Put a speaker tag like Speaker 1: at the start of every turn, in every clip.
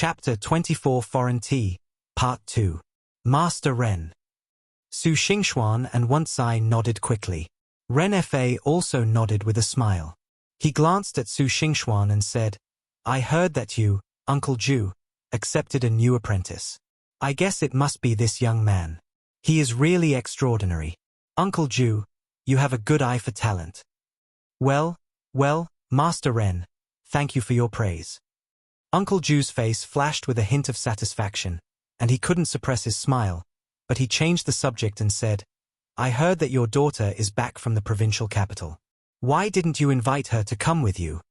Speaker 1: Chapter 24 Foreign Tea, Part 2. Master Ren. Su Xingxuan and Wensai nodded quickly. Ren Fa also nodded with a smile. He glanced at Su Xingxuan and said, "I heard that you, Uncle Ju, accepted a new apprentice. I guess it must be this young man. He is really extraordinary. Uncle Ju, you have a good eye for talent." Well, Master Ren, thank you for your praise." Uncle Ju's face flashed with a hint of satisfaction, and he couldn't suppress his smile, but he changed the subject and said, "I heard that your daughter is back from the provincial capital. Why didn't you invite her to come with you?"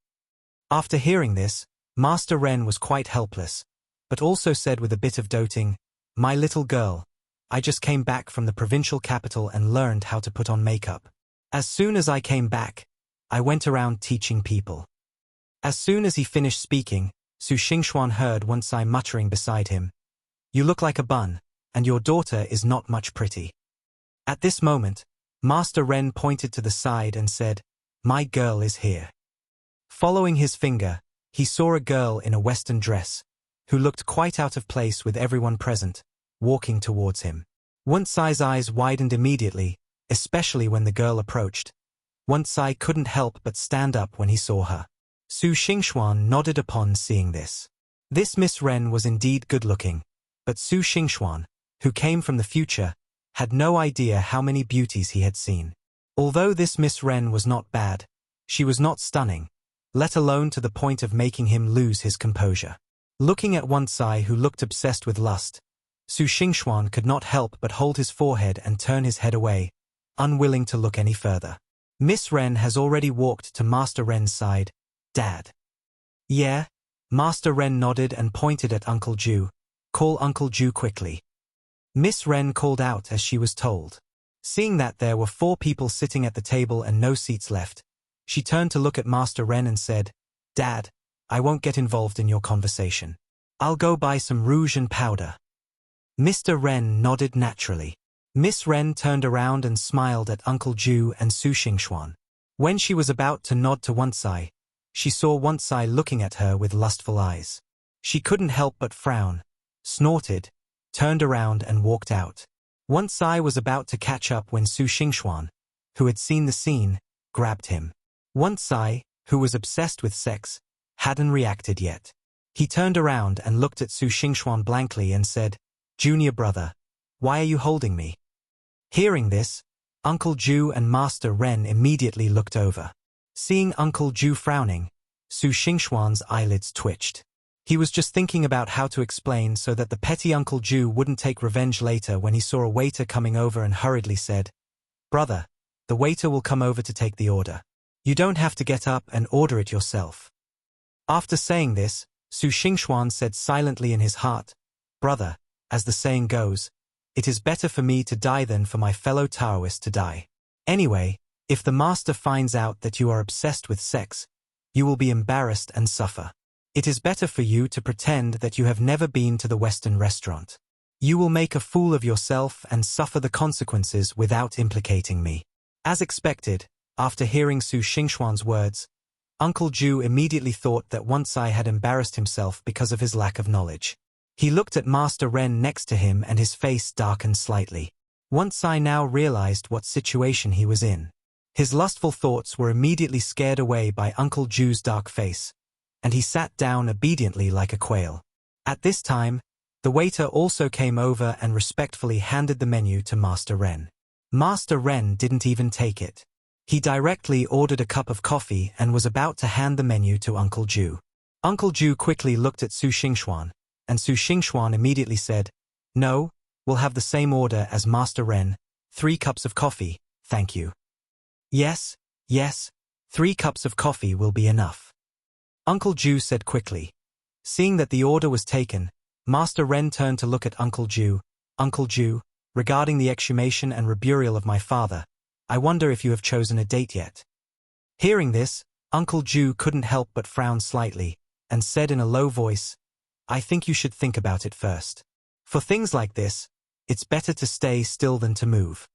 Speaker 1: After hearing this, Master Ren was quite helpless, but also said with a bit of doting, "My little girl, I just came back from the provincial capital and learned how to put on makeup. As soon as I came back, I went around teaching people." As soon as he finished speaking, Su Xingxuan heard Wensai muttering beside him, "You look like a bun, and your daughter is not much pretty." At this moment, Master Ren pointed to the side and said, "My girl is here." Following his finger, he saw a girl in a western dress, who looked quite out of place with everyone present, walking towards him. Wensai's eyes widened immediately, especially when the girl approached. Wensai couldn't help but stand up when he saw her. Su Xingxuan nodded upon seeing this. This Miss Ren was indeed good-looking, but Su Xingxuan, who came from the future, had no idea how many beauties he had seen. Although this Miss Ren was not bad, she was not stunning, let alone to the point of making him lose his composure. Looking at Wensai, who looked obsessed with lust, Su Xingxuan could not help but hold his forehead and turn his head away, unwilling to look any further. Miss Ren has already walked to Master Ren's side. "Dad." "Yeah?" Master Ren nodded and pointed at Uncle Ju. "Call Uncle Ju quickly." Miss Ren called out as she was told. Seeing that there were 4 people sitting at the table and no seats left, she turned to look at Master Ren and said, "Dad, I won't get involved in your conversation. I'll go buy some rouge and powder." Mr. Ren nodded naturally. Miss Ren turned around and smiled at Uncle Ju and Su Xingxuan. When she was about to nod to Wensai, she saw Wensai looking at her with lustful eyes. She couldn't help but frown, snorted, turned around and walked out. Wensai was about to catch up when Su Xingxuan, who had seen the scene, grabbed him. Wensai, who was obsessed with sex, hadn't reacted yet. He turned around and looked at Su Xingxuan blankly and said, "Junior brother, why are you holding me?" Hearing this, Uncle Ju and Master Ren immediately looked over. Seeing Uncle Ju frowning, Su Xingxuan's eyelids twitched. He was just thinking about how to explain so that the petty Uncle Ju wouldn't take revenge later when he saw a waiter coming over and hurriedly said, "Brother, the waiter will come over to take the order. You don't have to get up and order it yourself." After saying this, Su Xingxuan said silently in his heart, "Brother, as the saying goes, it is better for me to die than for my fellow Taoist to die. Anyway, if the master finds out that you are obsessed with sex, you will be embarrassed and suffer. It is better for you to pretend that you have never been to the Western restaurant. You will make a fool of yourself and suffer the consequences without implicating me." As expected, after hearing Su Xingxuan's words, Uncle Ju immediately thought that Wensai had embarrassed himself because of his lack of knowledge. He looked at Master Ren next to him and his face darkened slightly. Wensai now realized what situation he was in. His lustful thoughts were immediately scared away by Uncle Ju's dark face, and he sat down obediently like a quail. At this time, the waiter also came over and respectfully handed the menu to Master Ren. Master Ren didn't even take it. He directly ordered a cup of coffee and was about to hand the menu to Uncle Ju. Uncle Ju quickly looked at Su Xingxuan, and Su Xingxuan immediately said, "No, we'll have the same order as Master Ren, 3 cups of coffee, thank you." Yes, 3 cups of coffee will be enough," Uncle Ju said quickly. Seeing that the order was taken, Master Ren turned to look at Uncle Ju. "Uncle Ju, regarding the exhumation and reburial of my father, I wonder if you have chosen a date yet." Hearing this, Uncle Ju couldn't help but frown slightly, and said in a low voice, "I think you should think about it first. For things like this, it's better to stay still than to move."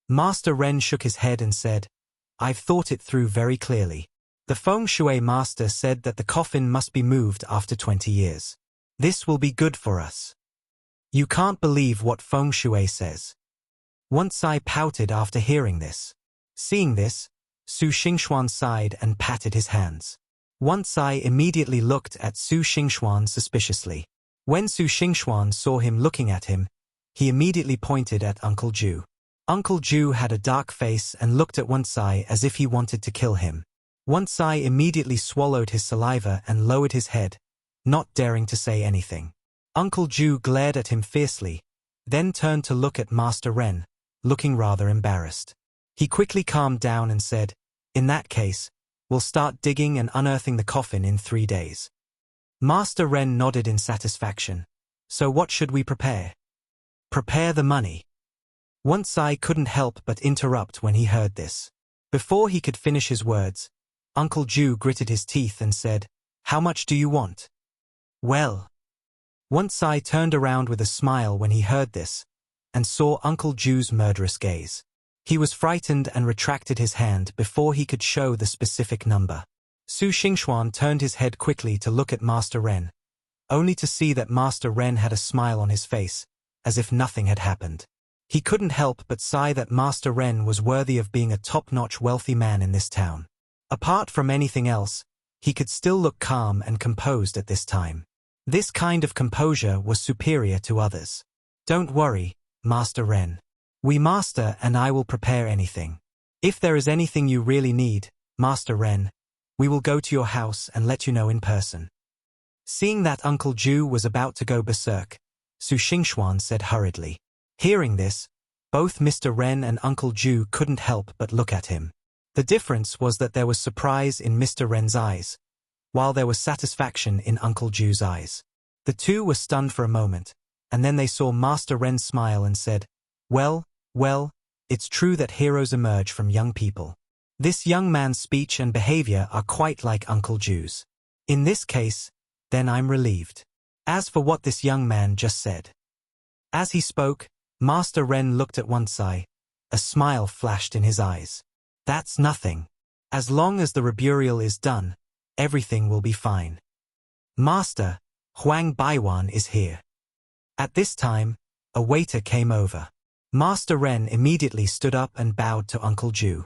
Speaker 1: Master Ren shook his head and said, "I've thought it through very clearly. The feng shui master said that the coffin must be moved after 20 years. This will be good for us. You can't believe what feng shui says. Wan Cai pouted after hearing this. Seeing this, Su Xingxuan sighed and patted his hands. Wan Cai immediately looked at Su Xingxuan suspiciously. When Su Xingxuan saw him looking at him, he immediately pointed at Uncle Ju. Uncle Ju had a dark face and looked at Wan Cai as if he wanted to kill him. Wan Cai immediately swallowed his saliva and lowered his head, not daring to say anything. Uncle Ju glared at him fiercely, then turned to look at Master Ren, looking rather embarrassed. He quickly calmed down and said, "In that case, we'll start digging and unearthing the coffin in 3 days." Master Ren nodded in satisfaction. "So what should we prepare?" "Prepare the money." Wan Cai couldn't help but interrupt when he heard this. Before he could finish his words, Uncle Ju gritted his teeth and said, "How much do you want?" "Well." Wan Cai turned around with a smile when he heard this, and saw Uncle Ju's murderous gaze. He was frightened and retracted his hand before he could show the specific number. Su Xingxuan turned his head quickly to look at Master Ren, only to see that Master Ren had a smile on his face, as if nothing had happened. He couldn't help but sigh that Master Ren was worthy of being a top-notch wealthy man in this town. Apart from anything else, he could still look calm and composed at this time. This kind of composure was superior to others. "Don't worry, Master Ren. We Master and I will prepare anything. If there is anything you really need, Master Ren, we will go to your house and let you know in person." Seeing that Uncle Ju was about to go berserk, Su Xingxuan said hurriedly. Hearing this, both Mr. Ren and Uncle Ju couldn't help but look at him. The difference was that there was surprise in Mr. Ren's eyes, while there was satisfaction in Uncle Ju's eyes. The two were stunned for a moment, and then they saw Master Ren smile and said, Well, it's true that heroes emerge from young people. This young man's speech and behavior are quite like Uncle Ju's. In this case, then I'm relieved. As for what this young man just said." As he spoke, Master Ren looked at Wan Cai. A smile flashed in his eyes. "That's nothing. As long as the reburial is done, everything will be fine. Master, Huang Baiwan is here." At this time, a waiter came over. Master Ren immediately stood up and bowed to Uncle Ju.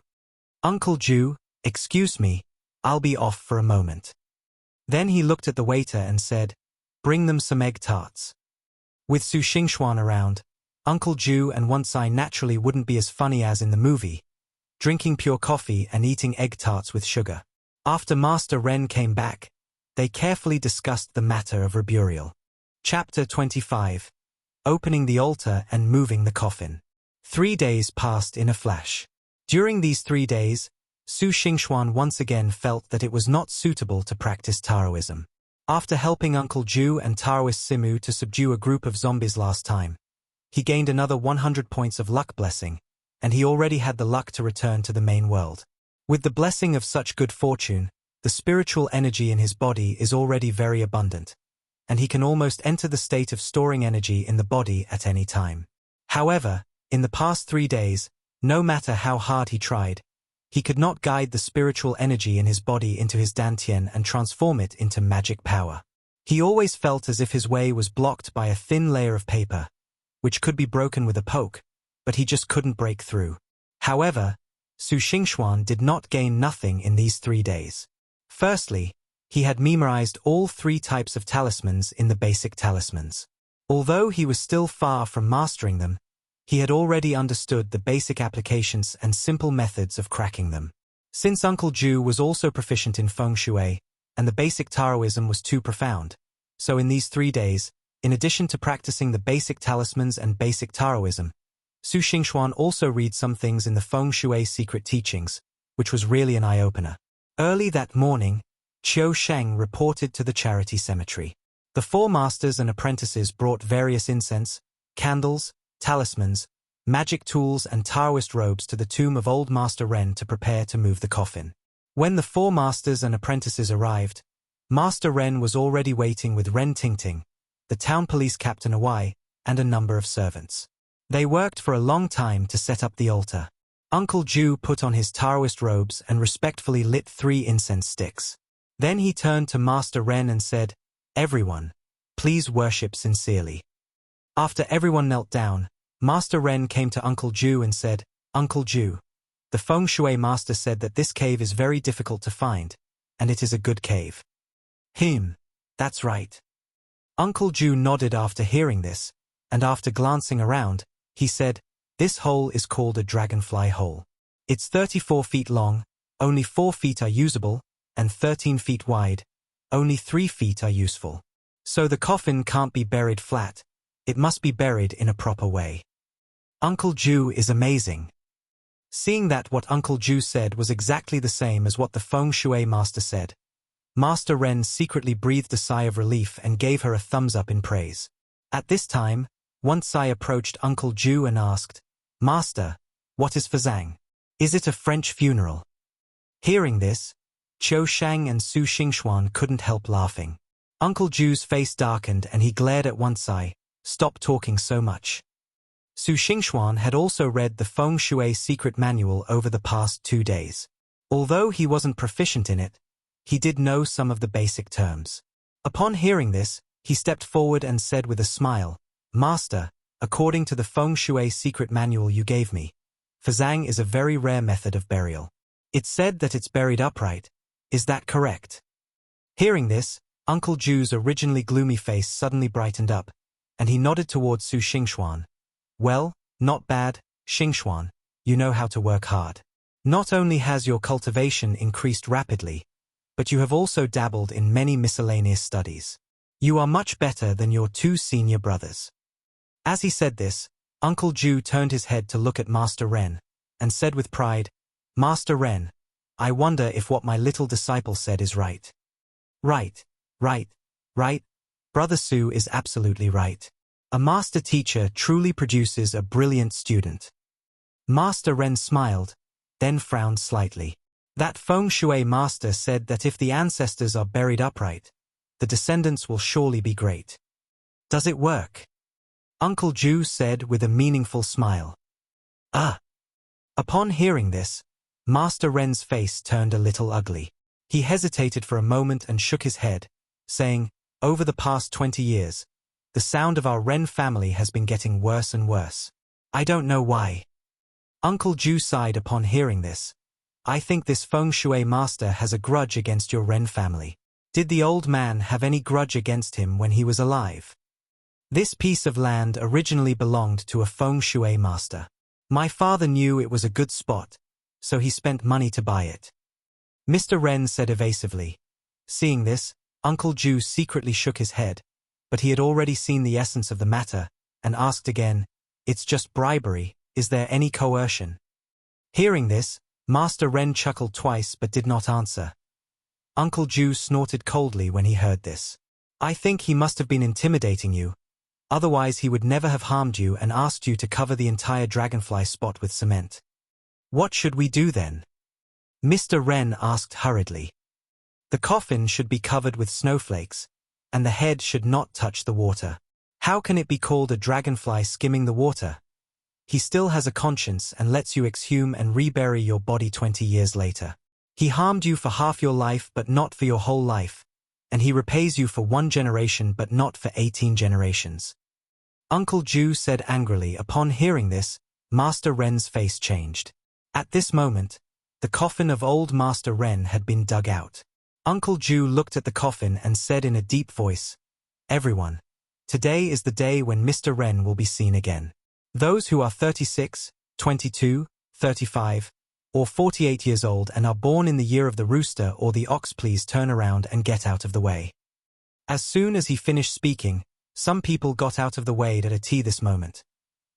Speaker 1: "Uncle Ju, excuse me, I'll be off for a moment." Then he looked at the waiter and said, "Bring them some egg tarts." With Su Xingxuan around, Uncle Ju and Wan Cai naturally wouldn't be as funny as in the movie, drinking pure coffee and eating egg tarts with sugar. After Master Ren came back, they carefully discussed the matter of reburial. Chapter 25. Opening the altar and moving the coffin. 3 days passed in a flash. During these 3 days, Su Xingxuan once again felt that it was not suitable to practice Taoism. After helping Uncle Ju and Taoist Simu to subdue a group of zombies last time, he gained another 100 points of luck blessing, and he already had the luck to return to the main world. With the blessing of such good fortune, the spiritual energy in his body is already very abundant, and he can almost enter the state of storing energy in the body at any time. However, in the past 3 days, no matter how hard he tried, he could not guide the spiritual energy in his body into his dantian and transform it into magic power. He always felt as if his way was blocked by a thin layer of paper, which could be broken with a poke, but he just couldn't break through. However, Su Xingxuan did not gain nothing in these 3 days. Firstly, he had memorized all 3 types of talismans in the basic talismans. Although he was still far from mastering them, he had already understood the basic applications and simple methods of cracking them. Since Uncle Ju was also proficient in feng shui, and the basic Taoism was too profound, so in these 3 days, in addition to practicing the basic talismans and basic Taoism, Su Xingxuan also read some things in the feng shui secret teachings, which was really an eye-opener. Early that morning, Qiu Sheng reported to the charity cemetery. The 4 masters and apprentices brought various incense, candles, talismans, magic tools and Taoist robes to the tomb of old Master Ren to prepare to move the coffin. When the 4 masters and apprentices arrived, Master Ren was already waiting with Ren Tingting, the town police captain Awai, and a number of servants. They worked for a long time to set up the altar. Uncle Ju put on his Taoist robes and respectfully lit 3 incense sticks. Then he turned to Master Ren and said, "Everyone, Please worship sincerely. After everyone knelt down, Master Ren came to Uncle Ju and said, Uncle Ju, the feng shui master said that this cave is very difficult to find, and it is a good cave. That's right. Uncle Ju nodded after hearing this, and after glancing around, he said, this hole is called a dragonfly hole. It's 34 feet long, only 4 feet are usable, and 13 feet wide, only 3 feet are useful. So the coffin can't be buried flat, it must be buried in a proper way. Uncle Ju is amazing. Seeing that what Uncle Ju said was exactly the same as what the feng shui master said, Master Ren secretly breathed a sigh of relief and gave her a thumbs up in praise. At this time, Wan Sai approached Uncle Ju and asked, Master, what is Fazang? Is it a French funeral? Hearing this, Qiu Shang and Su Xingxuan couldn't help laughing. Uncle Ju's face darkened and he glared at Wan Sai, stop talking so much. Su Xingxuan had also read the feng shui secret manual over the past 2 days. Although he wasn't proficient in it, he did know some of the basic terms. Upon hearing this, he stepped forward and said with a smile, Master, according to the feng shui secret manual you gave me, Fazang is a very rare method of burial. It's said that it's buried upright. Is that correct? Hearing this, Uncle Ju's originally gloomy face suddenly brightened up, and he nodded towards Su Xingxuan. Well, not bad, Xingxuan, you know how to work hard. Not only has your cultivation increased rapidly, but you have also dabbled in many miscellaneous studies. You are much better than your 2 senior brothers. As he said this, Uncle Ju turned his head to look at Master Ren, and said with pride, Master Ren, I wonder if what my little disciple said is right. Right. Brother Su is absolutely right. A master teacher truly produces a brilliant student. Master Ren smiled, then frowned slightly. That feng shui master said that if the ancestors are buried upright, the descendants will surely be great. Does it work? Uncle Ju said with a meaningful smile. Upon hearing this, Master Ren's face turned a little ugly. He hesitated for a moment and shook his head, saying, over the past 20 years, the sound of our Ren family has been getting worse and worse. I don't know why. Uncle Ju sighed upon hearing this. I think this feng shui master has a grudge against your Ren family. Did the old man have any grudge against him when he was alive? This piece of land originally belonged to a feng shui master. My father knew it was a good spot, so he spent money to buy it. Mr. Ren said evasively. Seeing this, Uncle Ju secretly shook his head, but he had already seen the essence of the matter, and asked again, it's just bribery, is there any coercion? Hearing this, Master Ren chuckled twice but did not answer. Uncle Ju snorted coldly when he heard this. I think he must have been intimidating you. Otherwise he would never have harmed you and asked you to cover the entire dragonfly spot with cement. What should we do then? Mr. Ren asked hurriedly. The coffin should be covered with snowflakes, and the head should not touch the water. How can it be called a dragonfly skimming the water? He still has a conscience and lets you exhume and rebury your body 20 years later. He harmed you for half your life but not for your whole life, and he repays you for 1 generation but not for 18 generations. Uncle Ju said angrily. Upon hearing this, Master Ren's face changed. At this moment, the coffin of old Master Ren had been dug out. Uncle Ju looked at the coffin and said in a deep voice, Everyone, today is the day when Mr. Ren will be seen again. Those who are 36, 22, 35, or 48 years old and are born in the year of the rooster or the ox, please turn around and get out of the way. As soon as he finished speaking, some people got out of the way at a tea this moment.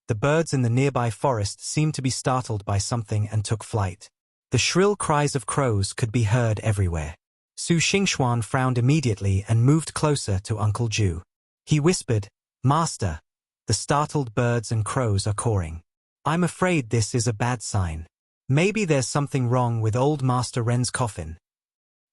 Speaker 1: The birds in the nearby forest seemed to be startled by something and took flight. The shrill cries of crows could be heard everywhere. Su Xingxuan frowned immediately and moved closer to Uncle Ju. He whispered, Master, the startled birds and crows are cawing. I'm afraid this is a bad sign. Maybe there's something wrong with old Master Ren's coffin.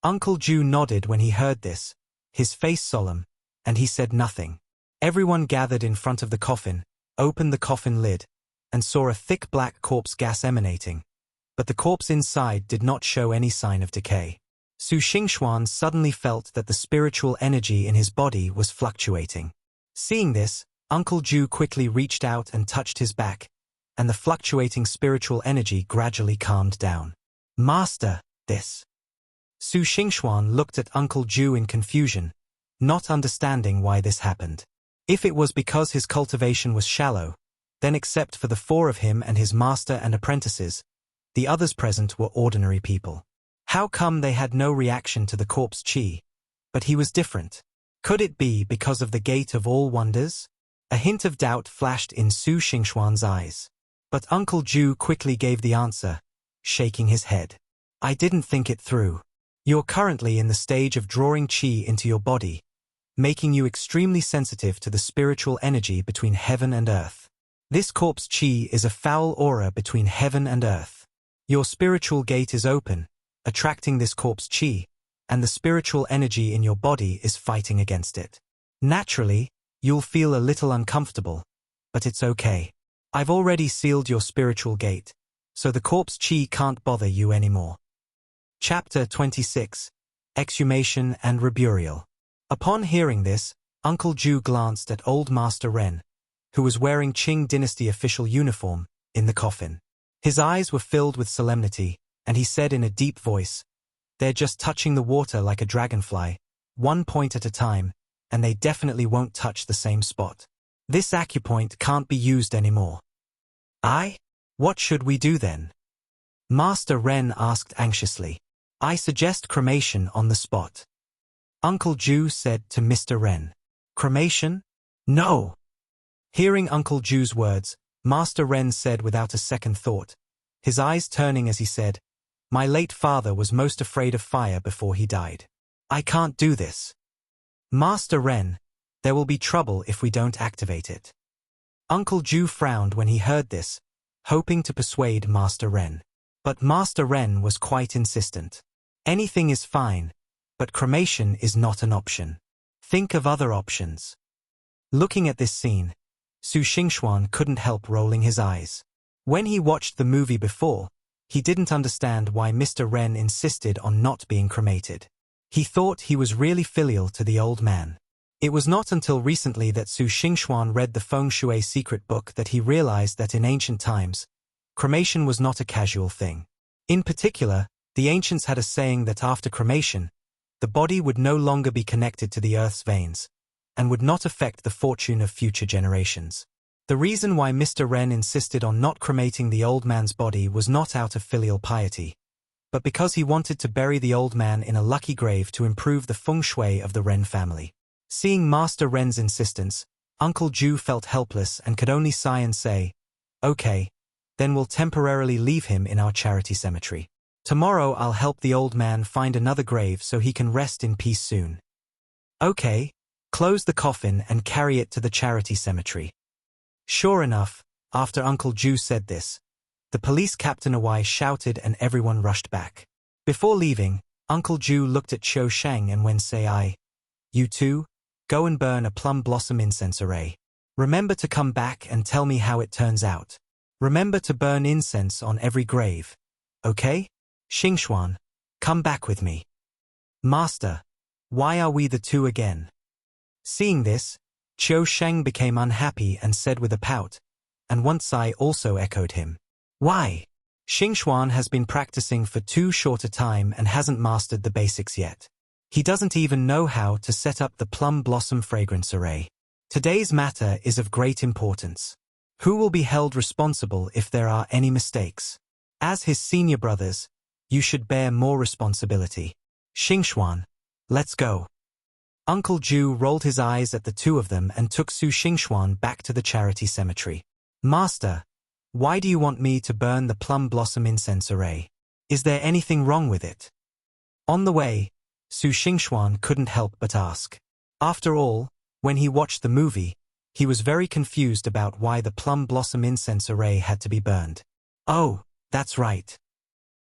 Speaker 1: Uncle Ju nodded when he heard this, his face solemn, and he said nothing. Everyone gathered in front of the coffin, opened the coffin lid, and saw a thick black corpse gas emanating, but the corpse inside did not show any sign of decay. Su Xingxuan suddenly felt that the spiritual energy in his body was fluctuating. Seeing this, Uncle Ju quickly reached out and touched his back, and the fluctuating spiritual energy gradually calmed down. Master, this. Su Xingxuan looked at Uncle Ju in confusion, not understanding why this happened. If it was because his cultivation was shallow, then except for the four of him and his master and apprentices, the others present were ordinary people. How come they had no reaction to the corpse chi, but he was different? Could it be because of the Gate of All Wonders? A hint of doubt flashed in Su Xingxuan's eyes. But Uncle Ju quickly gave the answer, shaking his head. I didn't think it through. You're currently in the stage of drawing chi into your body, making you extremely sensitive to the spiritual energy between heaven and earth. This corpse chi is a foul aura between heaven and earth. Your spiritual gate is open, attracting this corpse chi, and the spiritual energy in your body is fighting against it. Naturally, you'll feel a little uncomfortable, but it's okay. I've already sealed your spiritual gate, so the corpse chi can't bother you anymore. Chapter 26, Exhumation and Reburial. Upon hearing this, Uncle Ju glanced at old Master Ren, who was wearing Qing dynasty official uniform, in the coffin. His eyes were filled with solemnity, and he said in a deep voice, "They're just touching the water like a dragonfly, one point at a time, and they definitely won't touch the same spot. This acupoint can't be used anymore." What should we do then? Master Ren asked anxiously. I suggest cremation on the spot. Uncle Ju said to Mr. Ren. Cremation? No. Hearing Uncle Ju's words, Master Ren said without a second thought, his eyes turning as he said, My late father was most afraid of fire before he died. I can't do this. Master Ren, there will be trouble if we don't activate it. Uncle Ju frowned when he heard this, hoping to persuade Master Ren. But Master Ren was quite insistent. Anything is fine, but cremation is not an option. Think of other options. Looking at this scene, Su Xingxuan couldn't help rolling his eyes. When he watched the movie before, he didn't understand why Mr. Ren insisted on not being cremated. He thought he was really filial to the old man. It was not until recently that Su Xingxuan read the Feng Shui secret book that he realized that in ancient times, cremation was not a casual thing. In particular, the ancients had a saying that after cremation, the body would no longer be connected to the earth's veins, and would not affect the fortune of future generations. The reason why Mr. Ren insisted on not cremating the old man's body was not out of filial piety, but because he wanted to bury the old man in a lucky grave to improve the feng shui of the Ren family. Seeing Master Ren's insistence, Uncle Ju felt helpless and could only sigh and say, Okay, then we'll temporarily leave him in our charity cemetery. Tomorrow I'll help the old man find another grave so he can rest in peace soon. Okay, close the coffin and carry it to the charity cemetery. Sure enough, after Uncle Ju said this, the police captain Awai shouted and everyone rushed back. Before leaving, Uncle Ju looked at Qiu Sheng and when say You two, go and burn a plum blossom incense array. Remember to come back and tell me how it turns out. Remember to burn incense on every grave. Okay? Xingxuan, come back with me. Master, why are we the two again? Seeing this, Qiu Sheng became unhappy and said with a pout, and Wensai also echoed him. Why? Xingxuan has been practicing for too short a time and hasn't mastered the basics yet. He doesn't even know how to set up the plum blossom fragrance array. Today's matter is of great importance. Who will be held responsible if there are any mistakes? As his senior brothers, you should bear more responsibility. Xingxuan, let's go. Uncle Ju rolled his eyes at the two of them and took Su Xingxuan back to the charity cemetery. Master, why do you want me to burn the plum blossom incense array? Is there anything wrong with it? On the way, Su Xingxuan couldn't help but ask. After all, when he watched the movie, he was very confused about why the plum blossom incense array had to be burned. Oh, that's right.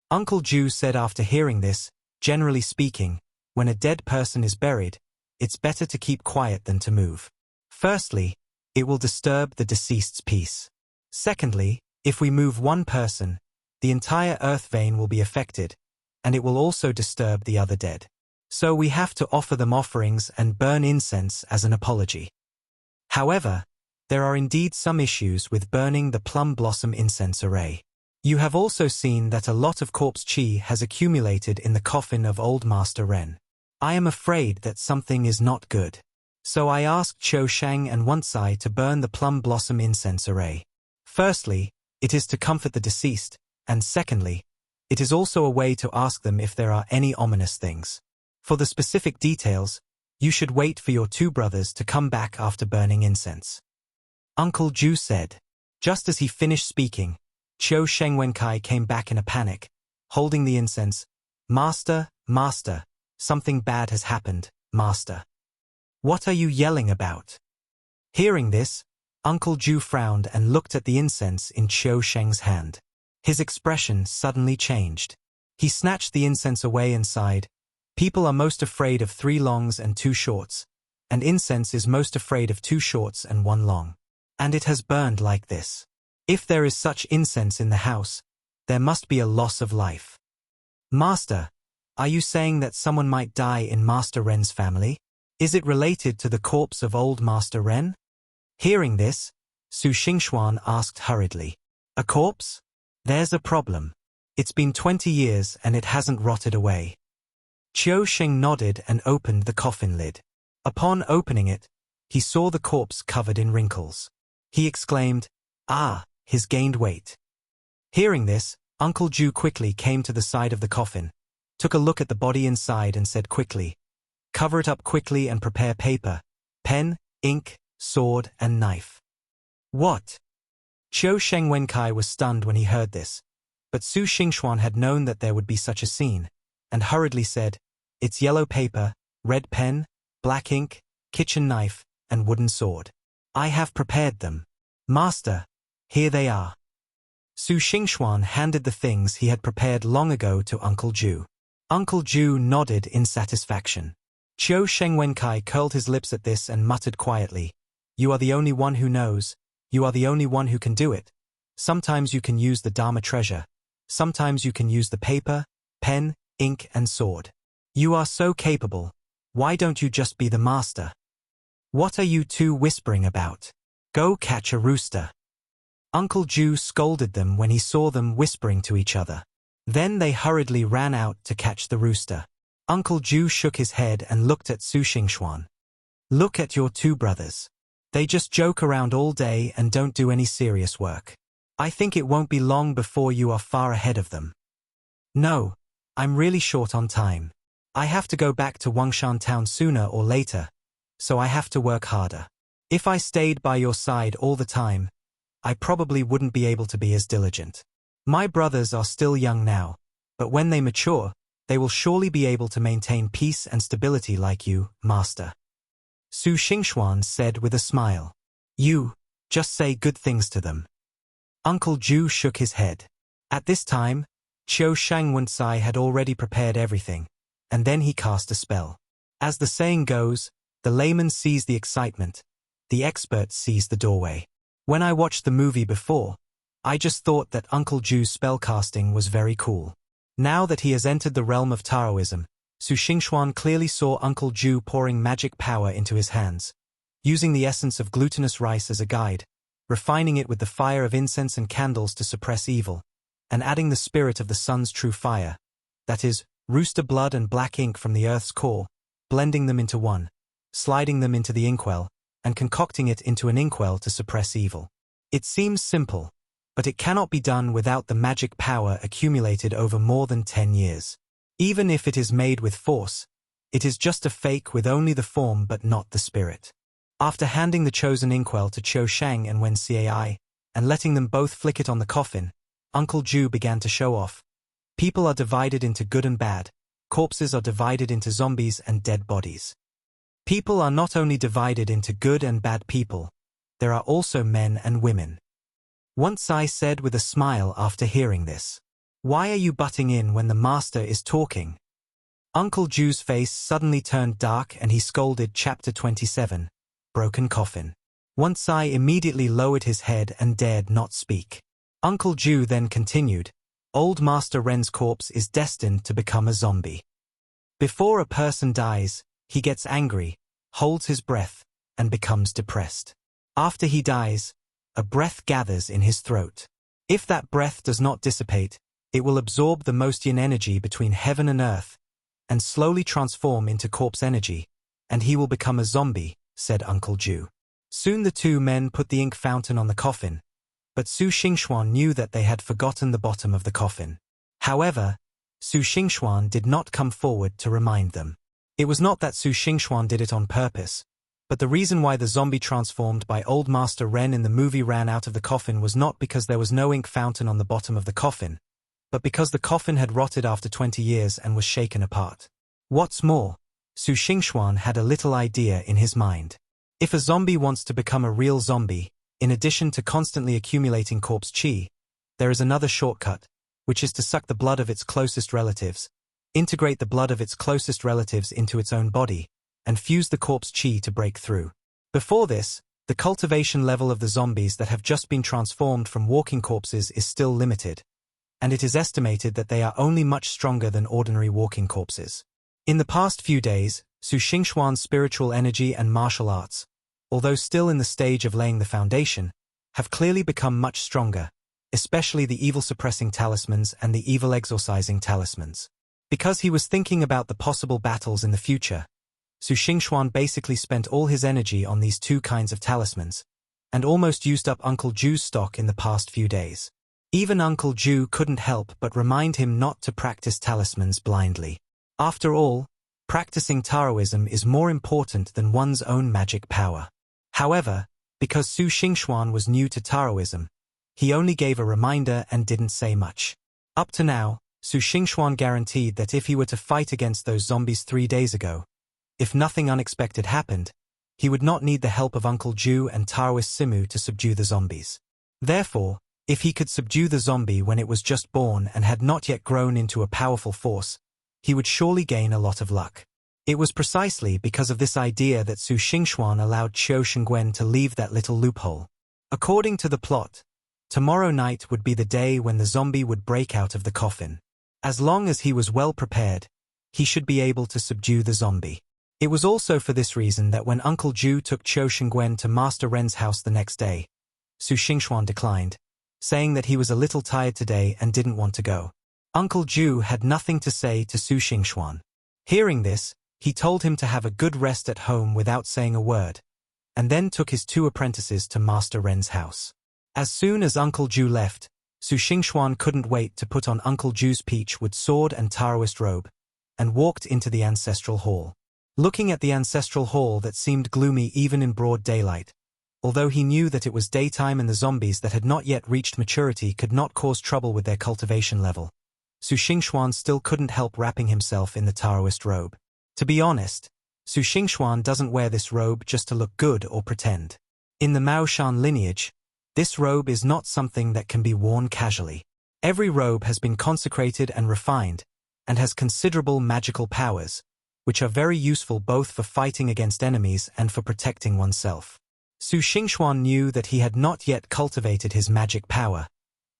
Speaker 1: Uncle Ju said after hearing this, generally speaking, when a dead person is buried, it's better to keep quiet than to move. Firstly, it will disturb the deceased's peace. Secondly, if we move one person, the entire earth vein will be affected, and it will also disturb the other dead. So we have to offer them offerings and burn incense as an apology. However, there are indeed some issues with burning the plum blossom incense array. You have also seen that a lot of corpse chi has accumulated in the coffin of old Master Ren. I am afraid that something is not good. So I asked Qiu Shang and Wensai to burn the plum blossom incense array. Firstly, it is to comfort the deceased, and secondly, it is also a way to ask them if there are any ominous things. For the specific details, you should wait for your two brothers to come back after burning incense. Uncle Ju said. Just as he finished speaking, Qiu Shengwenkai came back in a panic, holding the incense. Master, Master, something bad has happened, Master. What are you yelling about? Hearing this, Uncle Ju frowned and looked at the incense in Qiu Sheng's hand. His expression suddenly changed. He snatched the incense away and sighed. People are most afraid of 3 longs and 2 shorts, and incense is most afraid of 2 shorts and 1 long. And it has burned like this. If there is such incense in the house, there must be a loss of life. Master, are you saying that someone might die in Master Ren's family? Is it related to the corpse of old Master Ren? Hearing this, Su Xingxuan asked hurriedly. A corpse? There's a problem. It's been 20 years and it hasn't rotted away. Qiu Sheng nodded and opened the coffin lid. Upon opening it, he saw the corpse covered in wrinkles. He exclaimed, "Ah, he's gained weight." Hearing this, Uncle Ju quickly came to the side of the coffin, took a look at the body inside and said quickly, "Cover it up quickly and prepare paper, pen, ink, sword, and knife." What? Qiu Shengwenkai was stunned when he heard this, but Su Xingxuan had known that there would be such a scene, and hurriedly said, "It's yellow paper, red pen, black ink, kitchen knife, and wooden sword. I have prepared them. Master, here they are." Su Xingxuan handed the things he had prepared long ago to Uncle Ju. Uncle Ju nodded in satisfaction. Qiu Shengwenkai curled his lips at this and muttered quietly, "You are the only one who knows. You are the only one who can do it. Sometimes you can use the Dharma treasure. Sometimes you can use the paper, pen, ink, and sword. You are so capable. Why don't you just be the master? What are you two whispering about? Go catch a rooster." Uncle Ju scolded them when he saw them whispering to each other. Then they hurriedly ran out to catch the rooster. Uncle Ju shook his head and looked at Su Xingxuan. "Look at your two brothers. They just joke around all day and don't do any serious work. I think it won't be long before you are far ahead of them." "No, I'm really short on time. I have to go back to Wangshan town sooner or later, so I have to work harder. If I stayed by your side all the time, I probably wouldn't be able to be as diligent. My brothers are still young now, but when they mature, they will surely be able to maintain peace and stability like you, Master." Su Xingxuan said with a smile. "You, just say good things to them." Uncle Ju shook his head. At this time, Qiu Shangwensai had already prepared everything, and then he cast a spell. As the saying goes, the layman sees the excitement, the expert sees the doorway. When I watched the movie before, I just thought that Uncle Ju's spellcasting was very cool. Now that he has entered the realm of Taoism, Su Xingxuan clearly saw Uncle Ju pouring magic power into his hands, using the essence of glutinous rice as a guide, refining it with the fire of incense and candles to suppress evil, and adding the spirit of the sun's true fire, that is, rooster blood and black ink from the earth's core, blending them into one, sliding them into the inkwell, and concocting it into an inkwell to suppress evil. It seems simple, but it cannot be done without the magic power accumulated over more than 10 years. Even if it is made with force, it is just a fake with only the form but not the spirit. After handing the chosen inkwell to Qiu Shang and Wen Cai, and letting them both flick it on the coffin, Uncle Ju began to show off. People are divided into good and bad, corpses are divided into zombies and dead bodies. People are not only divided into good and bad people, there are also men and women. Once I said with a smile after hearing this, "Why are you butting in when the master is talking?" Uncle Ju's face suddenly turned dark and he scolded Chapter 27, Broken Coffin. Once I immediately lowered his head and dared not speak. Uncle Ju then continued, Old Master Ren's corpse is destined to become a zombie. Before a person dies, he gets angry, holds his breath, and becomes depressed. After he dies, a breath gathers in his throat. If that breath does not dissipate, it will absorb the most yin energy between heaven and earth, and slowly transform into corpse energy, and he will become a zombie, said Uncle Ju. Soon the two men put the ink fountain on the coffin, but Su Xingxuan knew that they had forgotten the bottom of the coffin. However, Su Xingxuan did not come forward to remind them. It was not that Su Xingxuan did it on purpose, but the reason why the zombie transformed by Old Master Ren in the movie ran out of the coffin was not because there was no ink fountain on the bottom of the coffin, but because the coffin had rotted after 20 years and was shaken apart. What's more, Su Xingxuan had a little idea in his mind. If a zombie wants to become a real zombie, in addition to constantly accumulating corpse qi, there is another shortcut, which is to suck the blood of its closest relatives, integrate the blood of its closest relatives into its own body, and fuse the corpse qi to break through. Before this, the cultivation level of the zombies that have just been transformed from walking corpses is still limited, and it is estimated that they are only much stronger than ordinary walking corpses. In the past few days, Su Xingxuan's spiritual energy and martial arts, although still in the stage of laying the foundation, have clearly become much stronger, especially the evil-suppressing talismans and the evil-exorcising talismans. Because he was thinking about the possible battles in the future, Su Xingxuan basically spent all his energy on these two kinds of talismans, and almost used up Uncle Ju's stock in the past few days. Even Uncle Ju couldn't help but remind him not to practice talismans blindly. After all, practicing Taoism is more important than one's own magic power. However, because Su Xingxuan was new to Taoism, he only gave a reminder and didn't say much. Up to now, Su Xingxuan guaranteed that if he were to fight against those zombies 3 days ago, if nothing unexpected happened, he would not need the help of Uncle Ju and Taoist Simu to subdue the zombies. Therefore, if he could subdue the zombie when it was just born and had not yet grown into a powerful force, he would surely gain a lot of luck. It was precisely because of this idea that Su Xingxuan allowed Qiu Shengguan to leave that little loophole. According to the plot, tomorrow night would be the day when the zombie would break out of the coffin. As long as he was well prepared, he should be able to subdue the zombie. It was also for this reason that when Uncle Ju took Qiu Shengguan to Master Ren's house the next day, Su Xingxuan declined, saying that he was a little tired today and didn't want to go. Uncle Ju had nothing to say to Su Xingxuan. Hearing this, he told him to have a good rest at home without saying a word, and then took his 2 apprentices to Master Ren's house. As soon as Uncle Ju left, Su Xingxuan couldn't wait to put on Uncle Ju's peach wood sword and Taoist robe, and walked into the ancestral hall. Looking at the ancestral hall that seemed gloomy even in broad daylight, although he knew that it was daytime and the zombies that had not yet reached maturity could not cause trouble with their cultivation level, Su Xingxuan still couldn't help wrapping himself in the Taoist robe. To be honest, Su Xingxuan doesn't wear this robe just to look good or pretend. In the Maoshan lineage, this robe is not something that can be worn casually. Every robe has been consecrated and refined, and has considerable magical powers, which are very useful both for fighting against enemies and for protecting oneself. Su Xingxuan knew that he had not yet cultivated his magic power,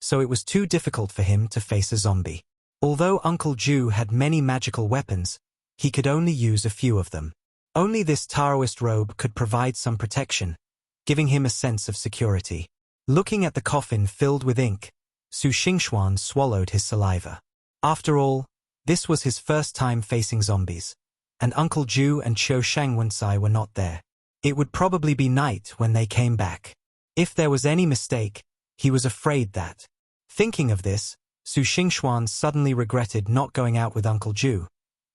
Speaker 1: so it was too difficult for him to face a zombie. Although Uncle Ju had many magical weapons, he could only use a few of them. Only this Taoist robe could provide some protection, giving him a sense of security. Looking at the coffin filled with ink, Su Xingxuan swallowed his saliva. After all, this was his first time facing zombies, and Uncle Ju and Qiu Shangwensai were not there. It would probably be night when they came back. If there was any mistake, he was afraid that. Thinking of this, Su Xingxuan suddenly regretted not going out with Uncle Ju.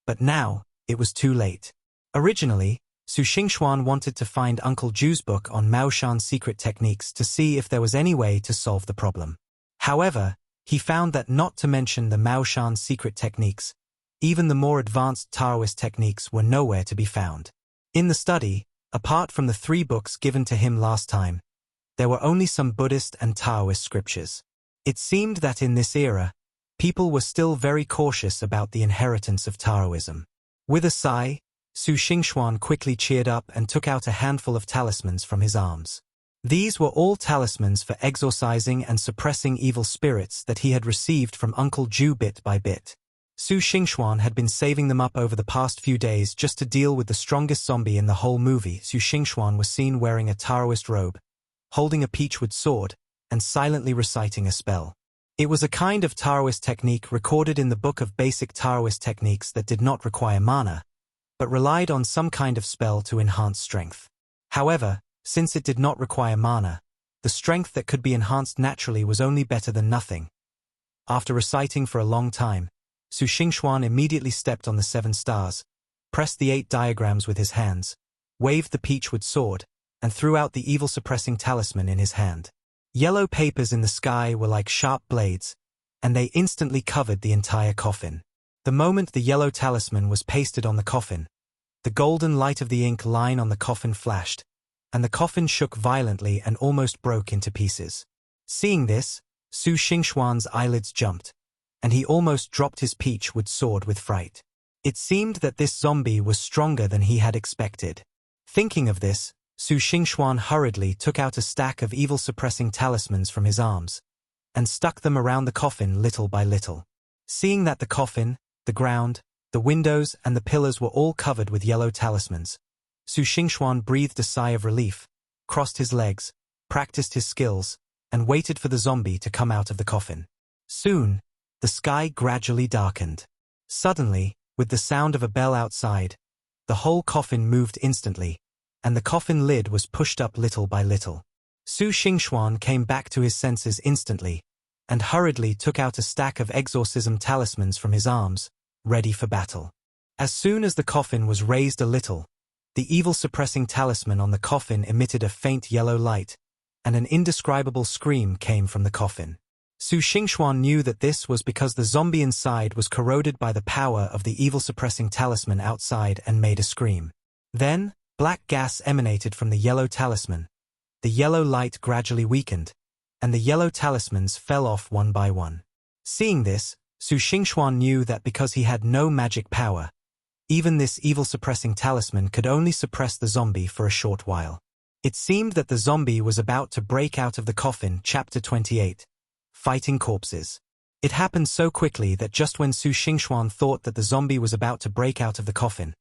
Speaker 1: But now, it was too late. Originally, Su Xingxuan wanted to find Uncle Ju's book on Maoshan's secret techniques to see if there was any way to solve the problem. However, he found that not to mention the Maoshan's secret techniques, even the more advanced Taoist techniques were nowhere to be found. In the study, apart from the 3 books given to him last time, there were only some Buddhist and Taoist scriptures. It seemed that in this era, people were still very cautious about the inheritance of Taoism. With a sigh, Su Xingxuan quickly cheered up and took out a handful of talismans from his arms. These were all talismans for exorcising and suppressing evil spirits that he had received from Uncle Ju bit by bit. Su Xingxuan had been saving them up over the past few days just to deal with the strongest zombie in the whole movie. Su Xingxuan was seen wearing a Taoist robe, holding a peachwood sword, and silently reciting a spell. It was a kind of Taoist technique recorded in the Book of Basic Taoist Techniques that did not require mana, but relied on some kind of spell to enhance strength. However, since it did not require mana, the strength that could be enhanced naturally was only better than nothing. After reciting for a long time, Su Xingxuan immediately stepped on the 7 stars, pressed the 8 diagrams with his hands, waved the peachwood sword, and threw out the evil-suppressing talisman in his hand. Yellow papers in the sky were like sharp blades, and they instantly covered the entire coffin. The moment the yellow talisman was pasted on the coffin, the golden light of the ink line on the coffin flashed, and the coffin shook violently and almost broke into pieces. Seeing this, Su Xingxuan's eyelids jumped, and he almost dropped his peachwood sword with fright. It seemed that this zombie was stronger than he had expected. Thinking of this, Su Xingxuan hurriedly took out a stack of evil-suppressing talismans from his arms, and stuck them around the coffin little by little. Seeing that the coffin, the ground, the windows and the pillars were all covered with yellow talismans, Su Xingxuan breathed a sigh of relief, crossed his legs, practiced his skills, and waited for the zombie to come out of the coffin. Soon, the sky gradually darkened. Suddenly, with the sound of a bell outside, the whole coffin moved instantly, and the coffin lid was pushed up little by little. Su Xingxuan came back to his senses instantly, and hurriedly took out a stack of exorcism talismans from his arms, ready for battle. As soon as the coffin was raised a little, the evil-suppressing talisman on the coffin emitted a faint yellow light, and an indescribable scream came from the coffin. Su Xingxuan knew that this was because the zombie inside was corroded by the power of the evil-suppressing talisman outside and made a scream. Then, black gas emanated from the yellow talisman, the yellow light gradually weakened, and the yellow talismans fell off one by one. Seeing this, Su Xingxuan knew that because he had no magic power, even this evil-suppressing talisman could only suppress the zombie for a short while. It seemed that the zombie was about to break out of the coffin. Chapter 28. Fighting Corpses. It happened so quickly that just when Su Xingxuan thought that the zombie was about to break out of the coffin,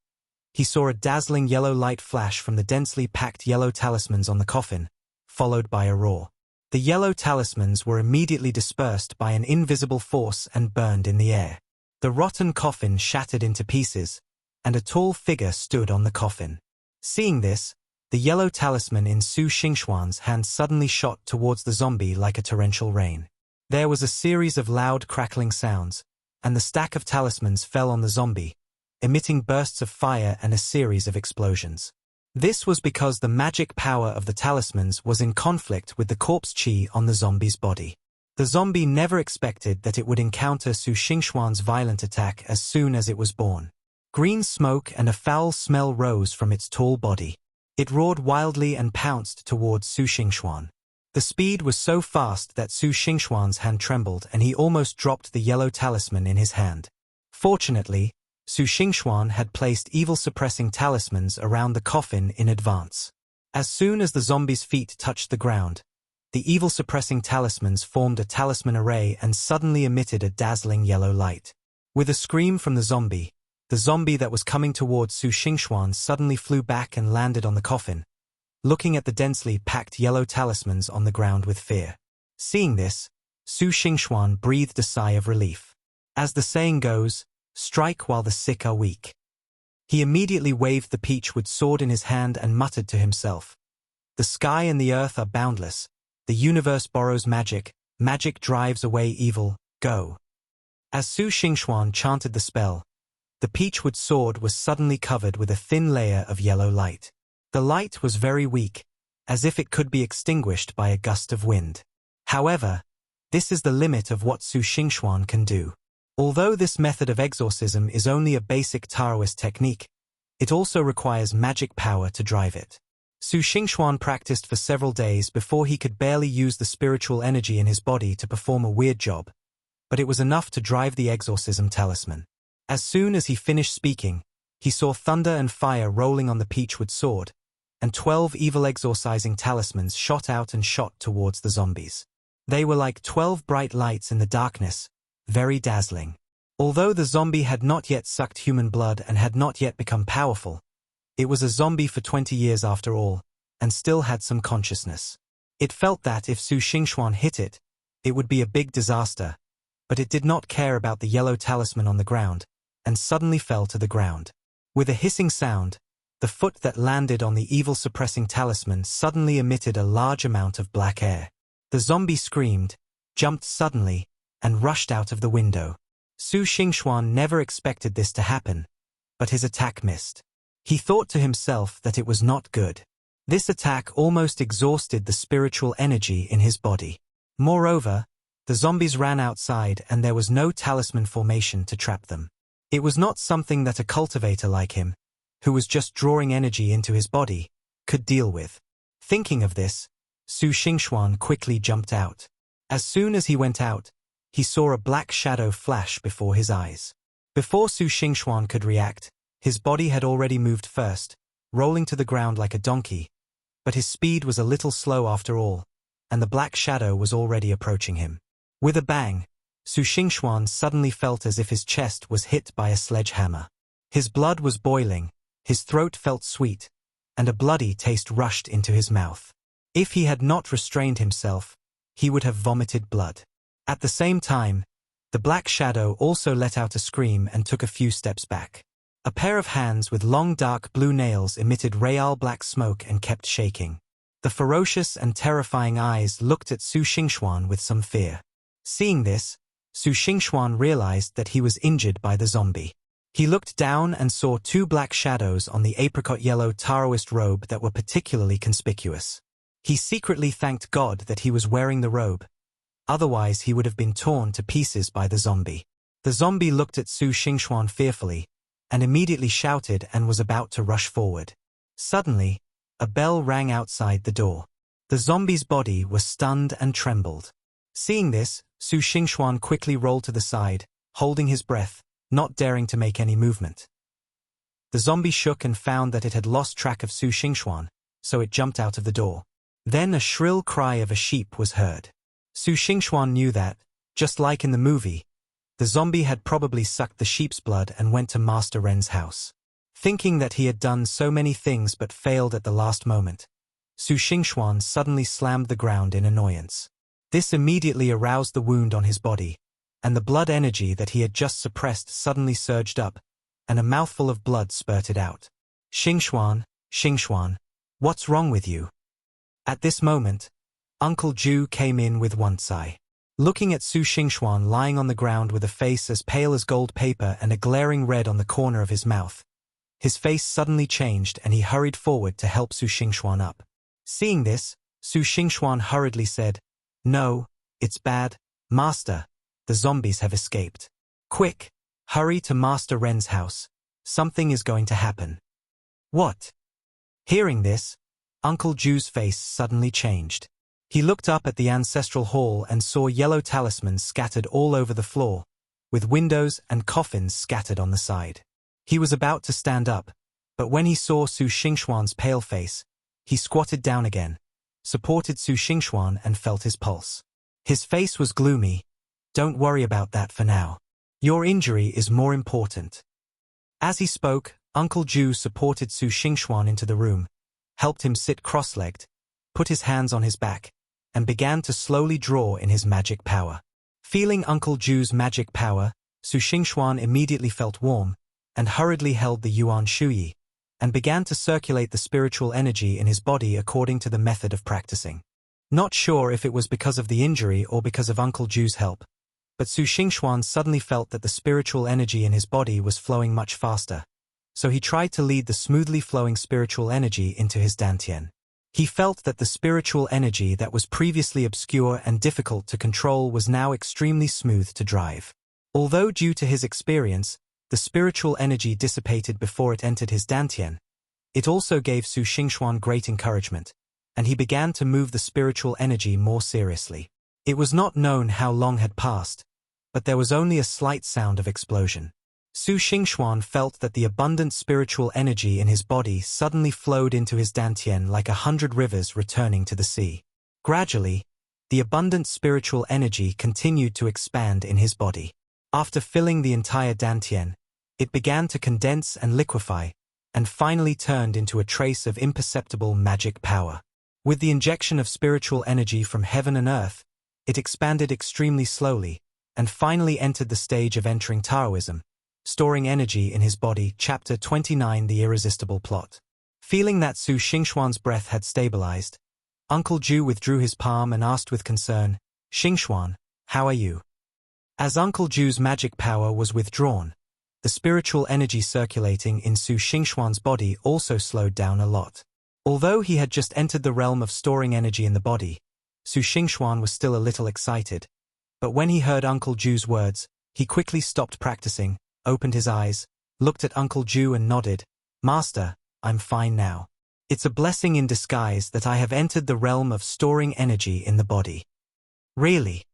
Speaker 1: he saw a dazzling yellow light flash from the densely packed yellow talismans on the coffin, followed by a roar. The yellow talismans were immediately dispersed by an invisible force and burned in the air. The rotten coffin shattered into pieces, and a tall figure stood on the coffin. Seeing this, the yellow talisman in Su Xingxuan's hand suddenly shot towards the zombie like a torrential rain. There was a series of loud crackling sounds, and the stack of talismans fell on the zombie, emitting bursts of fire and a series of explosions. This was because the magic power of the talismans was in conflict with the corpse chi on the zombie's body. The zombie never expected that it would encounter Su Xingxuan's violent attack as soon as it was born. Green smoke and a foul smell rose from its tall body. It roared wildly and pounced towards Su Xingxuan. The speed was so fast that Su Xingxuan's hand trembled and he almost dropped the yellow talisman in his hand. Fortunately, Su Xingxuan had placed evil-suppressing talismans around the coffin in advance. As soon as the zombie's feet touched the ground, the evil-suppressing talismans formed a talisman array and suddenly emitted a dazzling yellow light. With a scream from the zombie that was coming towards Su Xingxuan suddenly flew back and landed on the coffin, looking at the densely packed yellow talismans on the ground with fear. Seeing this, Su Xingxuan breathed a sigh of relief. As the saying goes, strike while the sick are weak. He immediately waved the peachwood sword in his hand and muttered to himself, "The sky and the earth are boundless. The universe borrows magic. Magic drives away evil. Go." As Su Xingxuan chanted the spell, the peachwood sword was suddenly covered with a thin layer of yellow light. The light was very weak, as if it could be extinguished by a gust of wind. However, this is the limit of what Su Xingxuan can do. Although this method of exorcism is only a basic Taoist technique, it also requires magic power to drive it. Su Xingxuan practiced for several days before he could barely use the spiritual energy in his body to perform a weird job, but it was enough to drive the exorcism talisman. As soon as he finished speaking, he saw thunder and fire rolling on the peachwood sword, and 12 evil exorcising talismans shot out and shot towards the zombies. They were like 12 bright lights in the darkness, very dazzling. Although the zombie had not yet sucked human blood and had not yet become powerful, it was a zombie for 20 years after all, and still had some consciousness. It felt that if Su Xingxuan hit it, it would be a big disaster, but it did not care about the yellow talisman on the ground, and suddenly fell to the ground. With a hissing sound, the foot that landed on the evil-suppressing talisman suddenly emitted a large amount of black air. The zombie screamed, jumped suddenly, and rushed out of the window. Su Xingxuan never expected this to happen, but his attack missed. He thought to himself that it was not good. This attack almost exhausted the spiritual energy in his body. Moreover, the zombies ran outside and there was no talisman formation to trap them. It was not something that a cultivator like him, who was just drawing energy into his body, could deal with. Thinking of this, Su Xingxuan quickly jumped out. As soon as he went out, he saw a black shadow flash before his eyes. Before Su Xingxuan could react, his body had already moved first, rolling to the ground like a donkey, but his speed was a little slow after all, and the black shadow was already approaching him. With a bang, Su Xingxuan suddenly felt as if his chest was hit by a sledgehammer. His blood was boiling, his throat felt sweet, and a bloody taste rushed into his mouth. If he had not restrained himself, he would have vomited blood. At the same time, the black shadow also let out a scream and took a few steps back. A pair of hands with long dark blue nails emitted real black smoke and kept shaking. The ferocious and terrifying eyes looked at Su Xingxuan with some fear. Seeing this, Su Xingxuan realized that he was injured by the zombie. He looked down and saw two black shadows on the apricot-yellow Taoist robe that were particularly conspicuous. He secretly thanked God that he was wearing the robe. Otherwise he would have been torn to pieces by the zombie. The zombie looked at Su Xingxuan fearfully, and immediately shouted and was about to rush forward. Suddenly, a bell rang outside the door. The zombie's body was stunned and trembled. Seeing this, Su Xingxuan quickly rolled to the side, holding his breath, not daring to make any movement. The zombie shook and found that it had lost track of Su Xingxuan, so it jumped out of the door. Then a shrill cry of a sheep was heard. Su Xingxuan knew that, just like in the movie, the zombie had probably sucked the sheep's blood and went to Master Ren's house. Thinking that he had done so many things but failed at the last moment, Su Xingxuan suddenly slammed the ground in annoyance. This immediately aroused the wound on his body, and the blood energy that he had just suppressed suddenly surged up, and a mouthful of blood spurted out. Xingxuan, Xingxuan, what's wrong with you? At this moment, Uncle Ju came in with one eye. Looking at Su Xingxuan lying on the ground with a face as pale as gold paper and a glaring red on the corner of his mouth, his face suddenly changed and he hurried forward to help Su Xingxuan up. Seeing this, Su Xingxuan hurriedly said, "No, it's bad, Master. The zombies have escaped. Quick, hurry to Master Ren's house. Something is going to happen." "What?" Hearing this, Uncle Ju's face suddenly changed. He looked up at the ancestral hall and saw yellow talismans scattered all over the floor, with windows and coffins scattered on the side. He was about to stand up, but when he saw Su Xingxuan's pale face, he squatted down again, supported Su Xingxuan and felt his pulse. His face was gloomy. "Don't worry about that for now. Your injury is more important." As he spoke, Uncle Ju supported Su Xingxuan into the room, helped him sit cross-legged, put his hands on his back, and began to slowly draw in his magic power. Feeling Uncle Ju's magic power, Su Xingxuan immediately felt warm, and hurriedly held the Yuan Shuyi, and began to circulate the spiritual energy in his body according to the method of practicing. Not sure if it was because of the injury or because of Uncle Ju's help, but Su Xingxuan suddenly felt that the spiritual energy in his body was flowing much faster, so he tried to lead the smoothly flowing spiritual energy into his dantian. He felt that the spiritual energy that was previously obscure and difficult to control was now extremely smooth to drive. Although due to his experience, the spiritual energy dissipated before it entered his dantian, it also gave Su Xingxuan great encouragement, and he began to move the spiritual energy more seriously. It was not known how long had passed, but there was only a slight sound of explosion. Su Xingxuan felt that the abundant spiritual energy in his body suddenly flowed into his dantian like 100 rivers returning to the sea. Gradually, the abundant spiritual energy continued to expand in his body. After filling the entire dantian, it began to condense and liquefy, and finally turned into a trace of imperceptible magic power. With the injection of spiritual energy from heaven and earth, it expanded extremely slowly, and finally entered the stage of entering Taoism, storing energy in his body. Chapter 29 The Irresistible Plot. Feeling that Su Xingxuan's breath had stabilized, Uncle Ju withdrew his palm and asked with concern, "Xingxuan, how are you?" As Uncle Ju's magic power was withdrawn, the spiritual energy circulating in Su Xingxuan's body also slowed down a lot. Although he had just entered the realm of storing energy in the body, Su Xingxuan was still a little excited. But when he heard Uncle Ju's words, he quickly stopped practicing, opened his eyes, looked at Uncle Ju and nodded, "Master, I'm fine now. It's a blessing in disguise that I have entered the realm of storing energy in the body." Really?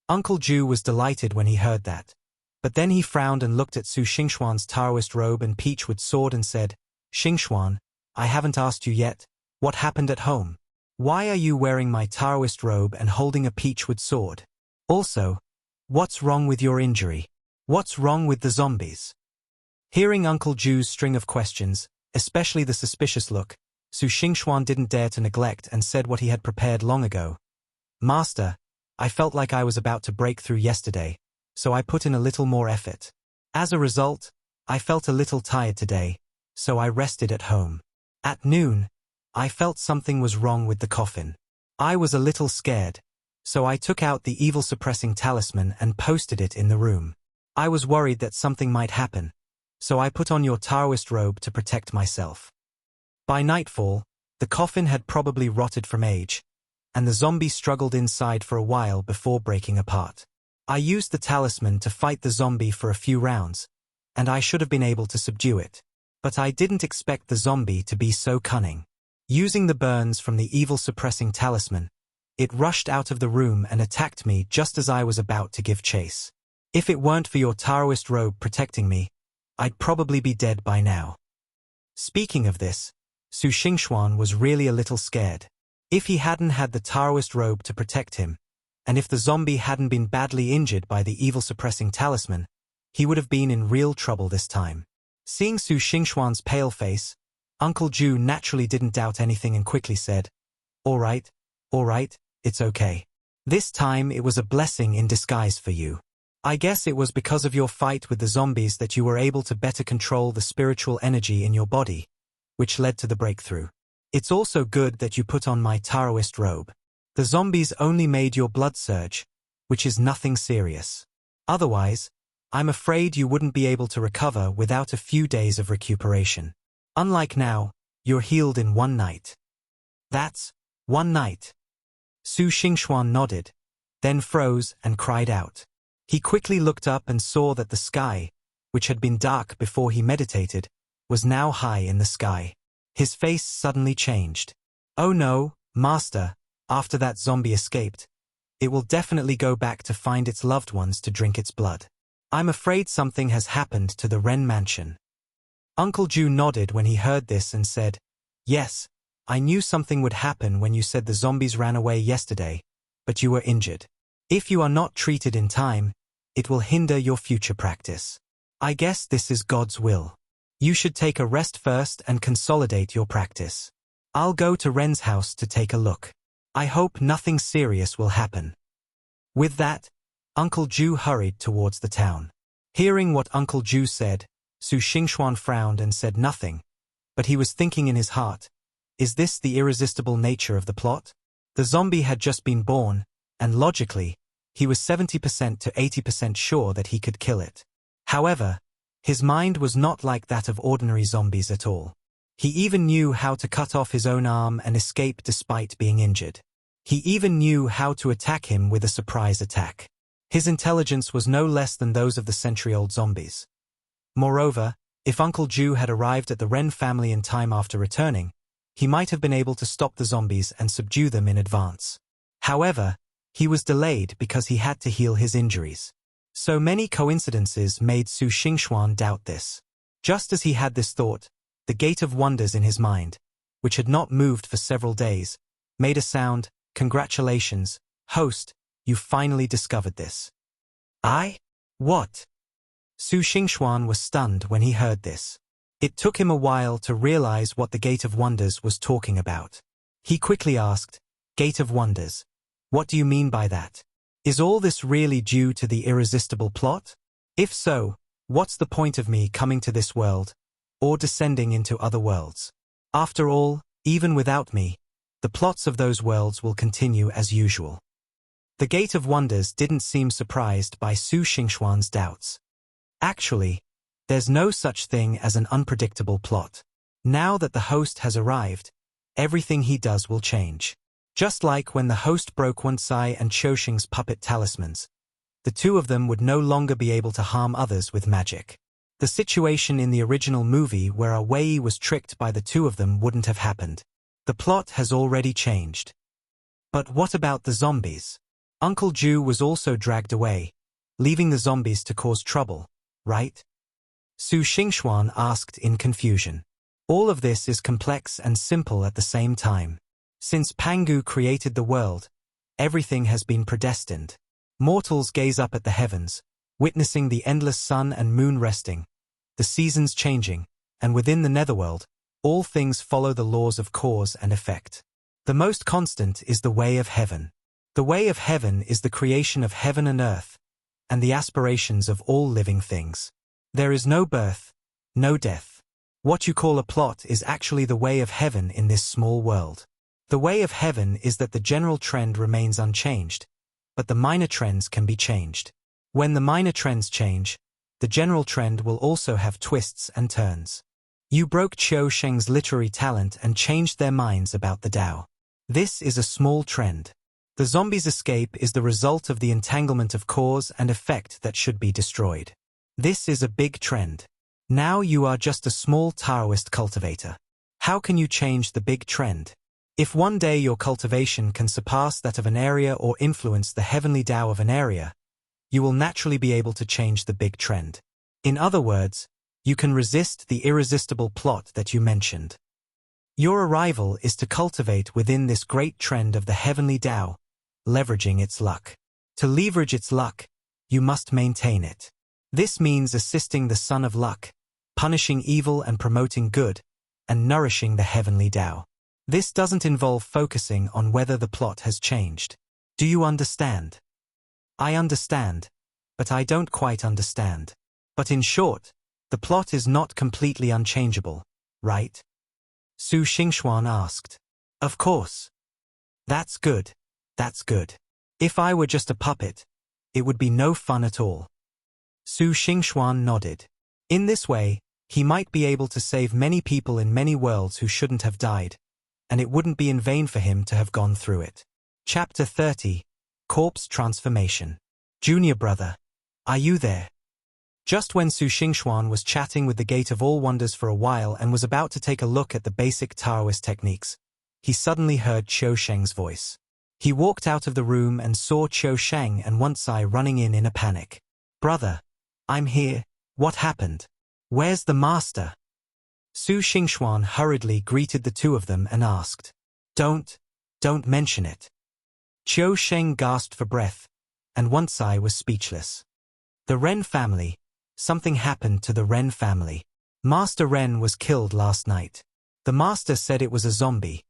Speaker 1: Uncle Ju was delighted when he heard that. But then he frowned and looked at Su Xingxuan's Taoist robe and peachwood sword and said, "Xingxuan, I haven't asked you yet, what happened at home? Why are you wearing my Taoist robe and holding a peachwood sword? Also, what's wrong with your injury? What's wrong with the zombies?" Hearing Uncle Ju's string of questions, especially the suspicious look, Su Xingxuan didn't dare to neglect and said what he had prepared long ago. "Master, I felt like I was about to break through yesterday, so I put in a little more effort. As a result, I felt a little tired today, so I rested at home. At noon, I felt something was wrong with the coffin. I was a little scared, so I took out the evil-suppressing talisman and posted it in the room. I was worried that something might happen, so I put on your Taoist robe to protect myself. By nightfall, the coffin had probably rotted from age, and the zombie struggled inside for a while before breaking apart. I used the talisman to fight the zombie for a few rounds, and I should have been able to subdue it. But I didn't expect the zombie to be so cunning. Using the burns from the evil-suppressing talisman, it rushed out of the room and attacked me just as I was about to give chase. If it weren't for your Taoist robe protecting me, I'd probably be dead by now." Speaking of this, Su Xingxuan was really a little scared. If he hadn't had the Taoist robe to protect him, and if the zombie hadn't been badly injured by the evil-suppressing talisman, he would have been in real trouble this time. Seeing Su Xingxuan's pale face, Uncle Ju naturally didn't doubt anything and quickly said, all right, it's okay. This time it was a blessing in disguise for you. I guess it was because of your fight with the zombies that you were able to better control the spiritual energy in your body, which led to the breakthrough. It's also good that you put on my Taoist robe. The zombies only made your blood surge, which is nothing serious. Otherwise, I'm afraid you wouldn't be able to recover without a few days of recuperation. Unlike now, you're healed in one night." "That's one night." Su Xingxuan nodded, then froze and cried out. He quickly looked up and saw that the sky, which had been dark before he meditated, was now high in the sky. His face suddenly changed. "Oh no, Master, after that zombie escaped, it will definitely go back to find its loved ones to drink its blood. I'm afraid something has happened to the Ren mansion." Uncle Ju nodded when he heard this and said, "Yes, I knew something would happen when you said the zombies ran away yesterday, but you were injured. If you are not treated in time, it will hinder your future practice. I guess this is God's will. You should take a rest first and consolidate your practice. I'll go to Ren's house to take a look. I hope nothing serious will happen." With that, Uncle Ju hurried towards the town. Hearing what Uncle Ju said, Su Xingxuan frowned and said nothing, but he was thinking in his heart, is this the irresistible nature of the plot? The zombie had just been born, and logically, he was 70% to 80% sure that he could kill it. However, his mind was not like that of ordinary zombies at all. He even knew how to cut off his own arm and escape despite being injured. He even knew how to attack him with a surprise attack. His intelligence was no less than those of the century-old zombies. Moreover, if Uncle Ju had arrived at the Ren family in time after returning, he might have been able to stop the zombies and subdue them in advance. However, he was delayed because he had to heal his injuries. So many coincidences made Su Xingxuan doubt this. Just as he had this thought, the Gate of Wonders in his mind, which had not moved for several days, made a sound. Congratulations, host, you finally discovered this. I? What? Su Xingxuan was stunned when he heard this. It took him a while to realize what the Gate of Wonders was talking about. He quickly asked, Gate of Wonders, what do you mean by that? Is all this really due to the irresistible plot? If so, what's the point of me coming to this world, or descending into other worlds? After all, even without me, the plots of those worlds will continue as usual. The Gate of Wonders didn't seem surprised by Su Xingxuan's doubts. Actually, there's no such thing as an unpredictable plot. Now that the host has arrived, everything he does will change. Just like when the host broke Wansai and Qiusheng's puppet talismans, the two of them would no longer be able to harm others with magic. The situation in the original movie where a Wei was tricked by the two of them wouldn't have happened. The plot has already changed. But what about the zombies? Uncle Ju was also dragged away, leaving the zombies to cause trouble, right? Su Xingxuan asked in confusion. All of this is complex and simple at the same time. Since Pangu created the world, everything has been predestined. Mortals gaze up at the heavens, witnessing the endless sun and moon resting, the seasons changing, and within the netherworld, all things follow the laws of cause and effect. The most constant is the way of heaven. The way of heaven is the creation of heaven and earth, and the aspirations of all living things. There is no birth, no death. What you call a plot is actually the way of heaven in this small world. The way of heaven is that the general trend remains unchanged, but the minor trends can be changed. When the minor trends change, the general trend will also have twists and turns. You broke Qiusheng's literary talent and changed their minds about the Tao. This is a small trend. The zombies' escape is the result of the entanglement of cause and effect that should be destroyed. This is a big trend. Now you are just a small Taoist cultivator. How can you change the big trend? If one day your cultivation can surpass that of an area or influence the heavenly Tao of an area, you will naturally be able to change the big trend. In other words, you can resist the irresistible plot that you mentioned. Your arrival is to cultivate within this great trend of the heavenly Tao, leveraging its luck. To leverage its luck, you must maintain it. This means assisting the Son of Luck, punishing evil and promoting good, and nourishing the heavenly Tao. This doesn't involve focusing on whether the plot has changed. Do you understand? I understand, but I don't quite understand. But in short, the plot is not completely unchangeable, right? Su Xingxuan asked. Of course. That's good, that's good. If I were just a puppet, it would be no fun at all. Su Xingxuan nodded. In this way, he might be able to save many people in many worlds who shouldn't have died, and it wouldn't be in vain for him to have gone through it. Chapter 30. Corpse Transformation. Junior brother, are you there? Just when Su Xingxuan was chatting with the Gate of All Wonders for a while and was about to take a look at the basic Taoist techniques, he suddenly heard Qiusheng's voice. He walked out of the room and saw Qiusheng and Wansai running in a panic. Brother, I'm here. What happened? Where's the master? Su Xingxuan hurriedly greeted the two of them and asked. Don't mention it. Qiusheng gasped for breath, and Wansai was speechless. The Ren family. Something happened to the Ren family. Master Ren was killed last night. The master said it was a zombie,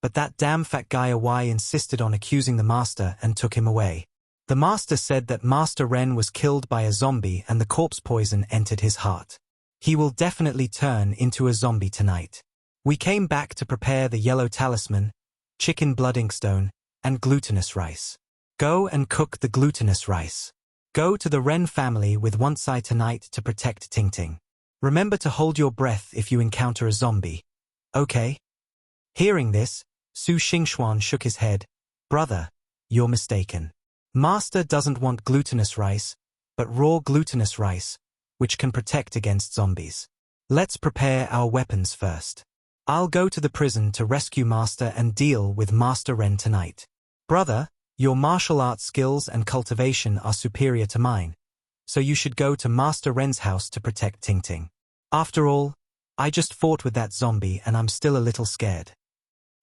Speaker 1: but that damn fat guy Awai insisted on accusing the master and took him away. The master said that Master Ren was killed by a zombie and the corpse poison entered his heart. He will definitely turn into a zombie tonight. We came back to prepare the yellow talisman, chicken blood inkstone, and glutinous rice. Go and cook the glutinous rice. Go to the Ren family with Wansai tonight to protect Tingting. Remember to hold your breath if you encounter a zombie. Okay? Hearing this, Su Xingxuan shook his head. Brother, you're mistaken. Master doesn't want glutinous rice, but raw glutinous rice, which can protect against zombies. Let's prepare our weapons first. I'll go to the prison to rescue Master and deal with Master Ren tonight. Brother, your martial arts skills and cultivation are superior to mine, so you should go to Master Ren's house to protect Tingting. After all, I just fought with that zombie and I'm still a little scared.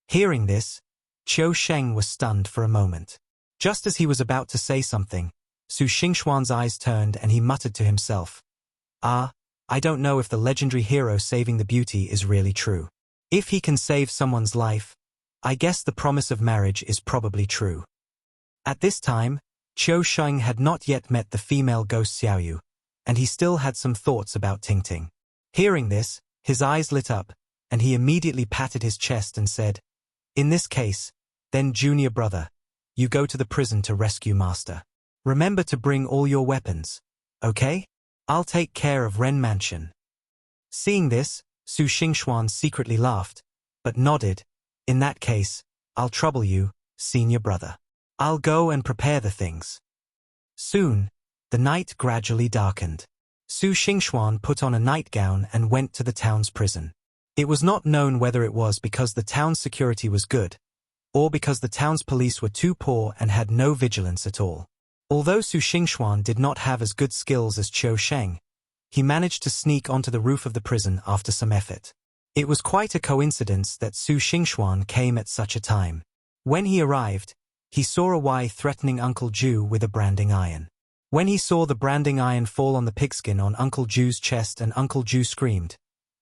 Speaker 1: Hearing this, Qiu Sheng was stunned for a moment. Just as he was about to say something, Su Xingxuan's eyes turned and he muttered to himself, "Ah, I don't know if the legendary hero saving the beauty is really true. If he can save someone's life, I guess the promise of marriage is probably true." At this time, Qiu Sheng had not yet met the female ghost Xiaoyu, and he still had some thoughts about Tingting. Hearing this, his eyes lit up, and he immediately patted his chest and said, "In this case, then junior brother, you go to the prison to rescue Master. Remember to bring all your weapons, okay? I'll take care of Ren Mansion." Seeing this, Su Xingxuan secretly laughed, but nodded. "In that case, I'll trouble you, senior brother. I'll go and prepare the things." Soon, the night gradually darkened. Su Xingxuan put on a nightgown and went to the town's prison. It was not known whether it was because the town's security was good, or because the town's police were too poor and had no vigilance at all. Although Su Xingxuan did not have as good skills as Qiu Sheng, he managed to sneak onto the roof of the prison after some effort. It was quite a coincidence that Su Xingxuan came at such a time. When he arrived, he saw a Y threatening Uncle Ju with a branding iron. When he saw the branding iron fall on the pigskin on Uncle Ju's chest and Uncle Ju screamed,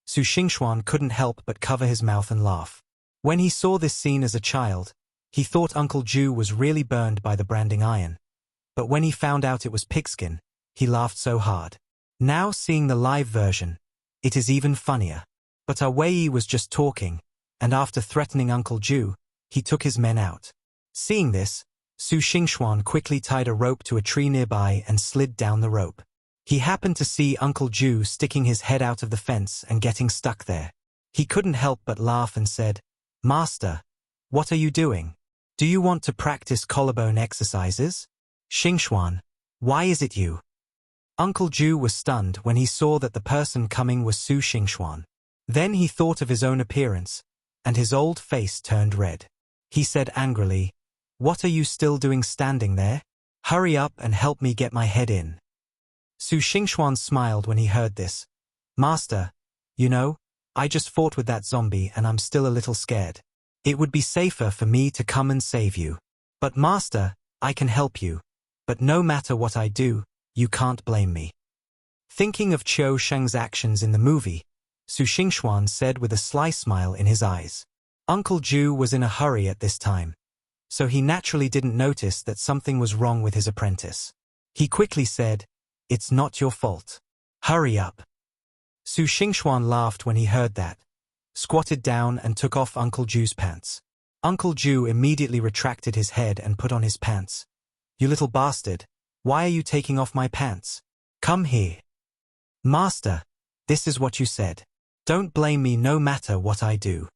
Speaker 1: Su Xingxuan couldn't help but cover his mouth and laugh. When he saw this scene as a child, he thought Uncle Ju was really burned by the branding iron. But when he found out it was pigskin, he laughed so hard. Now seeing the live version, it is even funnier. But Wei was just talking, and after threatening Uncle Ju, he took his men out. Seeing this, Su Xingxuan quickly tied a rope to a tree nearby and slid down the rope. He happened to see Uncle Ju sticking his head out of the fence and getting stuck there. He couldn't help but laugh and said, "Master, what are you doing? Do you want to practice collarbone exercises? Xingxuan, why is it you?" Uncle Ju was stunned when he saw that the person coming was Su Xingxuan. Then he thought of his own appearance, and his old face turned red. He said angrily, "What are you still doing standing there? Hurry up and help me get my head in." Su Xingxuan smiled when he heard this. "Master, you know, I just fought with that zombie and I'm still a little scared. It would be safer for me to come and save you. But Master, I can help you. But no matter what I do, you can't blame me." Thinking of Qiu Sheng's actions in the movie, Su Xingxuan said with a sly smile in his eyes. Uncle Ju was in a hurry at this time, so he naturally didn't notice that something was wrong with his apprentice. He quickly said, "It's not your fault. Hurry up." Su Xingxuan laughed when he heard that, squatted down and took off Uncle Ju's pants. Uncle Ju immediately retracted his head and put on his pants. "You little bastard, why are you taking off my pants? Come here." "Master, this is what you said. Don't blame me no matter what I do,"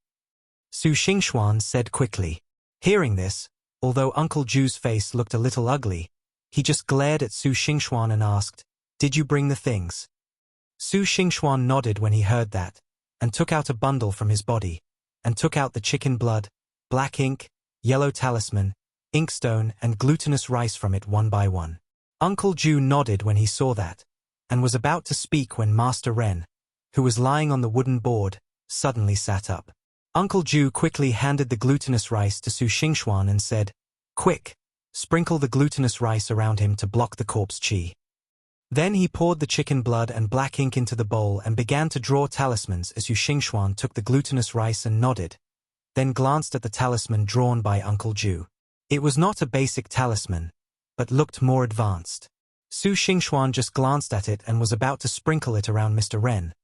Speaker 1: Su Xingxuan said quickly. Hearing this, although Uncle Ju's face looked a little ugly, he just glared at Su Xingxuan and asked, "Did you bring the things?" Su Xingxuan nodded when he heard that, and took out a bundle from his body, and took out the chicken blood, black ink, yellow talisman, inkstone, and glutinous rice from it one by one. Uncle Ju nodded when he saw that, and was about to speak when Master Ren, who was lying on the wooden board, suddenly sat up. Uncle Ju quickly handed the glutinous rice to Su Xingxuan and said, "Quick, sprinkle the glutinous rice around him to block the corpse chi." Then he poured the chicken blood and black ink into the bowl and began to draw talismans as Su Xingxuan took the glutinous rice and nodded, then glanced at the talisman drawn by Uncle Ju. It was not a basic talisman, but looked more advanced. Su Xingxuan just glanced at it and was about to sprinkle it around Mr. Ren,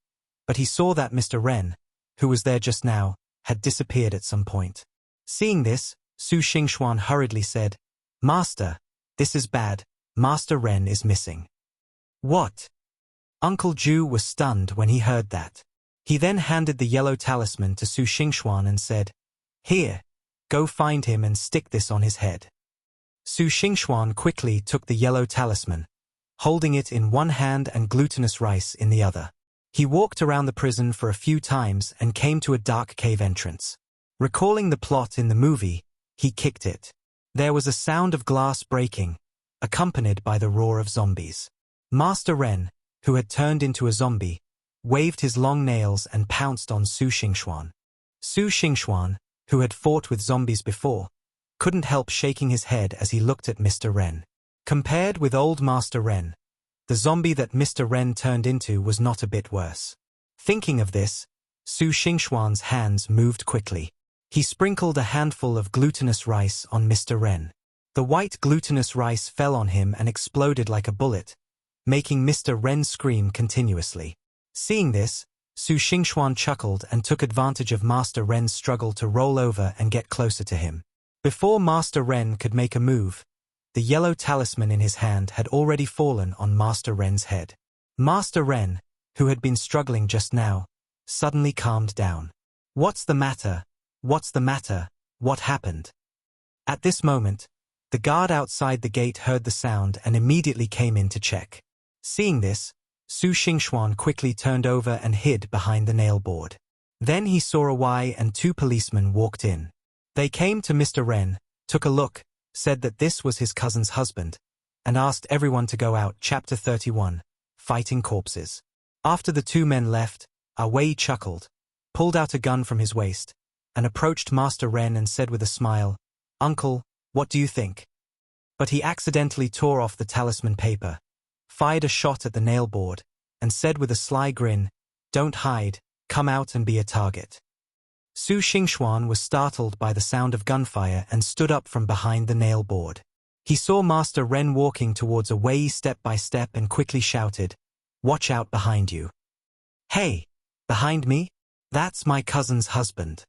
Speaker 1: but he saw that Mr. Ren, who was there just now, had disappeared at some point. Seeing this, Su Xingxuan hurriedly said, "Master, this is bad. Master Ren is missing." "What?" Uncle Ju was stunned when he heard that. He then handed the yellow talisman to Su Xingxuan and said, "Here, go find him and stick this on his head." Su Xingxuan quickly took the yellow talisman, holding it in one hand and glutinous rice in the other. He walked around the prison for a few times and came to a dark cave entrance. Recalling the plot in the movie, he kicked it. There was a sound of glass breaking, accompanied by the roar of zombies. Master Ren, who had turned into a zombie, waved his long nails and pounced on Su Xingxuan. Su Xingxuan, who had fought with zombies before, couldn't help shaking his head as he looked at Mr. Ren. Compared with old Master Ren, the zombie that Mr. Ren turned into was not a bit worse. Thinking of this, Su Xingxuan's hands moved quickly. He sprinkled a handful of glutinous rice on Mr. Ren. The white glutinous rice fell on him and exploded like a bullet, making Mr. Ren scream continuously. Seeing this, Su Xingxuan chuckled and took advantage of Master Ren's struggle to roll over and get closer to him. Before Master Ren could make a move, the yellow talisman in his hand had already fallen on Master Ren's head. Master Ren, who had been struggling just now, suddenly calmed down. "What's the matter? What's the matter? What happened?" At this moment, the guard outside the gate heard the sound and immediately came in to check. Seeing this, Su Xingxuan quickly turned over and hid behind the nail board. Then he saw a Y and two policemen walked in. They came to Mr. Ren, took a look, said that this was his cousin's husband, and asked everyone to go out. Chapter 31, Fighting Corpses. After the two men left, Wei chuckled, pulled out a gun from his waist, and approached Master Ren and said with a smile, "Uncle, what do you think?" But he accidentally tore off the talisman paper, fired a shot at the nail board, and said with a sly grin, "Don't hide, come out and be a target." Su Xingxuan was startled by the sound of gunfire and stood up from behind the nail board. He saw Master Ren walking towards Wei step by step and quickly shouted, "Watch out behind you." "Hey, behind me? That's my cousin's husband."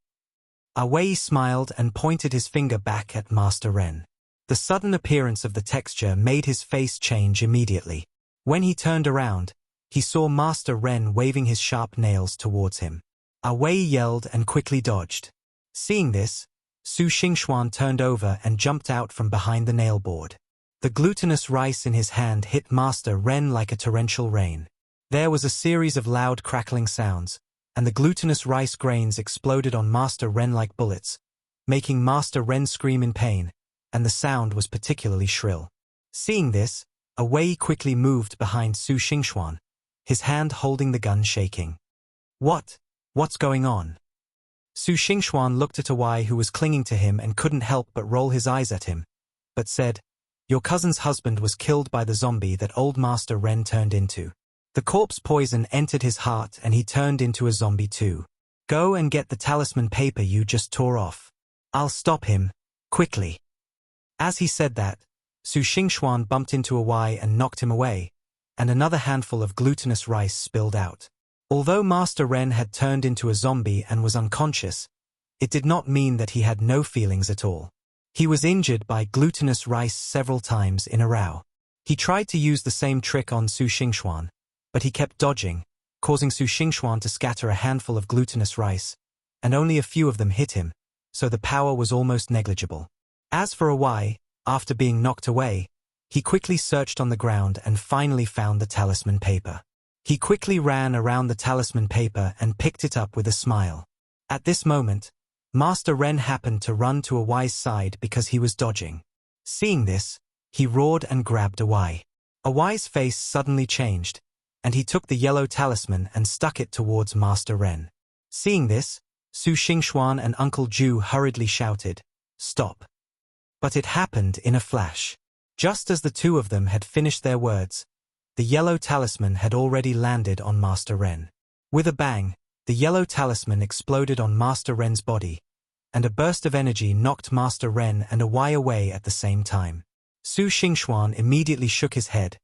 Speaker 1: Wei smiled and pointed his finger back at Master Ren. The sudden appearance of the texture made his face change immediately. When he turned around, he saw Master Ren waving his sharp nails towards him. Wei yelled and quickly dodged. Seeing this, Su Xingxuan turned over and jumped out from behind the nail board. The glutinous rice in his hand hit Master Ren like a torrential rain. There was a series of loud crackling sounds, and the glutinous rice grains exploded on Master Ren like bullets, making Master Ren scream in pain, and the sound was particularly shrill. Seeing this, Wei quickly moved behind Su Xingxuan, his hand holding the gun shaking. What's going on?" Su Xingxuan looked at Wei who was clinging to him and couldn't help but roll his eyes at him, but said, "Your cousin's husband was killed by the zombie that old Master Ren turned into. The corpse poison entered his heart and he turned into a zombie too. Go and get the talisman paper you just tore off. I'll stop him, quickly." As he said that, Su Xingxuan bumped into Wei and knocked him away, and another handful of glutinous rice spilled out. Although Master Ren had turned into a zombie and was unconscious, it did not mean that he had no feelings at all. He was injured by glutinous rice several times in a row. He tried to use the same trick on Su Xingxuan, but he kept dodging, causing Su Xingxuan to scatter a handful of glutinous rice, and only a few of them hit him, so the power was almost negligible. As for Wei, after being knocked away, he quickly searched on the ground and finally found the talisman paper. He quickly ran around the talisman paper and picked it up with a smile. At this moment, Master Ren happened to run to Wei's side because he was dodging. Seeing this, he roared and grabbed Wei. Wei's face suddenly changed, and he took the yellow talisman and stuck it towards Master Ren. Seeing this, Su Xingxuan and Uncle Ju hurriedly shouted, "Stop." But it happened in a flash. Just as the two of them had finished their words, the yellow talisman had already landed on Master Ren. With a bang, the yellow talisman exploded on Master Ren's body, and a burst of energy knocked Master Ren and Wei away at the same time. Su Xingxuan immediately shook his head,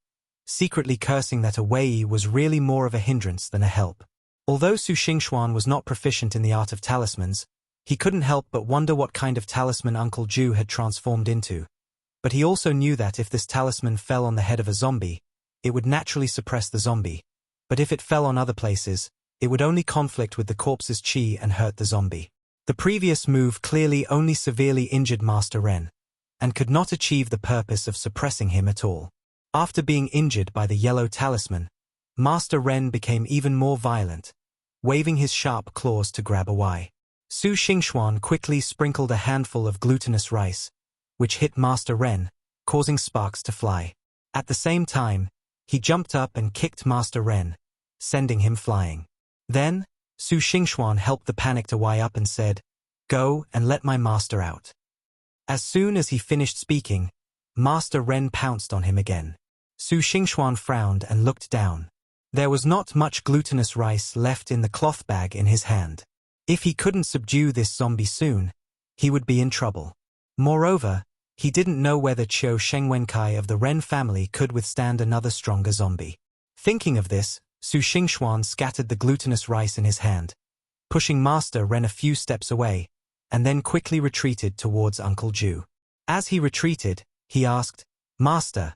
Speaker 1: secretly cursing that Wei was really more of a hindrance than a help. Although Su Xingxuan was not proficient in the art of talismans, he couldn't help but wonder what kind of talisman Uncle Ju had transformed into. But he also knew that if this talisman fell on the head of a zombie, it would naturally suppress the zombie, but if it fell on other places, it would only conflict with the corpse's chi and hurt the zombie. The previous move clearly only severely injured Master Ren, and could not achieve the purpose of suppressing him at all. After being injured by the yellow talisman, Master Ren became even more violent, waving his sharp claws to grab Wei. Su Xingxuan quickly sprinkled a handful of glutinous rice, which hit Master Ren, causing sparks to fly. At the same time, He jumped up and kicked Master Ren, sending him flying. Then, Su Xingxuan helped the panicked Awai up and said, "Go and let my master out." As soon as he finished speaking, Master Ren pounced on him again. Su Xingxuan frowned and looked down. There was not much glutinous rice left in the cloth bag in his hand. If he couldn't subdue this zombie soon, he would be in trouble. Moreover, he didn't know whether Qiu Shengwenkai of the Ren family could withstand another stronger zombie. Thinking of this, Su Xingxuan scattered the glutinous rice in his hand, pushing Master Ren a few steps away, and then quickly retreated towards Uncle Ju. As he retreated, he asked, "Master,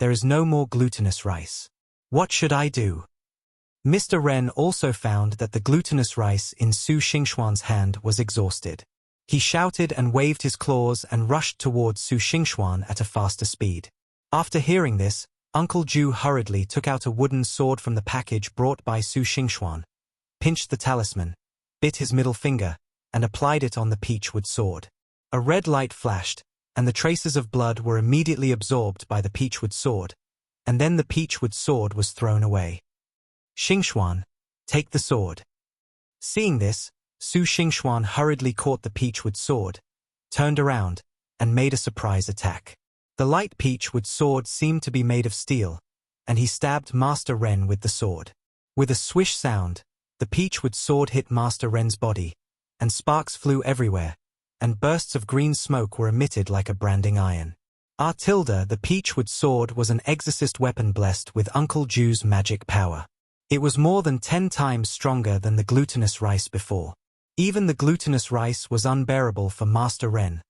Speaker 1: there is no more glutinous rice. What should I do?" Mr. Ren also found that the glutinous rice in Su Xingxuan's hand was exhausted. He shouted and waved his claws and rushed towards Su Xingxuan at a faster speed. After hearing this, Uncle Ju hurriedly took out a wooden sword from the package brought by Su Xingxuan, pinched the talisman, bit his middle finger, and applied it on the peachwood sword. A red light flashed, and the traces of blood were immediately absorbed by the peachwood sword, and then the peachwood sword was thrown away. "Xingxuan, take the sword." Seeing this, Su Xingxuan hurriedly caught the peachwood sword, turned around, and made a surprise attack. The light peachwood sword seemed to be made of steel, and he stabbed Master Ren with the sword. With a swish sound, the peachwood sword hit Master Ren's body, and sparks flew everywhere, and bursts of green smoke were emitted like a branding iron. The peachwood sword was an exorcist weapon blessed with Uncle Ju's magic power. It was more than 10 times stronger than the glutinous rice before. Even the glutinous rice was unbearable for Master Ren,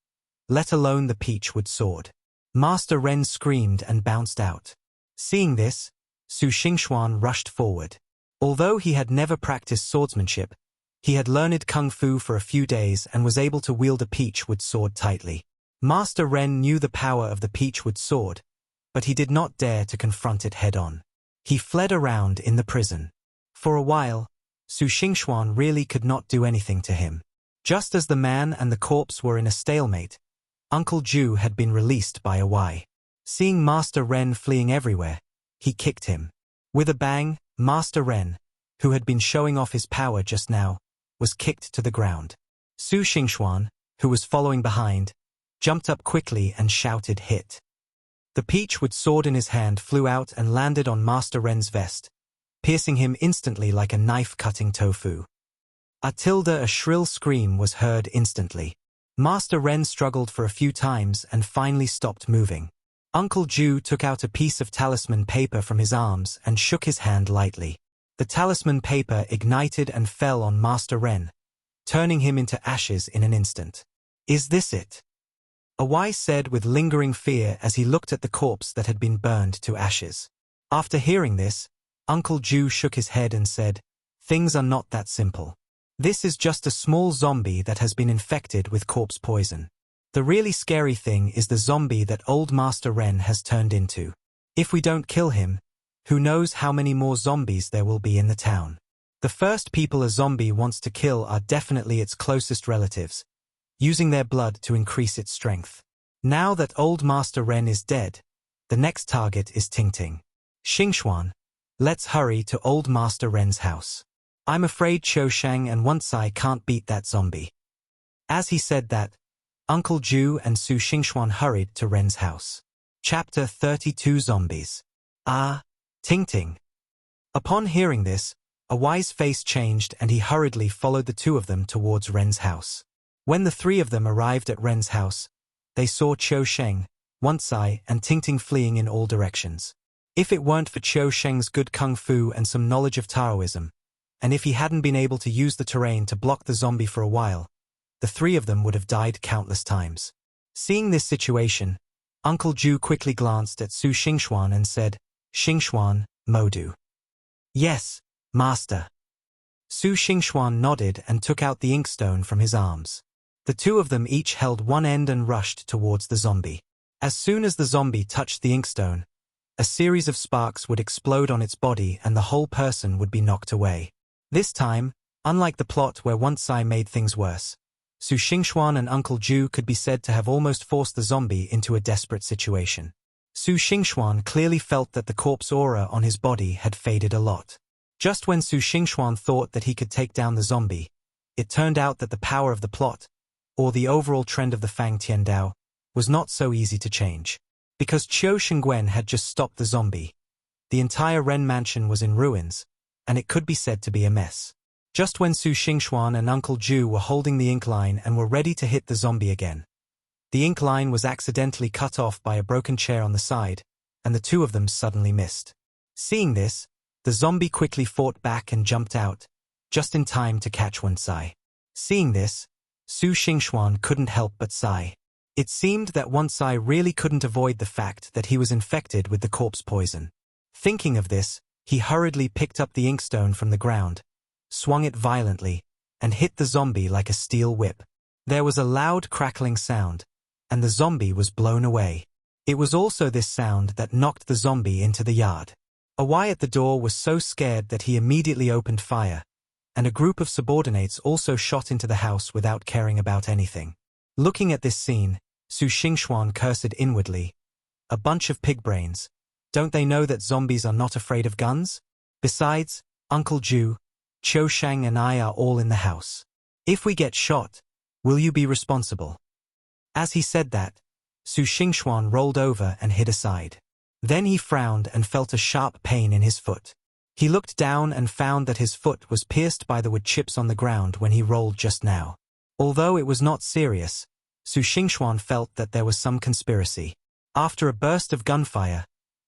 Speaker 1: let alone the peachwood sword. Master Ren screamed and bounced out. Seeing this, Su Xingxuan rushed forward. Although he had never practiced swordsmanship, he had learned kung fu for a few days and was able to wield a peachwood sword tightly. Master Ren knew the power of the peachwood sword, but he did not dare to confront it head-on. He fled around in the prison. For a while, Su Xingxuan really could not do anything to him. Just as the man and the corpse were in a stalemate, Uncle Ju had been released by Awai. Seeing Master Ren fleeing everywhere, he kicked him. With a bang, Master Ren, who had been showing off his power just now, was kicked to the ground. Su Xingxuan, who was following behind, jumped up quickly and shouted, "Hit!" The peachwood sword in his hand flew out and landed on Master Ren's vest, piercing him instantly like a knife cutting tofu. A shrill scream was heard instantly. Master Ren struggled for a few times and finally stopped moving. Uncle Ju took out a piece of talisman paper from his arms and shook his hand lightly. The talisman paper ignited and fell on Master Ren, turning him into ashes in an instant. "Is this it?" Awai said with lingering fear as he looked at the corpse that had been burned to ashes. After hearing this, Uncle Ju shook his head and said, "Things are not that simple. This is just a small zombie that has been infected with corpse poison. The really scary thing is the zombie that old Master Ren has turned into. If we don't kill him, who knows how many more zombies there will be in the town. The first people a zombie wants to kill are definitely its closest relatives, using their blood to increase its strength. Now that old Master Ren is dead, the next target is Tingting. Xingxuan, let's hurry to old Master Ren's house. I'm afraid Qiusheng and Wensai can't beat that zombie." As he said that, Uncle Ju and Su Xingxuan hurried to Ren's house. Chapter 32 Zombies. Tingting. Upon hearing this, Awai's face changed and he hurriedly followed the two of them towards Ren's house. When the three of them arrived at Ren's house, they saw Qiusheng, Wensai, and Tingting fleeing in all directions. If it weren't for Qiusheng's good kung fu and some knowledge of Taoism, and if he hadn't been able to use the terrain to block the zombie for a while, the three of them would have died countless times. Seeing this situation, Uncle Ju quickly glanced at Su Xingxuan and said, "Xingxuan, Modu." "Yes, Master." Su Xingxuan nodded and took out the inkstone from his arms. The two of them each held one end and rushed towards the zombie. As soon as the zombie touched the inkstone, a series of sparks would explode on its body and the whole person would be knocked away. This time, unlike the plot where Wensai made things worse, Su Xingxuan and Uncle Ju could be said to have almost forced the zombie into a desperate situation. Su Xingxuan clearly felt that the corpse aura on his body had faded a lot. Just when Su Xingxuan thought that he could take down the zombie, it turned out that the power of the plot, or the overall trend of the Fang Tiandao, was not so easy to change. Because Qiu Shengwen had just stopped the zombie, the entire Ren mansion was in ruins, and it could be said to be a mess. Just when Su Xingxuan and Uncle Ju were holding the ink line and were ready to hit the zombie again, the ink line was accidentally cut off by a broken chair on the side, and the two of them suddenly missed. Seeing this, the zombie quickly fought back and jumped out, just in time to catch Wen Sai. Seeing this, Su Xingxuan couldn't help but sigh. It seemed that Wen Sai really couldn't avoid the fact that he was infected with the corpse poison. Thinking of this, he hurriedly picked up the inkstone from the ground, swung it violently, and hit the zombie like a steel whip. There was a loud crackling sound, and the zombie was blown away. It was also this sound that knocked the zombie into the yard. Awai at the door was so scared that he immediately opened fire, and a group of subordinates also shot into the house without caring about anything. Looking at this scene, Su Xingxuan cursed inwardly. A bunch of pig brains. Don't they know that zombies are not afraid of guns? Besides, Uncle Ju, Qiu Shang and I are all in the house. If we get shot, will you be responsible? As he said that, Su Xingxuan rolled over and hid aside. Then he frowned and felt a sharp pain in his foot. He looked down and found that his foot was pierced by the wood chips on the ground when he rolled just now. Although it was not serious, Su Xingxuan felt that there was some conspiracy. After a burst of gunfire,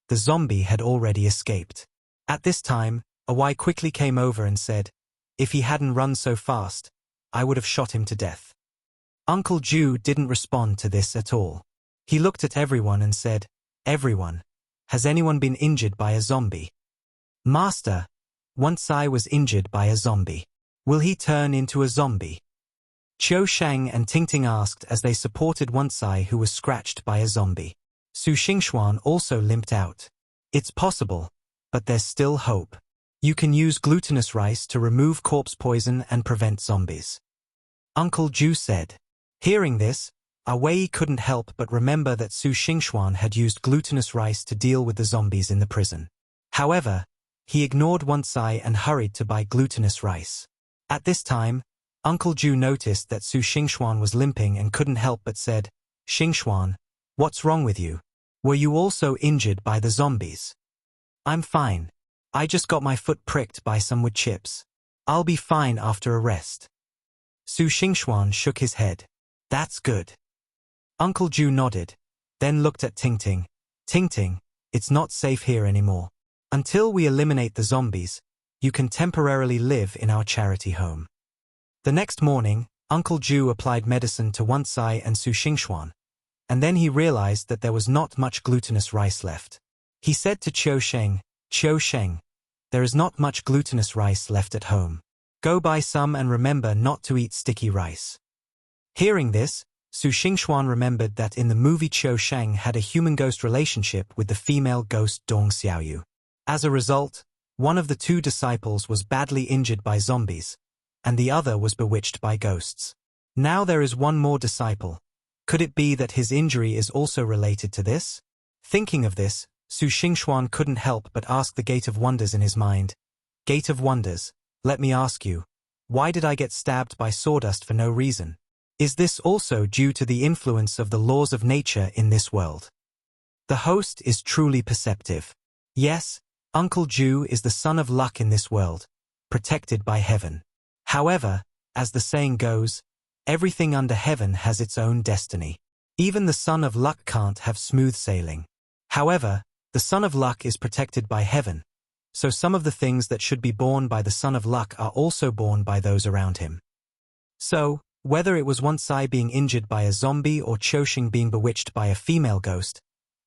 Speaker 1: the zombie had already escaped. At this time, Awai quickly came over and said, "If he hadn't run so fast, I would have shot him to death." Uncle Ju didn't respond to this at all. He looked at everyone and said, "Everyone, has anyone been injured by a zombie?" "Master, Wen Sai was injured by a zombie. Will he turn into a zombie?" Qiu Shang and Tingting asked as they supported Wen Sai, who was scratched by a zombie. Su Xingxuan also limped out. "It's possible, but there's still hope. You can use glutinous rice to remove corpse poison and prevent zombies," Uncle Ju said. Hearing this, Awei couldn't help but remember that Su Xingxuan had used glutinous rice to deal with the zombies in the prison. However, he ignored Wen Sai and hurried to buy glutinous rice. At this time, Uncle Ju noticed that Su Xingxuan was limping and couldn't help but said, "Xingxuan, what's wrong with you? Were you also injured by the zombies?" "I'm fine. I just got my foot pricked by some wood chips. I'll be fine after a rest." Su Xingxuan shook his head. "That's good." Uncle Ju nodded, then looked at Tingting. "Tingting, it's not safe here anymore. Until we eliminate the zombies, you can temporarily live in our charity home." The next morning, Uncle Ju applied medicine to Wen Sai and Su Xingxuan, and then he realized that there was not much glutinous rice left. He said to Qiu Sheng, "There is not much glutinous rice left at home. Go buy some and remember not to eat sticky rice." Hearing this, Su Xingxuan remembered that in the movie Qiu Sheng had a human-ghost relationship with the female ghost Dong Xiaoyu. As a result, one of the two disciples was badly injured by zombies, and the other was bewitched by ghosts. Now there is one more disciple. Could it be that his injury is also related to this? Thinking of this, Su Xingxuan couldn't help but ask the Gate of Wonders in his mind. "Gate of Wonders, let me ask you, why did I get stabbed by sawdust for no reason? Is this also due to the influence of the laws of nature in this world?" The host is truly perceptive. Yes, Uncle Ju is the son of luck in this world, protected by heaven. However, as the saying goes, everything under heaven has its own destiny. Even the son of luck can't have smooth sailing. However, the son of luck is protected by heaven, so some of the things that should be borne by the son of luck are also borne by those around him. So, whether it was Wen Sai being injured by a zombie or Qiu Sheng being bewitched by a female ghost,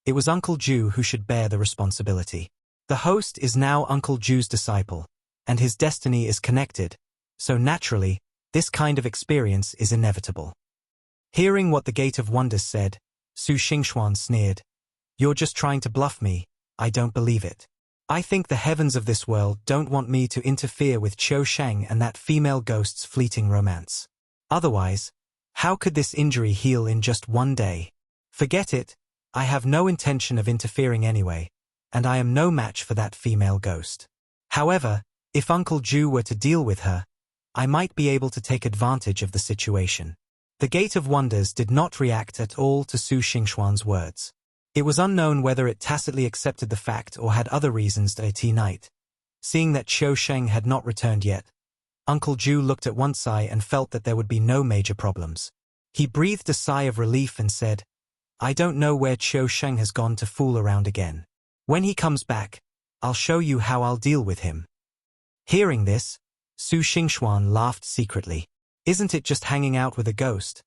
Speaker 1: it was Uncle Ju who should bear the responsibility. The host is now Uncle Ju's disciple, and his destiny is connected, so naturally, this kind of experience is inevitable. Hearing what the Gate of Wonders said, Su Xingxuan sneered, "You're just trying to bluff me, I don't believe it. I think the heavens of this world don't want me to interfere with Qiu Sheng and that female ghost's fleeting romance. Otherwise, how could this injury heal in just one day? Forget it, I have no intention of interfering anyway, and I am no match for that female ghost. However, if Uncle Ju were to deal with her, I might be able to take advantage of the situation. The Gate of Wonders did not react at all to Su Xingxuan's words. It was unknown whether it tacitly accepted the fact or had other reasons to night. Seeing that Qiu Sheng had not returned yet, Uncle Ju looked at one side and felt that there would be no major problems. He breathed a sigh of relief and said, I don't know where Qiu Sheng has gone to fool around again. When he comes back, I'll show you how I'll deal with him. Hearing this, Su Xingxuan laughed secretly. Isn't it just hanging out with a ghost?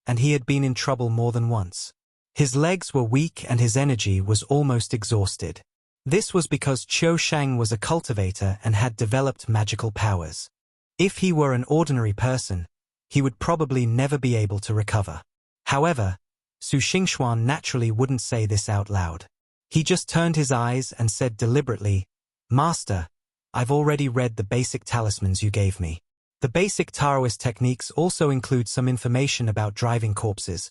Speaker 1: And he had been in trouble more than once. His legs were weak and his energy was almost exhausted. This was because Qiu Sheng was a cultivator and had developed magical powers. If he were an ordinary person, he would probably never be able to recover. However, Su Xingxuan naturally wouldn't say this out loud. He just turned his eyes and said deliberately, Master, I've already read the basic talismans you gave me. The basic Taoist techniques also include some information about driving corpses,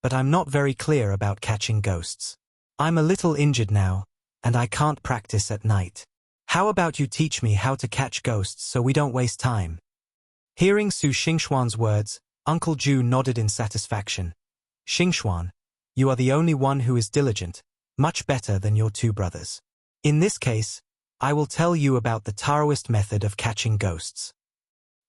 Speaker 1: but I'm not very clear about catching ghosts. I'm a little injured now, and I can't practice at night. How about you teach me how to catch ghosts so we don't waste time? Hearing Su Xingxuan's words, Uncle Ju nodded in satisfaction. Xingxuan, you are the only one who is diligent, much better than your two brothers. In this case, I will tell you about the Taoist method of catching ghosts.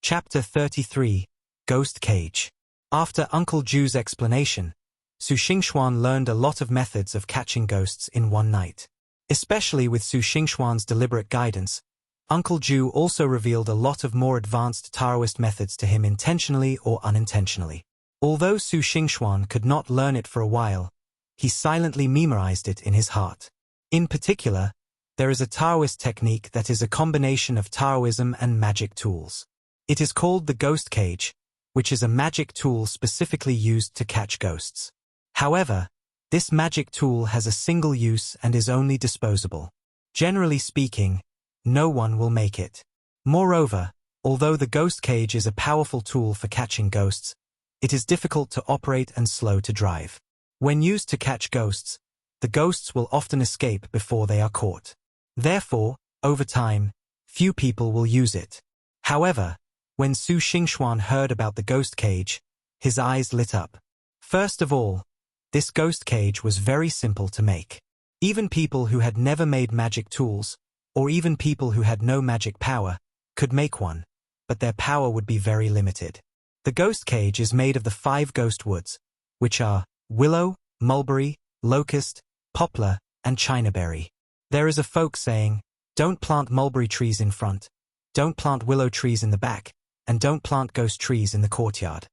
Speaker 1: Chapter 33, Ghost Cage. After Uncle Ju's explanation, Su Xingxuan learned a lot of methods of catching ghosts in one night. Especially with Su Xingxuan's deliberate guidance, Uncle Ju also revealed a lot of more advanced Taoist methods to him intentionally or unintentionally. Although Su Xingxuan could not learn it for a while, he silently memorized it in his heart. In particular, there is a Taoist technique that is a combination of Taoism and magic tools. It is called the ghost cage, which is a magic tool specifically used to catch ghosts. However, this magic tool has a single use and is only disposable. Generally speaking, no one will make it. Moreover, although the ghost cage is a powerful tool for catching ghosts, it is difficult to operate and slow to drive. When used to catch ghosts, the ghosts will often escape before they are caught. Therefore, over time, few people will use it. However, when Su Xingxuan heard about the ghost cage, his eyes lit up. First of all, this ghost cage was very simple to make. Even people who had never made magic tools, or even people who had no magic power, could make one, but their power would be very limited. The ghost cage is made of the 5 ghost woods, which are willow, mulberry, locust, poplar, and chinaberry. There is a folk saying, don't plant mulberry trees in front, don't plant willow trees in the back, and don't plant ghost trees in the courtyard.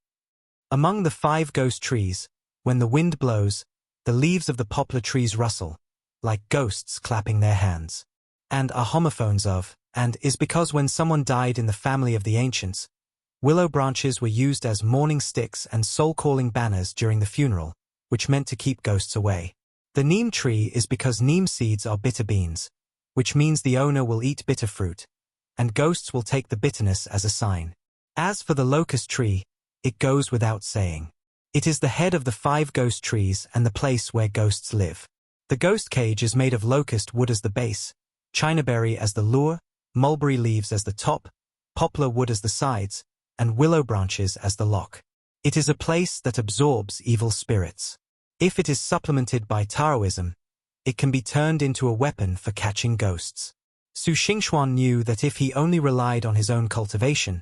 Speaker 1: Among the 5 ghost trees, when the wind blows, the leaves of the poplar trees rustle, like ghosts clapping their hands. And are homophones of, and is because when someone died in the family of the ancients, willow branches were used as mourning sticks and soul-calling banners during the funeral, which meant to keep ghosts away. The neem tree is because neem seeds are bitter beans, which means the owner will eat bitter fruit, and ghosts will take the bitterness as a sign. As for the locust tree, it goes without saying. It is the head of the 5 ghost trees and the place where ghosts live. The ghost cage is made of locust wood as the base, chinaberry as the lure, mulberry leaves as the top, poplar wood as the sides, and willow branches as the lock. It is a place that absorbs evil spirits. If it is supplemented by Taoism, it can be turned into a weapon for catching ghosts. Su Xingxuan knew that if he only relied on his own cultivation,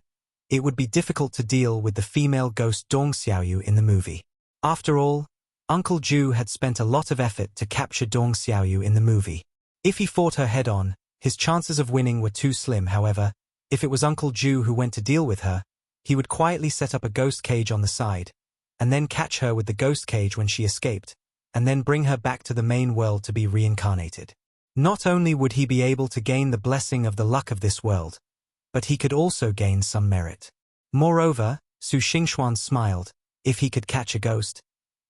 Speaker 1: it would be difficult to deal with the female ghost Dong Xiaoyu in the movie. After all, Uncle Ju had spent a lot of effort to capture Dong Xiaoyu in the movie. If he fought her head-on, his chances of winning were too slim. However, if it was Uncle Ju who went to deal with her, he would quietly set up a ghost cage on the side, and then catch her with the ghost cage when she escaped, and then bring her back to the main world to be reincarnated. Not only would he be able to gain the blessing of the luck of this world, but he could also gain some merit. Moreover, Su Xingxuan smiled, if he could catch a ghost,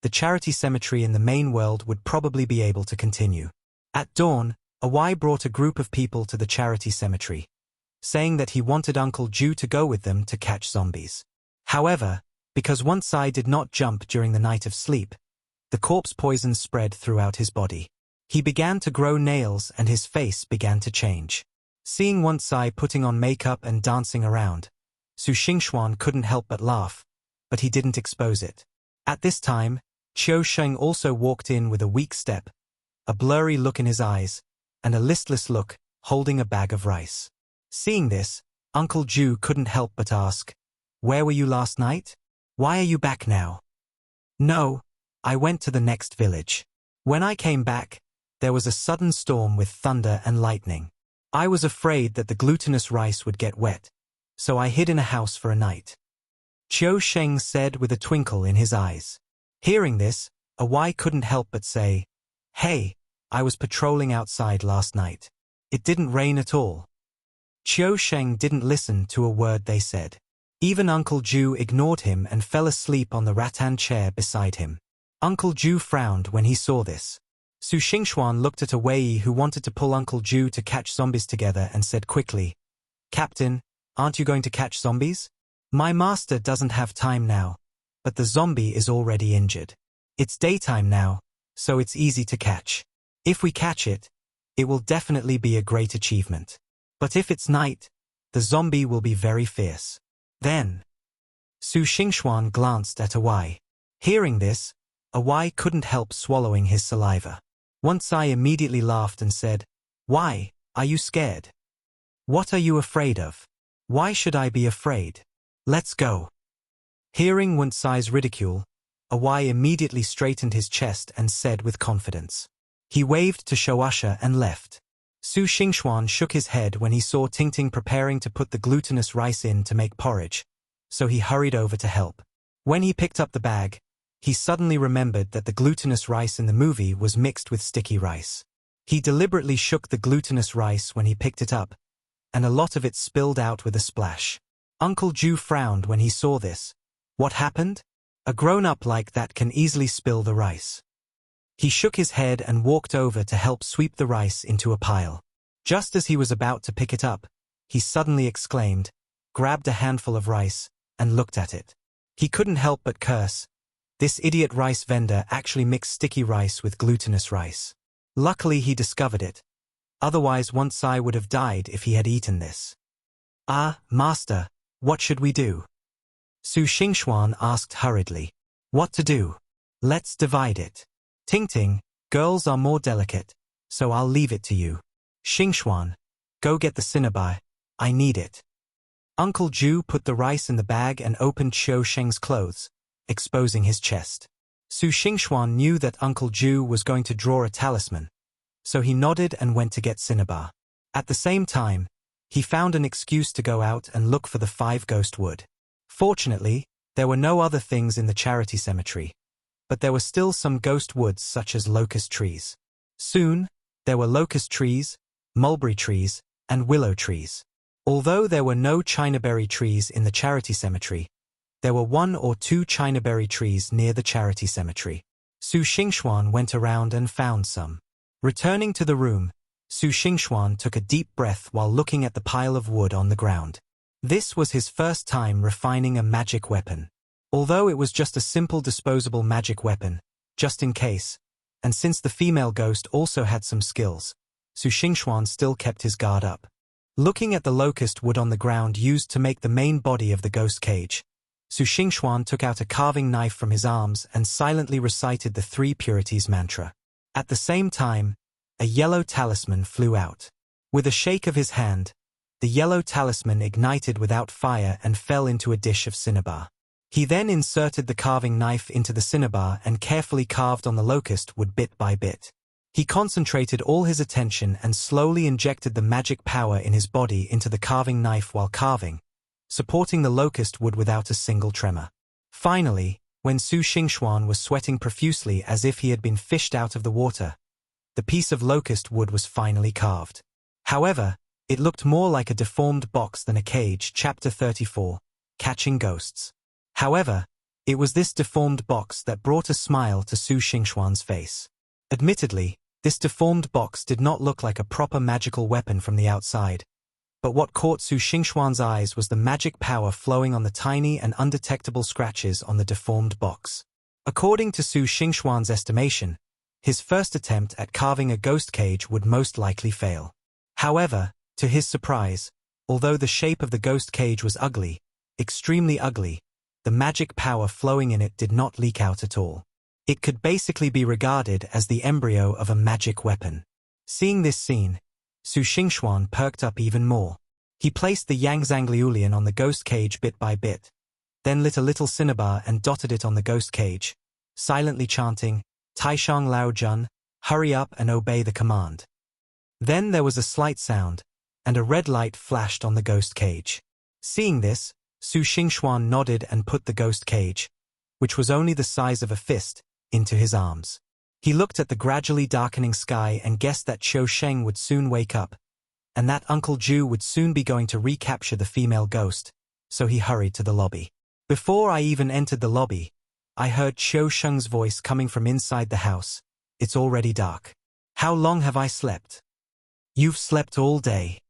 Speaker 1: the charity cemetery in the main world would probably be able to continue. At dawn, Awai brought a group of people to the charity cemetery, saying that he wanted Uncle Ju to go with them to catch zombies. However, because one side did not jump during the night of sleep, The corpse poison spread throughout his body. He began to grow nails and his face began to change. Seeing Wensai putting on makeup and dancing around, Su Xingxuan couldn't help but laugh, but he didn't expose it. At this time, Qiu Sheng also walked in with a weak step, a blurry look in his eyes, and a listless look, holding a bag of rice. Seeing this, Uncle Ju couldn't help but ask, "Where were you last night? Why are you back now?" "No, I went to the next village. When I came back, there was a sudden storm with thunder and lightning. I was afraid that the glutinous rice would get wet, so I hid in a house for a night," Qiu Sheng said with a twinkle in his eyes. Hearing this, Awai couldn't help but say, "Hey, I was patrolling outside last night. It didn't rain at all." Qiu Sheng didn't listen to a word they said. Even Uncle Ju ignored him and fell asleep on the rattan chair beside him. Uncle Ju frowned when he saw this. Su Xingxuan looked at Awei, who wanted to pull Uncle Ju to catch zombies together, and said quickly, "Captain, aren't you going to catch zombies? My master doesn't have time now, but the zombie is already injured. It's daytime now, so it's easy to catch. If we catch it, it will definitely be a great achievement. But if it's night, the zombie will be very fierce. Then." Su Xingxuan glanced at Awai. Hearing this, Awai couldn't help swallowing his saliva. Wensai immediately laughed and said, "Why, are you scared? What are you afraid of? Why should I be afraid? Let's go." Hearing Wensai's ridicule, Awai immediately straightened his chest and said with confidence. He waved to Shouasha and left. Su Xingxuan shook his head when he saw Tingting preparing to put the glutinous rice in to make porridge, so he hurried over to help. When he picked up the bag, he suddenly remembered that the glutinous rice in the movie was mixed with sticky rice. He deliberately shook the glutinous rice when he picked it up, and a lot of it spilled out with a splash. Uncle Ju frowned when he saw this. What happened? A grown-up like that can easily spill the rice. He shook his head and walked over to help sweep the rice into a pile. Just as he was about to pick it up, he suddenly exclaimed, grabbed a handful of rice, and looked at it. He couldn't help but curse. This idiot rice vendor actually mixed sticky rice with glutinous rice. Luckily he discovered it. Otherwise Wensai would have died if he had eaten this. "Ah, master, what should we do?" Su Xingxuan asked hurriedly. "What to do? Let's divide it. Tingting, girls are more delicate, so I'll leave it to you. Xingxuan, go get the cinnabar. I need it." Uncle Ju put the rice in the bag and opened Qiu Sheng's clothes, exposing his chest. Su Xingxuan knew that Uncle Ju was going to draw a talisman, so he nodded and went to get cinnabar. At the same time, he found an excuse to go out and look for the 5 ghost wood. Fortunately, there were no other things in the charity cemetery, but there were still some ghost woods such as locust trees. Soon, there were locust trees, mulberry trees, and willow trees. Although there were no chinaberry trees in the charity cemetery, there were 1 or 2 chinaberry trees near the charity cemetery. Su Xingxuan went around and found some. Returning to the room, Su Xingxuan took a deep breath while looking at the pile of wood on the ground. This was his first time refining a magic weapon. Although it was just a simple disposable magic weapon, just in case, and since the female ghost also had some skills, Su Xingxuan still kept his guard up. Looking at the locust wood on the ground used to make the main body of the ghost cage, Su Xingxuan took out a carving knife from his arms and silently recited the 3 purities mantra. At the same time, a yellow talisman flew out. With a shake of his hand, the yellow talisman ignited without fire and fell into a dish of cinnabar. He then inserted the carving knife into the cinnabar and carefully carved on the locust wood bit by bit. He concentrated all his attention and slowly injected the magic power in his body into the carving knife while carving, supporting the locust wood without a single tremor. Finally, when Su Xingxuan was sweating profusely as if he had been fished out of the water, the piece of locust wood was finally carved. However, it looked more like a deformed box than a cage. Chapter 34, Catching Ghosts. However, it was this deformed box that brought a smile to Su Xingxuan's face. Admittedly, this deformed box did not look like a proper magical weapon from the outside, but what caught Su Xingxuan's eyes was the magic power flowing on the tiny and undetectable scratches on the deformed box. According to Su Xingxuan's estimation, his first attempt at carving a ghost cage would most likely fail. However, to his surprise, although the shape of the ghost cage was ugly, extremely ugly, the magic power flowing in it did not leak out at all. It could basically be regarded as the embryo of a magic weapon. Seeing this scene, Su Xingxuan perked up even more. He placed the Yangzangliulian on the ghost cage bit by bit, then lit a little cinnabar and dotted it on the ghost cage, silently chanting, Taishang Lao Jun, hurry up and obey the command. Then there was a slight sound, and a red light flashed on the ghost cage. Seeing this, Su Xingxuan nodded and put the ghost cage, which was only the size of a fist, into his arms. He looked at the gradually darkening sky and guessed that Qiu Sheng would soon wake up, and that Uncle Ju would soon be going to recapture the female ghost, so he hurried to the lobby. Before I even entered the lobby, I heard Qiu Sheng's voice coming from inside the house. It's already dark. How long have I slept? You've slept all day.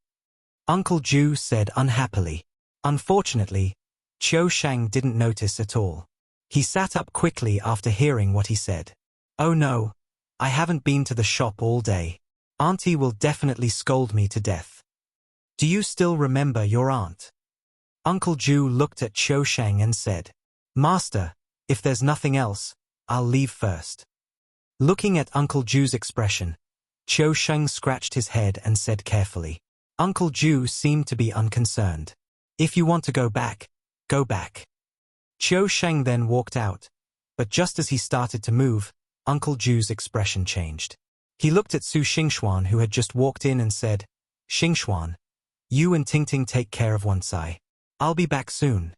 Speaker 1: Uncle Ju said unhappily. Unfortunately, Qiu Sheng didn't notice at all. He sat up quickly after hearing what he said. Oh no, I haven't been to the shop all day. Auntie will definitely scold me to death. Do you still remember your aunt? Uncle Ju looked at Qiu Sheng and said, Master, if there's nothing else, I'll leave first. Looking at Uncle Ju's expression, Qiu Sheng scratched his head and said carefully. Uncle Ju seemed to be unconcerned. If you want to go back, go back. Qiu Sheng then walked out, but just as he started to move, Uncle Ju's expression changed. He looked at Su Xingxuan, who had just walked in, and said, Xingxuan, you and Tingting take care of Wansai. I'll be back soon.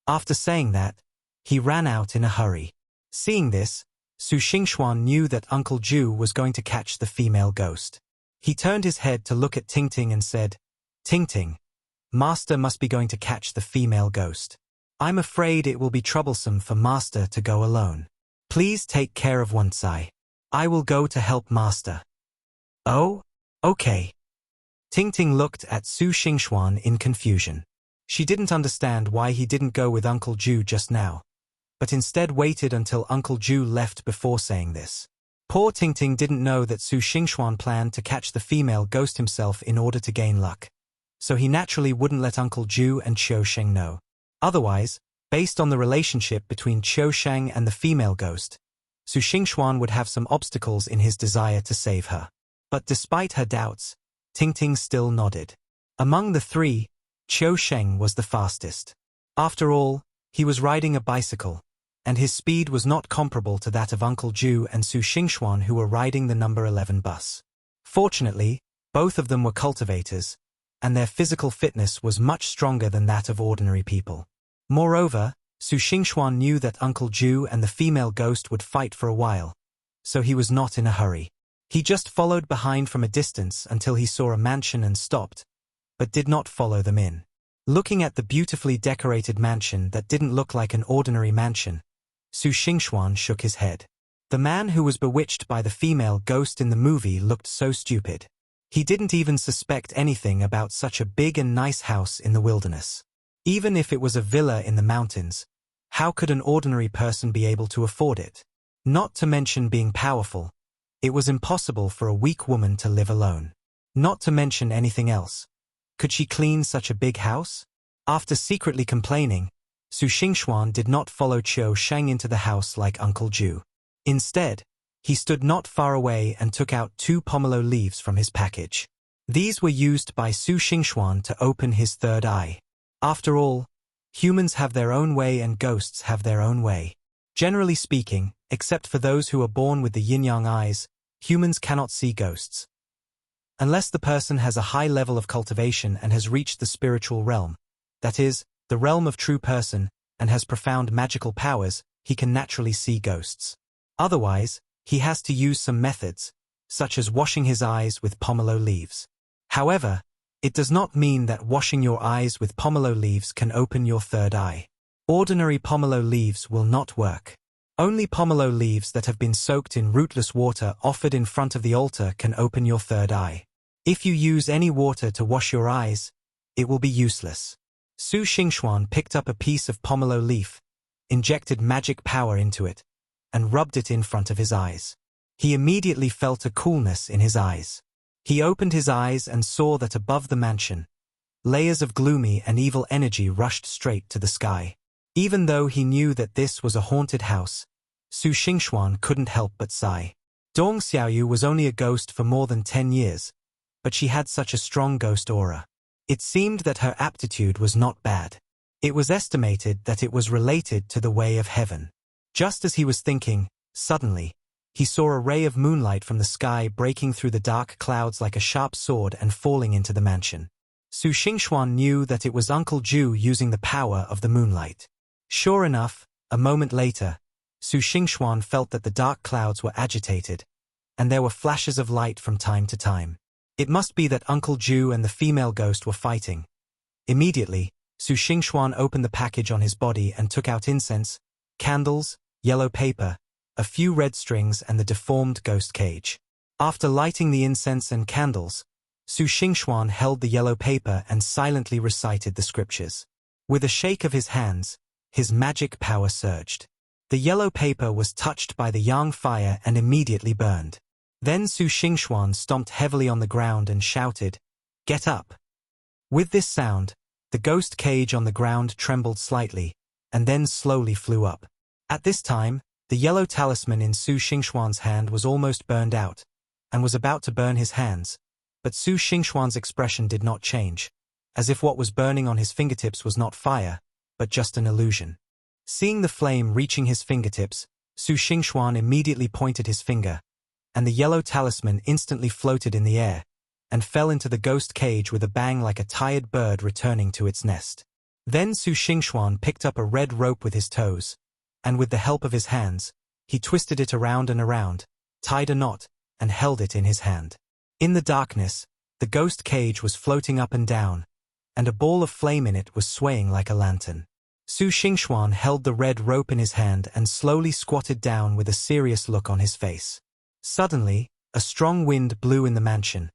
Speaker 1: After saying that, he ran out in a hurry. Seeing this, Su Xingxuan knew that Uncle Ju was going to catch the female ghost. He turned his head to look at Tingting and said, Tingting, Master must be going to catch the female ghost. I'm afraid it will be troublesome for Master to go alone. Please take care of Wansai. I will go to help Master. Oh? Okay. Tingting looked at Su Xingxuan in confusion. She didn't understand why he didn't go with Uncle Ju just now, but instead waited until Uncle Ju left before saying this. Poor Tingting didn't know that Su Xingxuan planned to catch the female ghost himself in order to gain luck, so he naturally wouldn't let Uncle Ju and Qiu Sheng know. Otherwise, based on the relationship between Qiu Sheng and the female ghost, Su Xingxuan would have some obstacles in his desire to save her. But despite her doubts, Tingting still nodded. Among the three, Qiu Sheng was the fastest. After all, he was riding a bicycle, and his speed was not comparable to that of Uncle Ju and Su Xingxuan, who were riding the number 11 bus. Fortunately, both of them were cultivators, and their physical fitness was much stronger than that of ordinary people. Moreover, Su Xingxuan knew that Uncle Ju and the female ghost would fight for a while, so he was not in a hurry. He just followed behind from a distance until he saw a mansion and stopped, but did not follow them in. Looking at the beautifully decorated mansion that didn't look like an ordinary mansion, Su Xingxuan shook his head. The man who was bewitched by the female ghost in the movie looked so stupid. He didn't even suspect anything about such a big and nice house in the wilderness. Even if it was a villa in the mountains, how could an ordinary person be able to afford it? Not to mention being powerful, it was impossible for a weak woman to live alone. Not to mention anything else. Could she clean such a big house? After secretly complaining, Su Xingxuan did not follow Qiu Sheng into the house like Uncle Ju. Instead, he stood not far away and took out 2 pomelo leaves from his package. These were used by Su Xingxuan to open his third eye. After all, humans have their own way and ghosts have their own way. Generally speaking, except for those who are born with the yin-yang eyes, humans cannot see ghosts. Unless the person has a high level of cultivation and has reached the spiritual realm, that is, the realm of true person, and has profound magical powers, he can naturally see ghosts. Otherwise, he has to use some methods, such as washing his eyes with pomelo leaves. However, it does not mean that washing your eyes with pomelo leaves can open your third eye. Ordinary pomelo leaves will not work. Only pomelo leaves that have been soaked in rootless water offered in front of the altar can open your third eye. If you use any water to wash your eyes, it will be useless. Su Xingxuan picked up a piece of pomelo leaf, injected magic power into it, and rubbed it in front of his eyes. He immediately felt a coolness in his eyes. He opened his eyes and saw that above the mansion, layers of gloomy and evil energy rushed straight to the sky. Even though he knew that this was a haunted house, Su Xingxuan couldn't help but sigh. Dong Xiaoyu was only a ghost for more than 10 years, but she had such a strong ghost aura. It seemed that her aptitude was not bad. It was estimated that it was related to the way of heaven. Just as he was thinking, suddenly, he saw a ray of moonlight from the sky breaking through the dark clouds like a sharp sword and falling into the mansion. Su Xingxuan knew that it was Uncle Ju using the power of the moonlight. Sure enough, a moment later, Su Xingxuan felt that the dark clouds were agitated, and there were flashes of light from time to time. It must be that Uncle Ju and the female ghost were fighting. Immediately, Su Xingxuan opened the package on his body and took out incense, candles, yellow paper, a few red strings and the deformed ghost cage. After lighting the incense and candles, Su Xingxuan held the yellow paper and silently recited the scriptures. With a shake of his hands, his magic power surged. The yellow paper was touched by the yang fire and immediately burned. Then Su Xingxuan stomped heavily on the ground and shouted, "Get up!" With this sound, the ghost cage on the ground trembled slightly, and then slowly flew up. At this time, the yellow talisman in Su Xingxuan's hand was almost burned out, and was about to burn his hands, but Su Xingxuan's expression did not change, as if what was burning on his fingertips was not fire, but just an illusion. Seeing the flame reaching his fingertips, Su Xingxuan immediately pointed his finger, and the yellow talisman instantly floated in the air, and fell into the ghost cage with a bang like a tired bird returning to its nest. Then Su Xingxuan picked up a red rope with his toes, and with the help of his hands, he twisted it around and around, tied a knot, and held it in his hand. In the darkness, the ghost cage was floating up and down, and a ball of flame in it was swaying like a lantern. Su Xingxuan held the red rope in his hand and slowly squatted down with a serious look on his face. Suddenly, a strong wind blew in the mansion,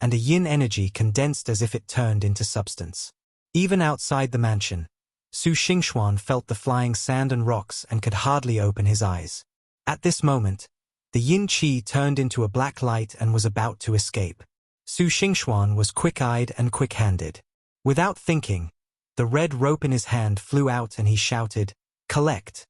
Speaker 1: and a yin energy condensed as if it turned into substance. Even outside the mansion, Su Xingxuan felt the flying sand and rocks and could hardly open his eyes. At this moment, the yin qi turned into a black light and was about to escape. Su Xingxuan was quick-eyed and quick-handed. Without thinking, the red rope in his hand flew out and he shouted, "Collect!"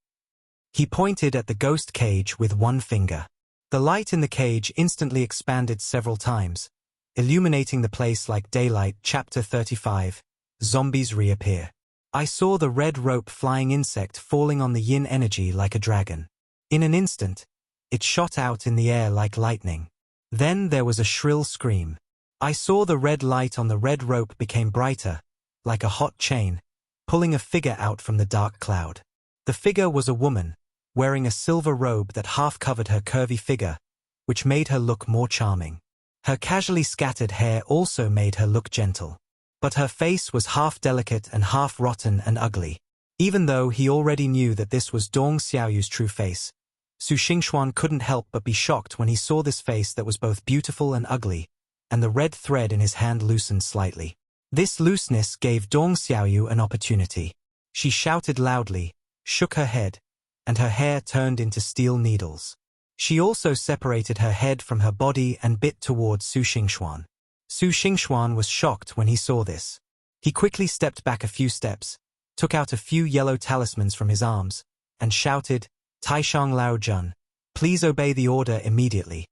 Speaker 1: He pointed at the ghost cage with one finger. The light in the cage instantly expanded several times, illuminating the place like daylight. Chapter 35. Zombies reappear. I saw the red rope flying insect falling on the yin energy like a dragon. In an instant, it shot out in the air like lightning. Then there was a shrill scream. I saw the red light on the red rope became brighter, like a hot chain, pulling a figure out from the dark cloud. The figure was a woman, wearing a silver robe that half covered her curvy figure, which made her look more charming. Her casually scattered hair also made her look gentle. But her face was half delicate and half rotten and ugly. Even though he already knew that this was Dong Xiaoyu's true face, Su Xingxuan couldn't help but be shocked when he saw this face that was both beautiful and ugly, and the red thread in his hand loosened slightly. This looseness gave Dong Xiaoyu an opportunity. She shouted loudly, shook her head, and her hair turned into steel needles. She also separated her head from her body and bit towards Su Xingxuan. Su Xingxuan was shocked when he saw this. He quickly stepped back a few steps, took out a few yellow talismans from his arms, and shouted, "Taishang Lao Jun, please obey the order immediately."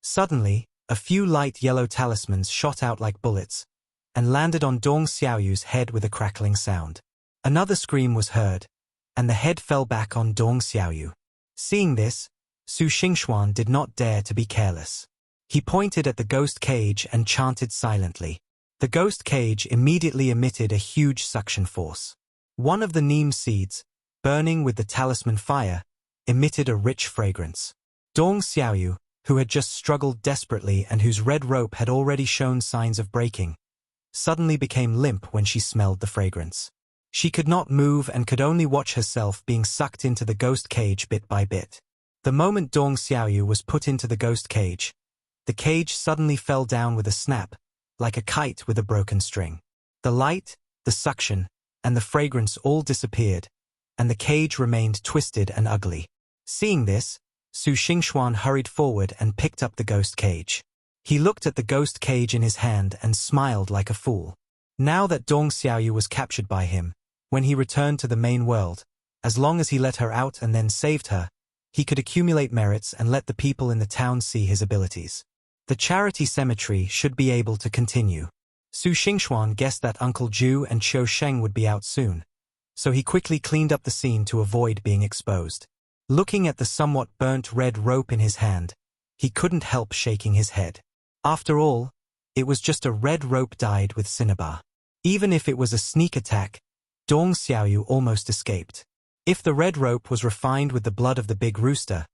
Speaker 1: Suddenly, a few light yellow talismans shot out like bullets, and landed on Dong Xiaoyu's head with a crackling sound. Another scream was heard, and the head fell back on Dong Xiaoyu. Seeing this, Su Xingxuan did not dare to be careless. He pointed at the ghost cage and chanted silently. The ghost cage immediately emitted a huge suction force. One of the neem seeds, burning with the talisman fire, emitted a rich fragrance. Dong Xiaoyu, who had just struggled desperately and whose red rope had already shown signs of breaking, suddenly became limp when she smelled the fragrance. She could not move and could only watch herself being sucked into the ghost cage bit by bit. The moment Dong Xiaoyu was put into the ghost cage, the cage suddenly fell down with a snap, like a kite with a broken string. The light, the suction, and the fragrance all disappeared, and the cage remained twisted and ugly. Seeing this, Su Xingxuan hurried forward and picked up the ghost cage. He looked at the ghost cage in his hand and smiled like a fool. Now that Dong Xiaoyu was captured by him, when he returned to the main world, as long as he let her out and then saved her, he could accumulate merits and let the people in the town see his abilities. The charity cemetery should be able to continue. Su Xingxuan guessed that Uncle Ju and Qiu Sheng would be out soon, so he quickly cleaned up the scene to avoid being exposed. Looking at the somewhat burnt red rope in his hand, he couldn't help shaking his head. After all, it was just a red rope dyed with cinnabar. Even if it was a sneak attack, Dong Xiaoyu almost escaped. If the red rope was refined with the blood of the big rooster,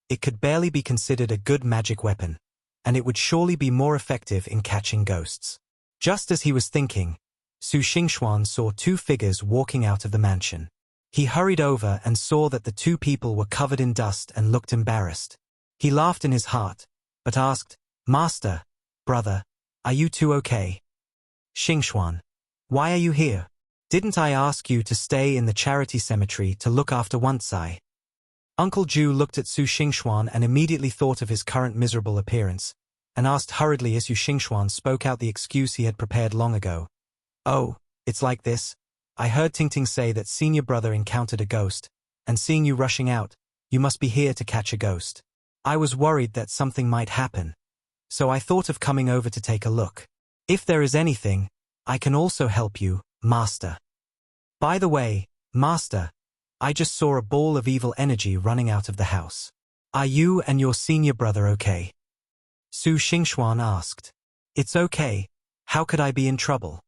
Speaker 1: it could barely be considered a good magic weapon, and it would surely be more effective in catching ghosts. Just as he was thinking, Su Xingxuan saw two figures walking out of the mansion. He hurried over and saw that the two people were covered in dust and looked embarrassed. He laughed in his heart, but asked, "Master, brother, are you two okay?" "Xingxuan, why are you here? Didn't I ask you to stay in the charity cemetery to look after Wansai?" Uncle Ju looked at Su Xingxuan and immediately thought of his current miserable appearance, and asked hurriedly as Su Xingxuan spoke out the excuse he had prepared long ago. "Oh, it's like this. I heard Tingting say that senior brother encountered a ghost, and seeing you rushing out, you must be here to catch a ghost. I was worried that something might happen, so I thought of coming over to take a look. If there is anything, I can also help you, Master. By the way, Master, I just saw a ball of evil energy running out of the house. Are you and your senior brother okay?" Su Xingxuan asked. "It's okay. How could I be in trouble?"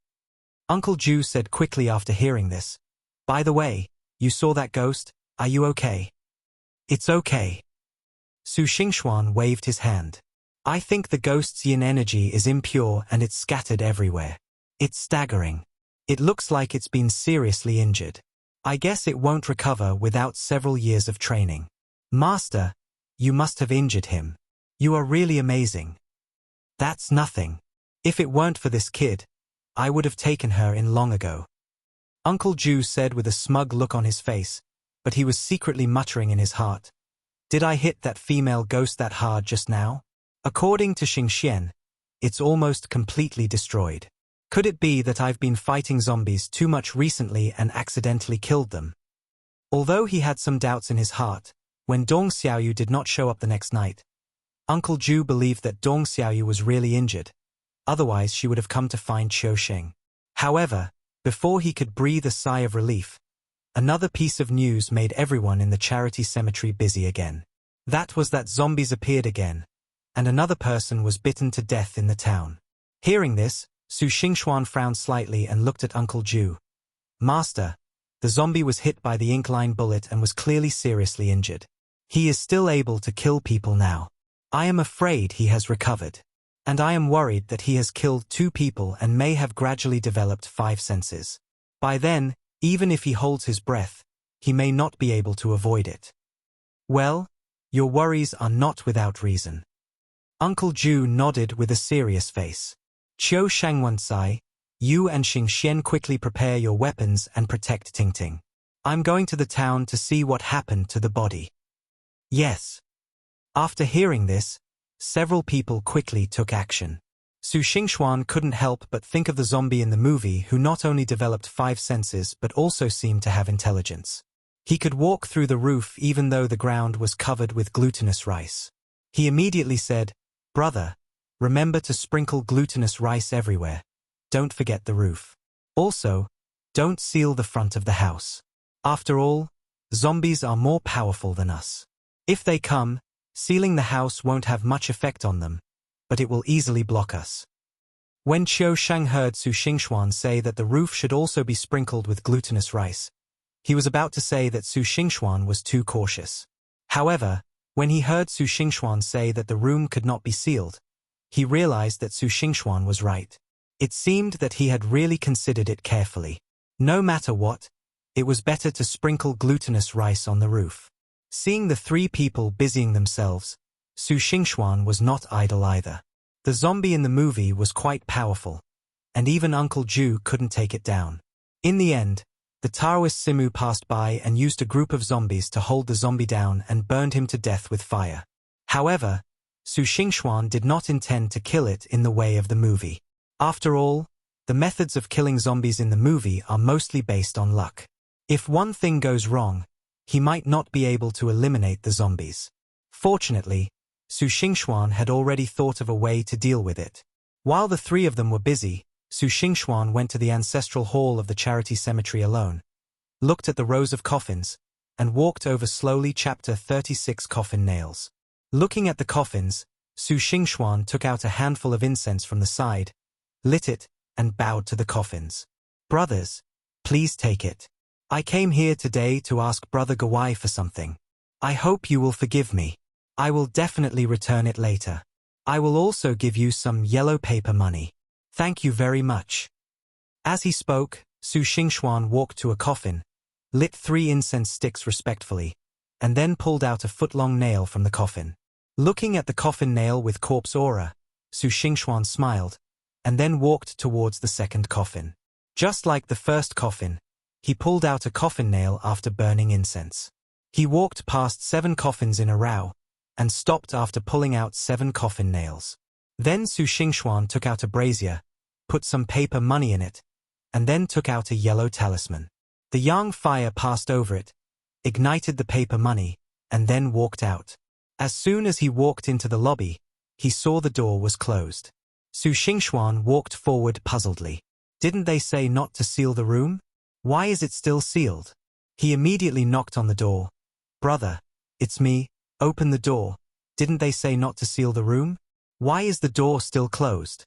Speaker 1: Uncle Ju said quickly after hearing this. "By the way, you saw that ghost, are you okay?" "It's okay." Su Xingxuan waved his hand. "I think the ghost's yin energy is impure and it's scattered everywhere. It's staggering. It looks like it's been seriously injured. I guess it won't recover without several years of training. Master, you must have injured him. You are really amazing." "That's nothing. If it weren't for this kid, I would have taken her in long ago," Uncle Ju said with a smug look on his face, but he was secretly muttering in his heart. "Did I hit that female ghost that hard just now? According to Xingxian, it's almost completely destroyed. Could it be that I've been fighting zombies too much recently and accidentally killed them?" Although he had some doubts in his heart, when Dong Xiaoyu did not show up the next night, Uncle Ju believed that Dong Xiaoyu was really injured. Otherwise she would have come to find Qiu Sheng. However, before he could breathe a sigh of relief, another piece of news made everyone in the charity cemetery busy again. That was that zombies appeared again, and another person was bitten to death in the town. Hearing this, Su Xingxuan frowned slightly and looked at Uncle Ju. "Master, the zombie was hit by the ink-line bullet and was clearly seriously injured. He is still able to kill people now. I am afraid he has recovered. And I am worried that he has killed two people and may have gradually developed 5 senses. By then, even if he holds his breath, he may not be able to avoid it." "Well, your worries are not without reason." Uncle Ju nodded with a serious face. "Qiu Shangwansai, you and Xingxian quickly prepare your weapons and protect Tingting. I'm going to the town to see what happened to the body." "Yes." After hearing this, several people quickly took action. Su Xingxuan couldn't help but think of the zombie in the movie who not only developed 5 senses but also seemed to have intelligence. He could walk through the roof even though the ground was covered with glutinous rice. He immediately said, "Brother, remember to sprinkle glutinous rice everywhere. Don't forget the roof. Also, don't seal the front of the house. After all, zombies are more powerful than us. If they come, sealing the house won't have much effect on them, but it will easily block us." When Qiu Shang heard Su Xingxuan say that the roof should also be sprinkled with glutinous rice, he was about to say that Su Xingxuan was too cautious. However, when he heard Su Xingxuan say that the room could not be sealed, he realized that Su Xingxuan was right. It seemed that he had really considered it carefully. No matter what, it was better to sprinkle glutinous rice on the roof. Seeing the 3 people busying themselves, Su Xingxuan was not idle either. The zombie in the movie was quite powerful, and even Uncle Ju couldn't take it down. In the end, The Taoist Simu passed by and used a group of zombies to hold the zombie down and burned him to death with fire. However, Su Xingxuan did not intend to kill it in the way of the movie. After all, the methods of killing zombies in the movie are mostly based on luck. If one thing goes wrong, he might not be able to eliminate the zombies. Fortunately, Su Xingxuan had already thought of a way to deal with it. While the three of them were busy, Su Xingxuan went to the ancestral hall of the charity cemetery alone, looked at the rows of coffins, and walked over slowly chapter 36 coffin nails. Looking at the coffins, Su Xingxuan took out a handful of incense from the side, lit it, and bowed to the coffins. Brothers, please take it. I came here today to ask Brother Gawai for something. I hope you will forgive me. I will definitely return it later. I will also give you some yellow paper money. Thank you very much. As he spoke, Su Xingxuan walked to a coffin, lit 3 incense sticks respectfully, and then pulled out a foot-long nail from the coffin. Looking at the coffin nail with corpse aura, Su Xingxuan smiled, and then walked towards the second coffin. Just like the first coffin, he pulled out a coffin nail after burning incense. He walked past 7 coffins in a row, and stopped after pulling out 7 coffin nails. Then Su Xingxuan took out a brazier, put some paper money in it, and then took out a yellow talisman. The yang fire passed over it, ignited the paper money, and then walked out. As soon as he walked into the lobby, he saw the door was closed. Su Xingxuan walked forward puzzledly. Didn't they say not to seal the room? Why is it still sealed? He immediately knocked on the door. Brother, it's me, open the door. Didn't they say not to seal the room? Why is the door still closed?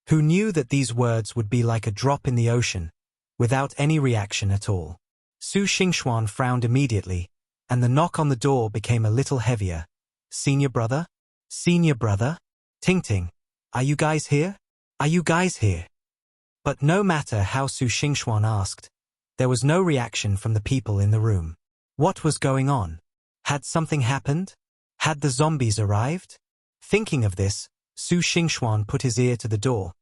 Speaker 1: Who knew that these words would be like a drop in the ocean, without any reaction at all? Su Xingxuan frowned immediately, and the knock on the door became a little heavier. Senior brother? Senior brother? Ting Ting, are you guys here? Are you guys here? But no matter how Su Xingxuan asked, there was no reaction from the people in the room. What was going on? Had something happened? Had the zombies arrived? Thinking of this, Su Xingxuan put his ear to the door,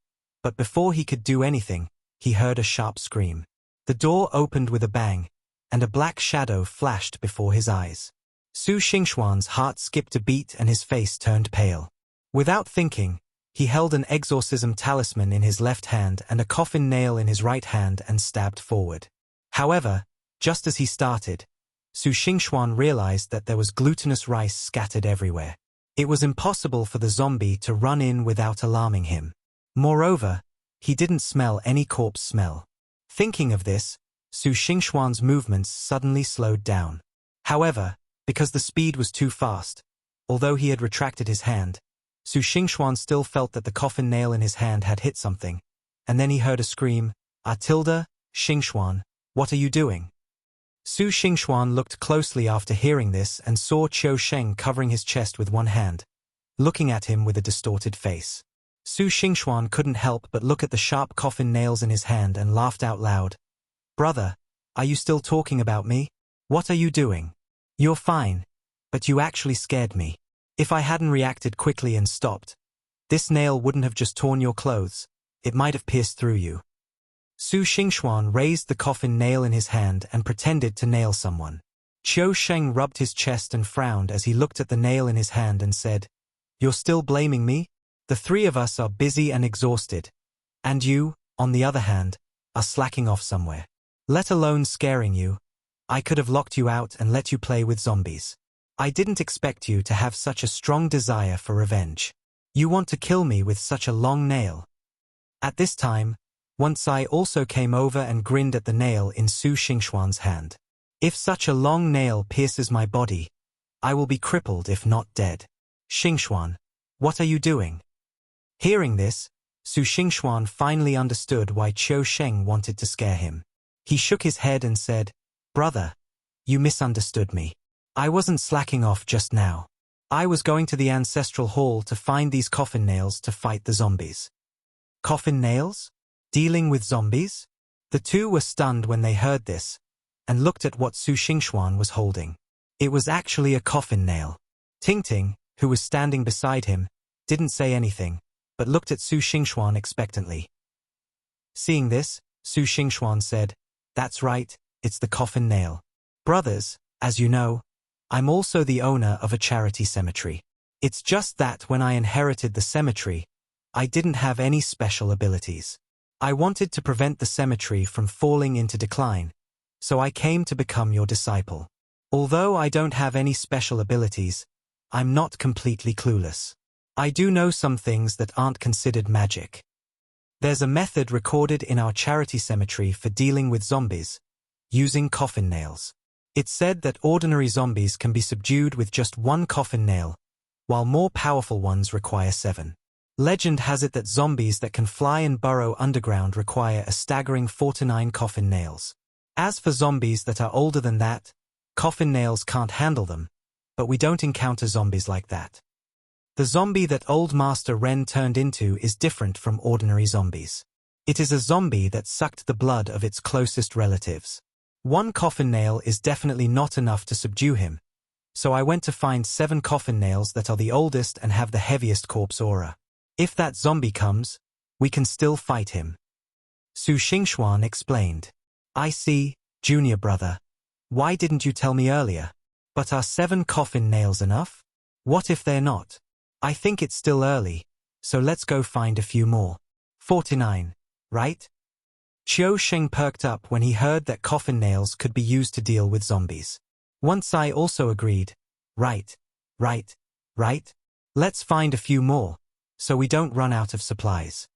Speaker 1: but before he could do anything, he heard a sharp scream. The door opened with a bang, and a black shadow flashed before his eyes. Su Xingxuan's heart skipped a beat and his face turned pale. Without thinking, he held an exorcism talisman in his left hand and a coffin nail in his right hand and stabbed forward. However, just as he started, Su Xingxuan realized that there was glutinous rice scattered everywhere. It was impossible for the zombie to run in without alarming him. Moreover, he didn't smell any corpse smell. Thinking of this, Su Xingxuan's movements suddenly slowed down. However, because the speed was too fast, although he had retracted his hand, Su Xingxuan still felt that the coffin nail in his hand had hit something, and then he heard a scream, Tilda, Xingxuan, what are you doing? Su Xingxuan looked closely after hearing this and saw Qiu Sheng covering his chest with one hand, looking at him with a distorted face. Su Xingxuan couldn't help but look at the sharp coffin nails in his hand and laughed out loud. Brother, are you still talking about me? What are you doing? You're fine, but you actually scared me. If I hadn't reacted quickly and stopped, this nail wouldn't have just torn your clothes, it might have pierced through you. Su Xingxuan raised the coffin nail in his hand and pretended to nail someone. Qiu Sheng rubbed his chest and frowned as he looked at the nail in his hand and said, You're still blaming me? The 3 of us are busy and exhausted. And you, on the other hand, are slacking off somewhere. Let alone scaring you. I could have locked you out and let you play with zombies. I didn't expect you to have such a strong desire for revenge. You want to kill me with such a long nail. At this time, Wensai also came over and grinned at the nail in Su Xingxuan's hand. If such a long nail pierces my body, I will be crippled if not dead. Xingxuan, what are you doing? Hearing this, Su Xingxuan finally understood why Qiu Sheng wanted to scare him. He shook his head and said, Brother, you misunderstood me. I wasn't slacking off just now. I was going to the ancestral hall to find these coffin nails to fight the zombies. Coffin nails? Dealing with zombies? The 2 were stunned when they heard this, and looked at what Su Xingxuan was holding. It was actually a coffin nail. Ting Ting, who was standing beside him, didn't say anything, but looked at Su Xingxuan expectantly. Seeing this, Su Xingxuan said, That's right, it's the coffin nail. Brothers, as you know, I'm also the owner of a charity cemetery. It's just that when I inherited the cemetery, I didn't have any special abilities. I wanted to prevent the cemetery from falling into decline, so I came to become your disciple. Although I don't have any special abilities, I'm not completely clueless. I do know some things that aren't considered magic. There's a method recorded in our charity cemetery for dealing with zombies, using coffin nails. It's said that ordinary zombies can be subdued with just one coffin nail, while more powerful ones require 7. Legend has it that zombies that can fly and burrow underground require a staggering 49 coffin nails. As for zombies that are older than that, coffin nails can't handle them, but we don't encounter zombies like that. The zombie that old Master Ren turned into is different from ordinary zombies. It is a zombie that sucked the blood of its closest relatives. One coffin nail is definitely not enough to subdue him, so I went to find 7 coffin nails that are the oldest and have the heaviest corpse aura. If that zombie comes, we can still fight him. Su Xingxuan explained. I see, junior brother. Why didn't you tell me earlier? But are 7 coffin nails enough? What if they're not? I think it's still early, so let's go find a few more. 49, right? Qiu Sheng perked up when he heard that coffin nails could be used to deal with zombies. Once I also agreed. Right. Let's find a few more, so we don't run out of supplies.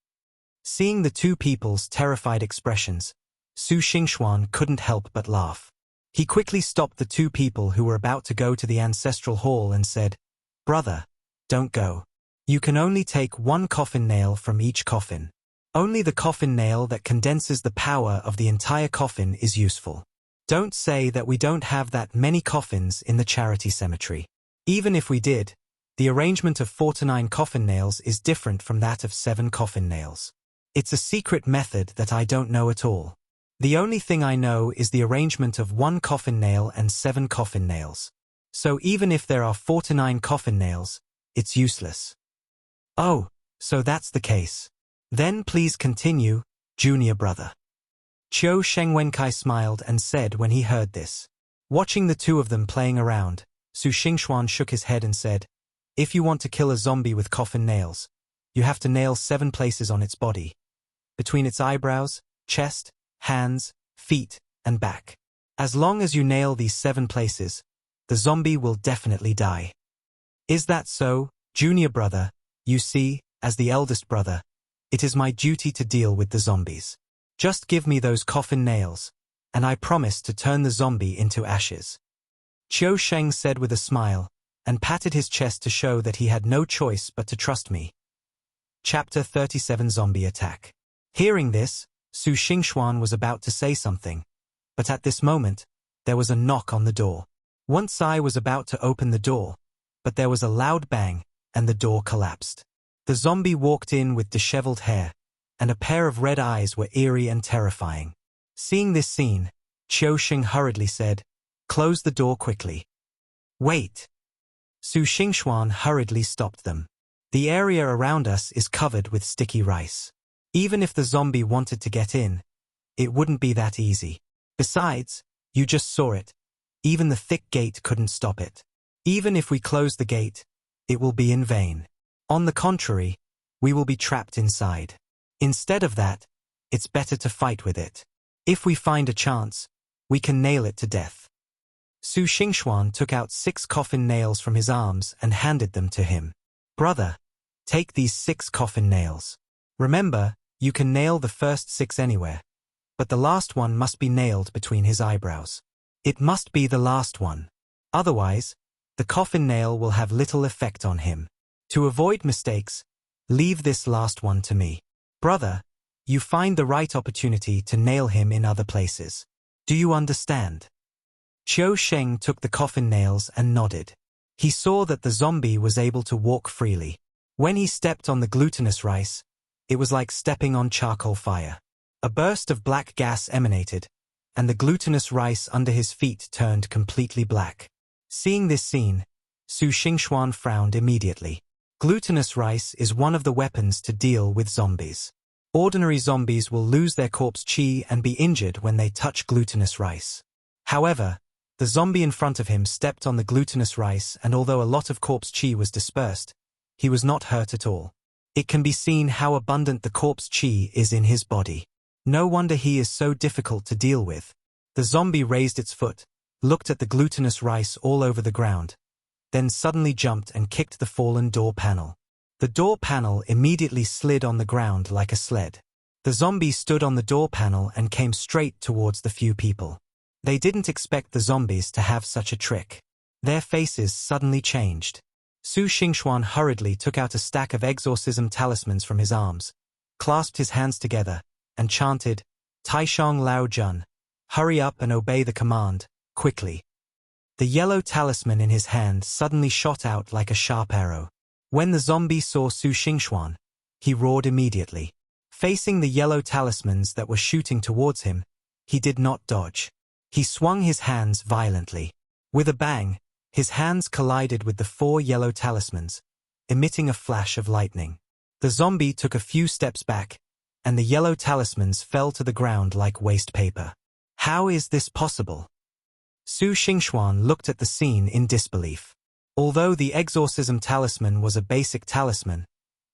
Speaker 1: Seeing the two people's terrified expressions, Su Xingxuan couldn't help but laugh. He quickly stopped the 2 people who were about to go to the ancestral hall and said, Brother, don't go. You can only take 1 coffin nail from each coffin. Only the coffin nail that condenses the power of the entire coffin is useful. Don't say that we don't have that many coffins in the charity cemetery. Even if we did, the arrangement of 49 coffin nails is different from that of 7 coffin nails. It's a secret method that I don't know at all. The only thing I know is the arrangement of 1 coffin nail and 7 coffin nails. So even if there are 49 coffin nails, it's useless. Oh, so that's the case. Then please continue, junior brother. Qiu Shengwenkai smiled and said when he heard this. Watching the 2 of them playing around, Su Xingxuan shook his head and said, If you want to kill a zombie with coffin nails, you have to nail 7 places on its body. Between its eyebrows, chest, hands, feet, and back. As long as you nail these 7 places, the zombie will definitely die. Is that so, junior brother? You see, as the eldest brother, it is my duty to deal with the zombies. Just give me those coffin nails, and I promise to turn the zombie into ashes. Qiu Sheng said with a smile, and patted his chest to show that he had no choice but to trust me. Chapter 37 Zombie Attack. Hearing this, Su Xingxuan was about to say something, but at this moment, there was a knock on the door. Once I was about to open the door, but there was a loud bang, and the door collapsed. The zombie walked in with disheveled hair, and a pair of red eyes were eerie and terrifying. Seeing this scene, Qiu Sheng hurriedly said, Close the door quickly. Wait. Su Xingxuan hurriedly stopped them. The area around us is covered with sticky rice. Even if the zombie wanted to get in, it wouldn't be that easy. Besides, you just saw it. Even the thick gate couldn't stop it. Even if we close the gate, it will be in vain. On the contrary, we will be trapped inside. Instead of that, it's better to fight with it. If we find a chance, we can nail it to death. Su Xingxuan took out 6 coffin nails from his arms and handed them to him. Brother, take these 6 coffin nails. Remember, you can nail the first 6 anywhere, but the last one must be nailed between his eyebrows. It must be the last one. Otherwise, the coffin nail will have little effect on him. To avoid mistakes, leave this last one to me. Brother, you find the right opportunity to nail him in other places. Do you understand? Qiu Sheng took the coffin nails and nodded. He saw that the zombie was able to walk freely. When he stepped on the glutinous rice, it was like stepping on charcoal fire. A burst of black gas emanated, and the glutinous rice under his feet turned completely black. Seeing this scene, Su Xingxuan frowned immediately. Glutinous rice is one of the weapons to deal with zombies. Ordinary zombies will lose their corpse chi and be injured when they touch glutinous rice. However, the zombie in front of him stepped on the glutinous rice, and although a lot of corpse chi was dispersed, he was not hurt at all. It can be seen how abundant the corpse chi is in his body. No wonder he is so difficult to deal with. The zombie raised its foot, looked at the glutinous rice all over the ground, then suddenly jumped and kicked the fallen door panel. The door panel immediately slid on the ground like a sled. The zombie stood on the door panel and came straight towards the few people. They didn't expect the zombies to have such a trick. Their faces suddenly changed. Su Xingxuan hurriedly took out a stack of exorcism talismans from his arms, clasped his hands together, and chanted, Taishang Lao Jun, hurry up and obey the command, quickly. The yellow talisman in his hand suddenly shot out like a sharp arrow. When the zombie saw Su Xingxuan, he roared immediately. Facing the yellow talismans that were shooting towards him, he did not dodge. He swung his hands violently. With a bang, his hands collided with the 4 yellow talismans, emitting a flash of lightning. The zombie took a few steps back, and the yellow talismans fell to the ground like waste paper. How is this possible? Su Xingxuan looked at the scene in disbelief. Although the exorcism talisman was a basic talisman,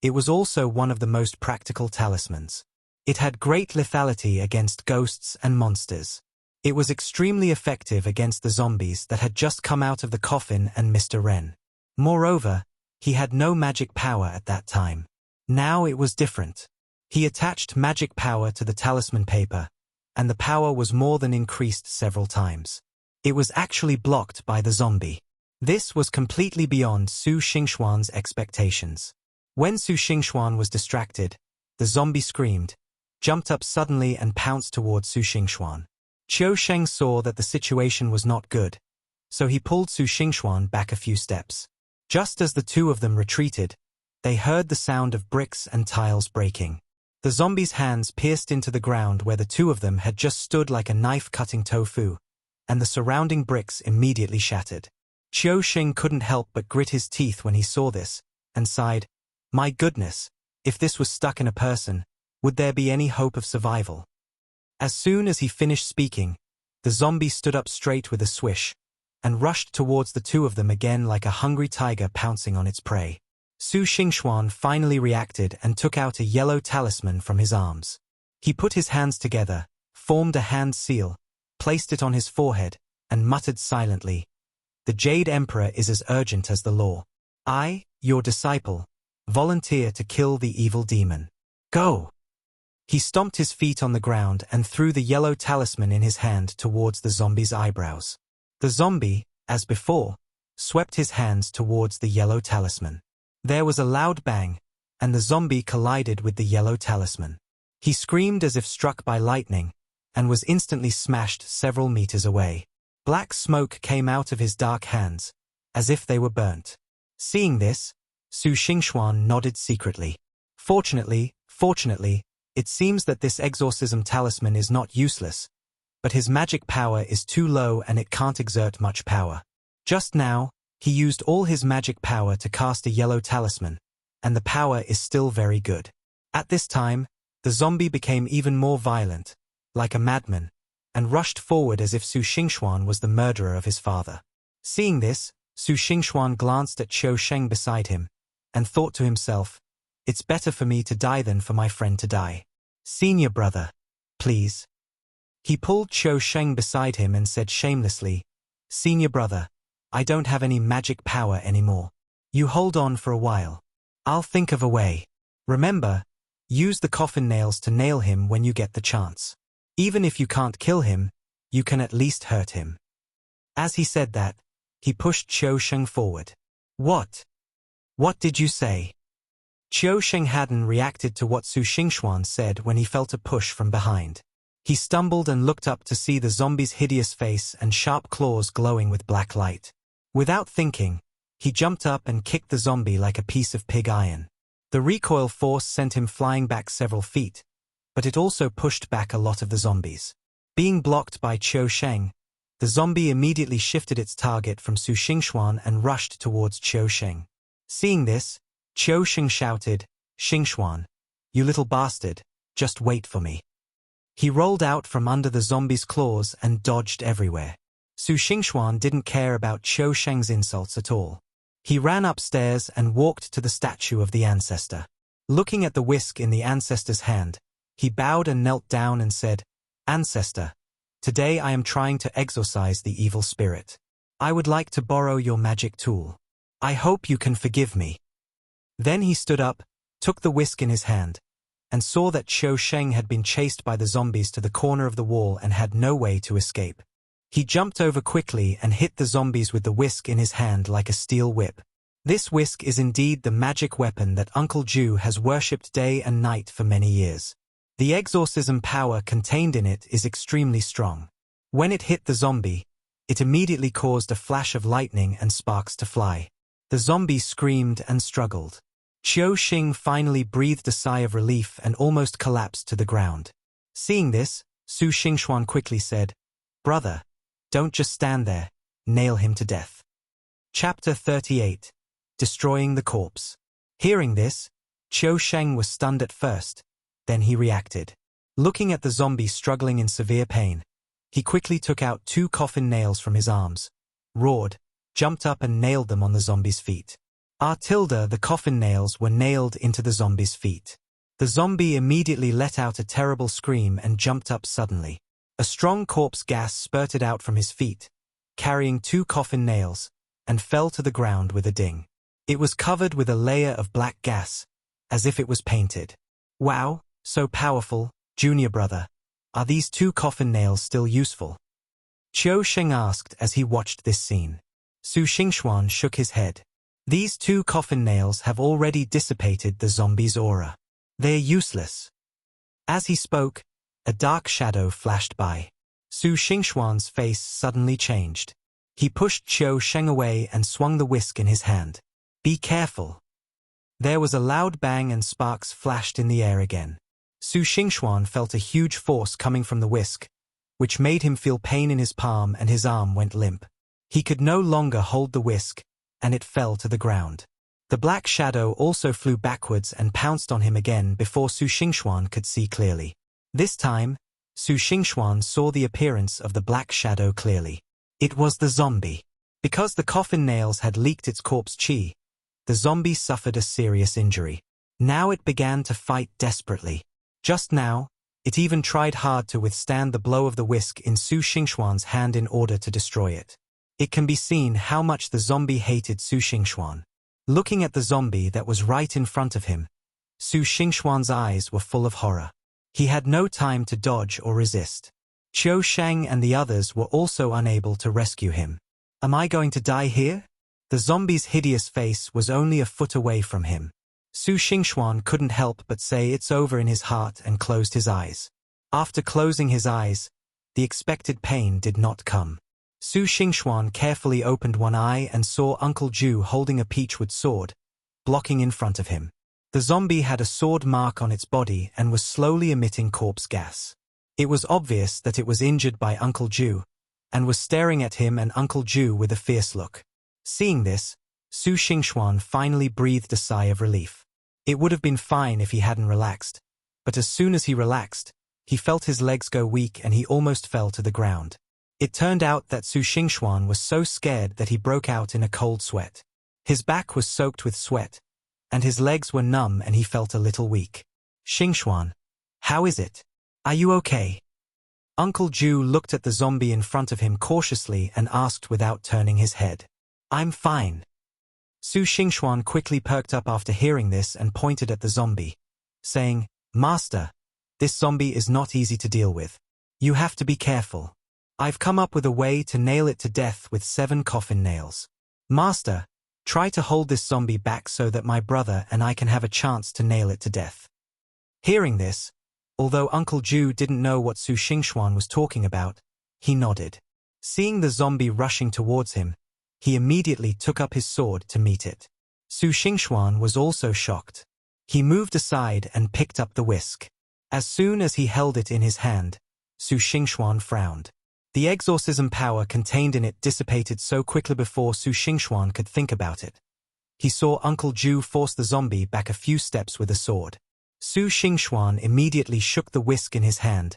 Speaker 1: it was also one of the most practical talismans. It had great lethality against ghosts and monsters. It was extremely effective against the zombies that had just come out of the coffin and Mr. Ren. Moreover, he had no magic power at that time. Now it was different. He attached magic power to the talisman paper, and the power was more than increased several times. It was actually blocked by the zombie. This was completely beyond Su Xingxuan's expectations. When Su Xingxuan was distracted, the zombie screamed, jumped up suddenly and pounced towards Su Xingxuan. Qiu Sheng saw that the situation was not good, so he pulled Su Xingxuan back a few steps. Just as the two of them retreated, they heard the sound of bricks and tiles breaking. The zombie's hands pierced into the ground where the two of them had just stood like a knife cutting tofu, and the surrounding bricks immediately shattered. Qiu Sheng couldn't help but grit his teeth when he saw this, and sighed, my goodness, if this was stuck in a person, would there be any hope of survival? As soon as he finished speaking, the zombie stood up straight with a swish, and rushed towards the two of them again like a hungry tiger pouncing on its prey. Su Xingxuan finally reacted and took out a yellow talisman from his arms. He put his hands together, formed a hand seal, placed it on his forehead, and muttered silently, the Jade Emperor is as urgent as the law. I, your disciple, volunteer to kill the evil demon. Go! He stomped his feet on the ground and threw the yellow talisman in his hand towards the zombie's eyebrows. The zombie, as before, swept his hands towards the yellow talisman. There was a loud bang, and the zombie collided with the yellow talisman. He screamed as if struck by lightning, and was instantly smashed several meters away. Black smoke came out of his dark hands, as if they were burnt. Seeing this, Su Xingxuan nodded secretly. Fortunately, it seems that this exorcism talisman is not useless, but his magic power is too low and it can't exert much power. Just now, he used all his magic power to cast a yellow talisman, and the power is still very good. At this time, the zombie became even more violent, like a madman, and rushed forward as if Su Xingxuan was the murderer of his father. Seeing this, Su Xingxuan glanced at Qiu Sheng beside him, and thought to himself, it's better for me to die than for my friend to die. Senior brother, please. He pulled Qiu Sheng beside him and said shamelessly, Senior brother, I don't have any magic power anymore. You hold on for a while. I'll think of a way. Remember, use the coffin nails to nail him when you get the chance. Even if you can't kill him, you can at least hurt him. As he said that, he pushed Qiu Sheng forward. What? What did you say? Qiu Sheng hadn't reacted to what Su Xingxuan said when he felt a push from behind. He stumbled and looked up to see the zombie's hideous face and sharp claws glowing with black light. Without thinking, he jumped up and kicked the zombie like a piece of pig iron. The recoil force sent him flying back several feet, but it also pushed back a lot of the zombies. Being blocked by Qiu Sheng, the zombie immediately shifted its target from Su Xingxuan and rushed towards Qiu Sheng. Seeing this, Qiu Sheng shouted, Xingxuan, you little bastard, just wait for me. He rolled out from under the zombie's claws and dodged everywhere. Su Xingxuan didn't care about Qiu Sheng's insults at all. He ran upstairs and walked to the statue of the ancestor. Looking at the whisk in the ancestor's hand, he bowed and knelt down and said, "Ancestor, today I am trying to exorcise the evil spirit. I would like to borrow your magic tool. I hope you can forgive me." Then he stood up, took the whisk in his hand, and saw that Qiu Sheng had been chased by the zombies to the corner of the wall and had no way to escape. He jumped over quickly and hit the zombies with the whisk in his hand like a steel whip. This whisk is indeed the magic weapon that Uncle Ju has worshipped day and night for many years. The exorcism power contained in it is extremely strong. When it hit the zombie, it immediately caused a flash of lightning and sparks to fly. The zombie screamed and struggled. Qiu Xing finally breathed a sigh of relief and almost collapsed to the ground. Seeing this, Su Xingxuan quickly said, "Brother, don't just stand there, nail him to death." Chapter 38. Destroying the Corpse. Hearing this, Qiu Sheng was stunned at first, then he reacted. Looking at the zombie struggling in severe pain, he quickly took out 2 coffin nails from his arms, roared, jumped up and nailed them on the zombie's feet. The coffin nails were nailed into the zombie's feet. The zombie immediately let out a terrible scream and jumped up suddenly. A strong corpse gas spurted out from his feet, carrying 2 coffin nails, and fell to the ground with a ding. It was covered with a layer of black gas, as if it was painted. "Wow, so powerful, junior brother. Are these 2 coffin nails still useful?" Qiu Sheng asked as he watched this scene. Su Xingxuan shook his head. "These 2 coffin nails have already dissipated the zombie's aura. They're useless." As he spoke, a dark shadow flashed by. Su Xingxuan's face suddenly changed. He pushed Qiu Sheng away and swung the whisk in his hand. "Be careful." There was a loud bang and sparks flashed in the air again. Su Xingxuan felt a huge force coming from the whisk, which made him feel pain in his palm and his arm went limp. He could no longer hold the whisk, and it fell to the ground. The black shadow also flew backwards and pounced on him again before Su Xingxuan could see clearly. This time, Su Xingxuan saw the appearance of the black shadow clearly. It was the zombie. Because the coffin nails had leaked its corpse qi, the zombie suffered a serious injury. Now it began to fight desperately. Just now, it even tried hard to withstand the blow of the whisk in Su Xingxuan's hand in order to destroy it. It can be seen how much the zombie hated Su Xingxuan. Looking at the zombie that was right in front of him, Su Xingxuan's eyes were full of horror. He had no time to dodge or resist. Qiu Sheng and the others were also unable to rescue him. "Am I going to die here?" The zombie's hideous face was only a foot away from him. Su Xingxuan couldn't help but say "it's over" in his heart and closed his eyes. After closing his eyes, the expected pain did not come. Su Xingxuan carefully opened one eye and saw Uncle Ju holding a peachwood sword, blocking in front of him. The zombie had a sword mark on its body and was slowly emitting corpse gas. It was obvious that it was injured by Uncle Ju, and was staring at him and Uncle Ju with a fierce look. Seeing this, Su Xingxuan finally breathed a sigh of relief. It would have been fine if he hadn't relaxed, but as soon as he relaxed, he felt his legs go weak and he almost fell to the ground. It turned out that Su Xingxuan was so scared that he broke out in a cold sweat. His back was soaked with sweat, and his legs were numb and he felt a little weak. "Xingxuan, how is it? Are you okay?" Uncle Ju looked at the zombie in front of him cautiously and asked without turning his head. "I'm fine." Su Xingxuan quickly perked up after hearing this and pointed at the zombie, saying, "Master, this zombie is not easy to deal with. You have to be careful. I've come up with a way to nail it to death with 7 coffin nails. Master, try to hold this zombie back so that my brother and I can have a chance to nail it to death." Hearing this, although Uncle Ju didn't know what Su Xingxuan was talking about, he nodded. Seeing the zombie rushing towards him, he immediately took up his sword to meet it. Su Xingxuan was also shocked. He moved aside and picked up the whisk. As soon as he held it in his hand, Su Xingxuan frowned. The exorcism power contained in it dissipated so quickly before Su Xingxuan could think about it. He saw Uncle Ju force the zombie back a few steps with a sword. Su Xingxuan immediately shook the whisk in his hand,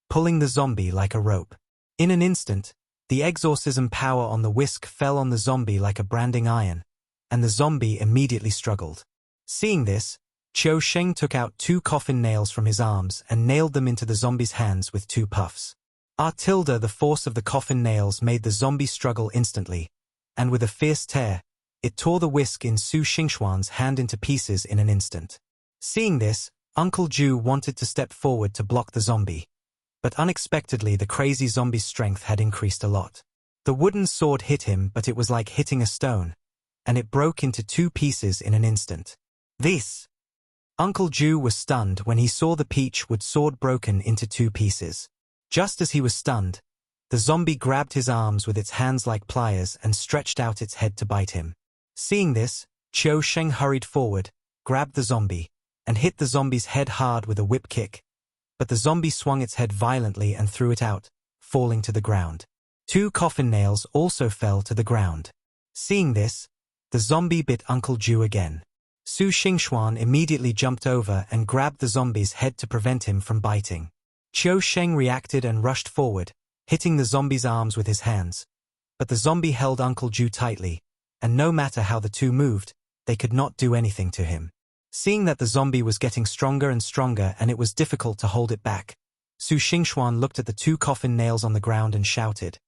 Speaker 1: pulling the zombie like a rope. In an instant, the exorcism power on the whisk fell on the zombie like a branding iron, and the zombie immediately struggled. Seeing this, Qiu Sheng took out 2 coffin nails from his arms and nailed them into the zombie's hands with 2 puffs. The force of the coffin nails made the zombie struggle instantly, and with a fierce tear, it tore the whisk in Su Xingxuan's hand into pieces in an instant. Seeing this, Uncle Ju wanted to step forward to block the zombie, but unexpectedly the crazy zombie's strength had increased a lot. The wooden sword hit him, but it was like hitting a stone, and it broke into 2 pieces in an instant. This! Uncle Ju was stunned when he saw the peach-wood sword broken into 2 pieces. Just as he was stunned, the zombie grabbed his arms with its hands like pliers and stretched out its head to bite him. Seeing this, Qiu Sheng hurried forward, grabbed the zombie, and hit the zombie's head hard with a whip kick, but the zombie swung its head violently and threw it out, falling to the ground. 2 coffin nails also fell to the ground. Seeing this, the zombie bit Uncle Ju again. Su Xingxuan immediately jumped over and grabbed the zombie's head to prevent him from biting. Qiu Sheng reacted and rushed forward, hitting the zombie's arms with his hands. But the zombie held Uncle Ju tightly, and no matter how the 2 moved, they could not do anything to him. Seeing that the zombie was getting stronger and stronger and it was difficult to hold it back, Su Xingxuan looked at the 2 coffin nails on the ground and shouted,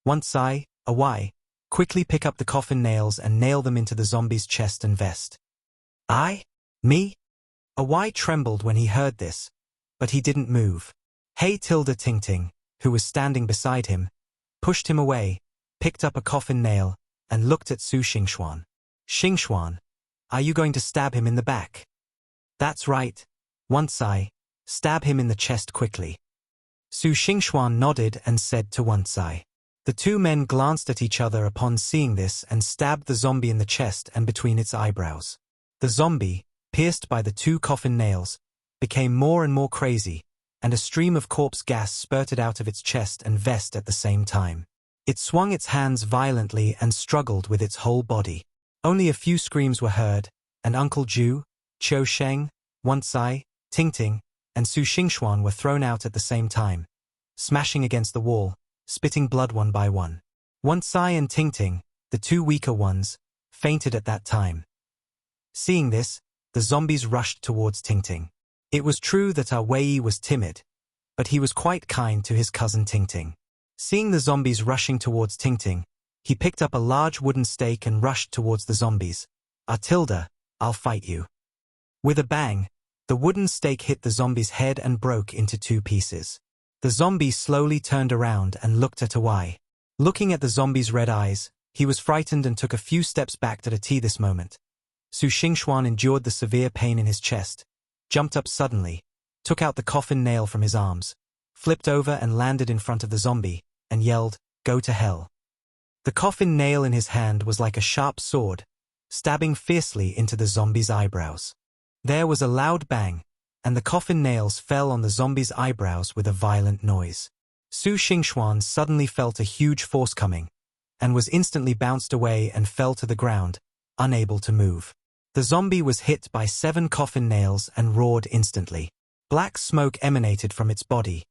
Speaker 1: "Once I, a why, quickly pick up the coffin nails and nail them into the zombie's chest and vest." "I? Me?" A why trembled when he heard this, but he didn't move. Hey Tilda Tingting, who was standing beside him, pushed him away, picked up a coffin nail, and looked at Su Xingxuan. "Xingxuan, are you going to stab him in the back?" "That's right. Once I, stab him in the chest quickly." Su Xingxuan nodded and said to Once I. The 2 men glanced at each other upon seeing this and stabbed the zombie in the chest and between its eyebrows. The zombie, pierced by the 2 coffin nails, became more and more crazy, and a stream of corpse gas spurted out of its chest and vest at the same time. It swung its hands violently and struggled with its whole body. Only a few screams were heard, and Uncle Ju, Qiu Sheng, Once I, Tingting, and Su Xingxuan were thrown out at the same time, smashing against the wall, spitting blood one by one. Once I and Tingting, the 2 weaker ones, fainted at that time. Seeing this, the zombies rushed towards Tingting. It was true that Ah Wei was timid, but he was quite kind to his cousin Tingting. Seeing the zombies rushing towards Tingting, he picked up a large wooden stake and rushed towards the zombies. "Tilda, I'll fight you." With a bang, the wooden stake hit the zombie's head and broke into 2 pieces. The zombie slowly turned around and looked at Awai. Looking at the zombie's red eyes, he was frightened and took a few steps back to this moment. Su Xingxuan endured the severe pain in his chest, jumped up suddenly, took out the coffin nail from his arms, flipped over and landed in front of the zombie, and yelled, "Go to hell." The coffin nail in his hand was like a sharp sword, stabbing fiercely into the zombie's eyebrows. There was a loud bang, and the coffin nails fell on the zombie's eyebrows with a violent noise. Su Xingxuan suddenly felt a huge force coming, and was instantly bounced away and fell to the ground, unable to move. The zombie was hit by 7 coffin nails and roared instantly. Black smoke emanated from its body,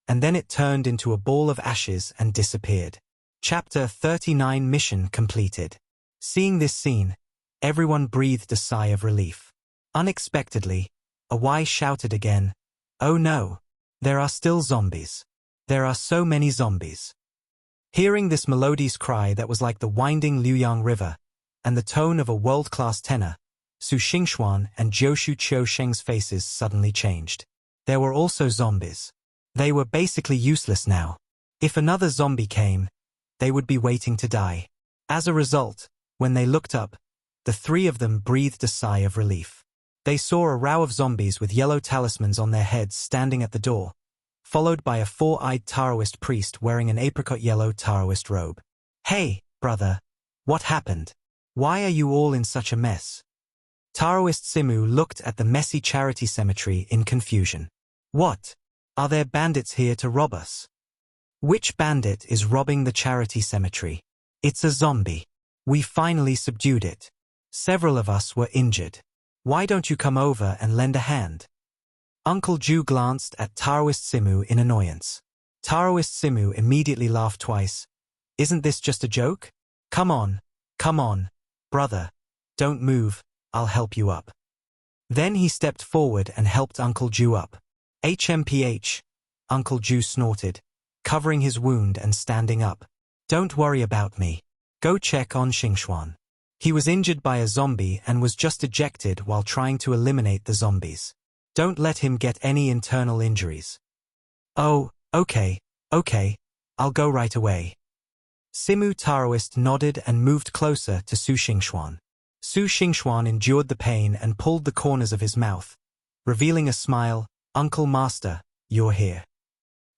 Speaker 1: and then it turned into a ball of ashes and disappeared. Chapter 39 Mission completed. Seeing this scene, everyone breathed a sigh of relief. Unexpectedly, Awai shouted again, "Oh no! There are still zombies. There are so many zombies." Hearing this melodious cry that was like the winding Liuyang River, and the tone of a world-class tenor, Su Xingxuan and Jiushu Qiu Sheng's faces suddenly changed. There were also zombies. They were basically useless now. If another zombie came, they would be waiting to die. As a result, when they looked up, the 3 of them breathed a sigh of relief. They saw a row of zombies with yellow talismans on their heads standing at the door, followed by a 4-eyed Taoist priest wearing an apricot-yellow Taoist robe. "Hey, brother, what happened? Why are you all in such a mess?" Taoist Simu looked at the messy charity cemetery in confusion. "What? Are there bandits here to rob us?" "Which bandit is robbing the charity cemetery?" "It's a zombie. We finally subdued it. Several of us were injured. Why don't you come over and lend a hand?" Uncle Ju glanced at Taoist Simu in annoyance. Taoist Simu immediately laughed twice. Isn't this just a joke? Come on, brother. Don't move, I'll help you up. Then he stepped forward and helped Uncle Ju up. HMPH, Uncle Ju snorted, covering his wound and standing up. Don't worry about me. Go check on Xingxuan. He was injured by a zombie and was just ejected while trying to eliminate the zombies. Don't let him get any internal injuries. Oh, okay, I'll go right away. Simu Taoist nodded and moved closer to Su Xingxuan. Su Xingxuan endured the pain and pulled the corners of his mouth, revealing a smile. Uncle Master, you're here.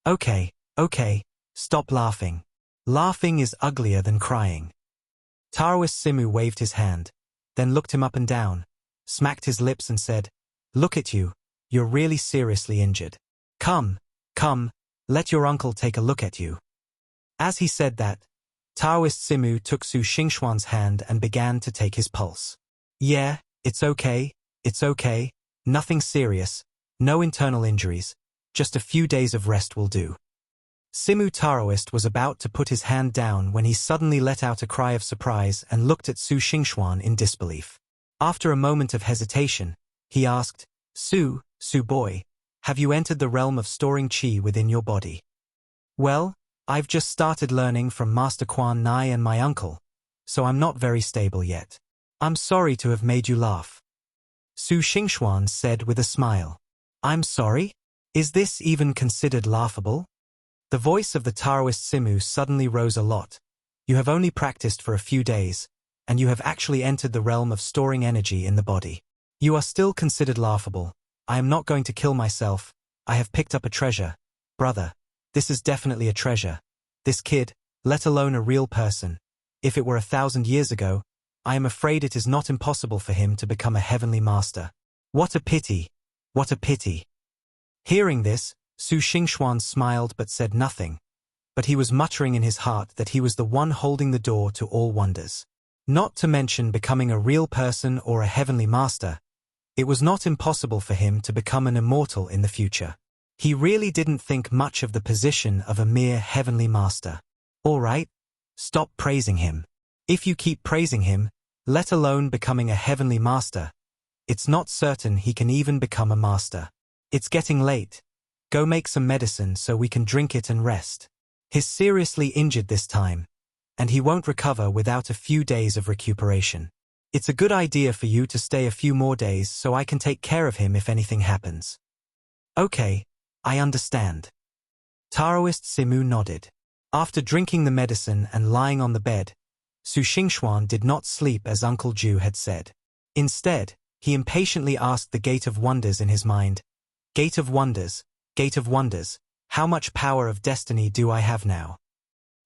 Speaker 1: Okay, stop laughing. Laughing is uglier than crying. Taoist Simu waved his hand, then looked him up and down, smacked his lips and said, Look at you, you're really seriously injured. Come, let your uncle take a look at you. As he said that, Taoist Simu took Su Xingxuan's hand and began to take his pulse. Yeah, it's okay, nothing serious, no internal injuries, just a few days of rest will do. Simu Taoist was about to put his hand down when he suddenly let out a cry of surprise and looked at Su Xingxuan in disbelief. After a moment of hesitation, he asked, Su boy, have you entered the realm of storing qi within your body? Well, I've just started learning from Master Quan Nai and my uncle, so I'm not very stable yet. I'm sorry to have made you laugh. Su Xingxuan said with a smile. I'm sorry? Is this even considered laughable? The voice of the Taoist Simu suddenly rose a lot. You have only practiced for a few days, and you have actually entered the realm of storing energy in the body. You are still considered laughable. I am not going to kill myself. I have picked up a treasure. Brother, this is definitely a treasure. This kid, let alone a real person. If it were 1,000 years ago, I am afraid it is not impossible for him to become a heavenly master. What a pity. What a pity. Hearing this, Su Xingxuan smiled but said nothing, but he was muttering in his heart that he was the one holding the door to all wonders. Not to mention becoming a real person or a heavenly master, it was not impossible for him to become an immortal in the future. He really didn't think much of the position of a mere heavenly master. All right, stop praising him. If you keep praising him, let alone becoming a heavenly master, it's not certain he can even become a master. It's getting late. Go make some medicine so we can drink it and rest. He's seriously injured this time, and he won't recover without a few days of recuperation. It's a good idea for you to stay a few more days so I can take care of him if anything happens. Okay, I understand. Taoist Simu nodded. After drinking the medicine and lying on the bed, Su Xingxuan did not sleep as Uncle Ju had said. Instead, he impatiently asked the Gate of Wonders in his mind, Gate of Wonders, how much power of destiny do I have now?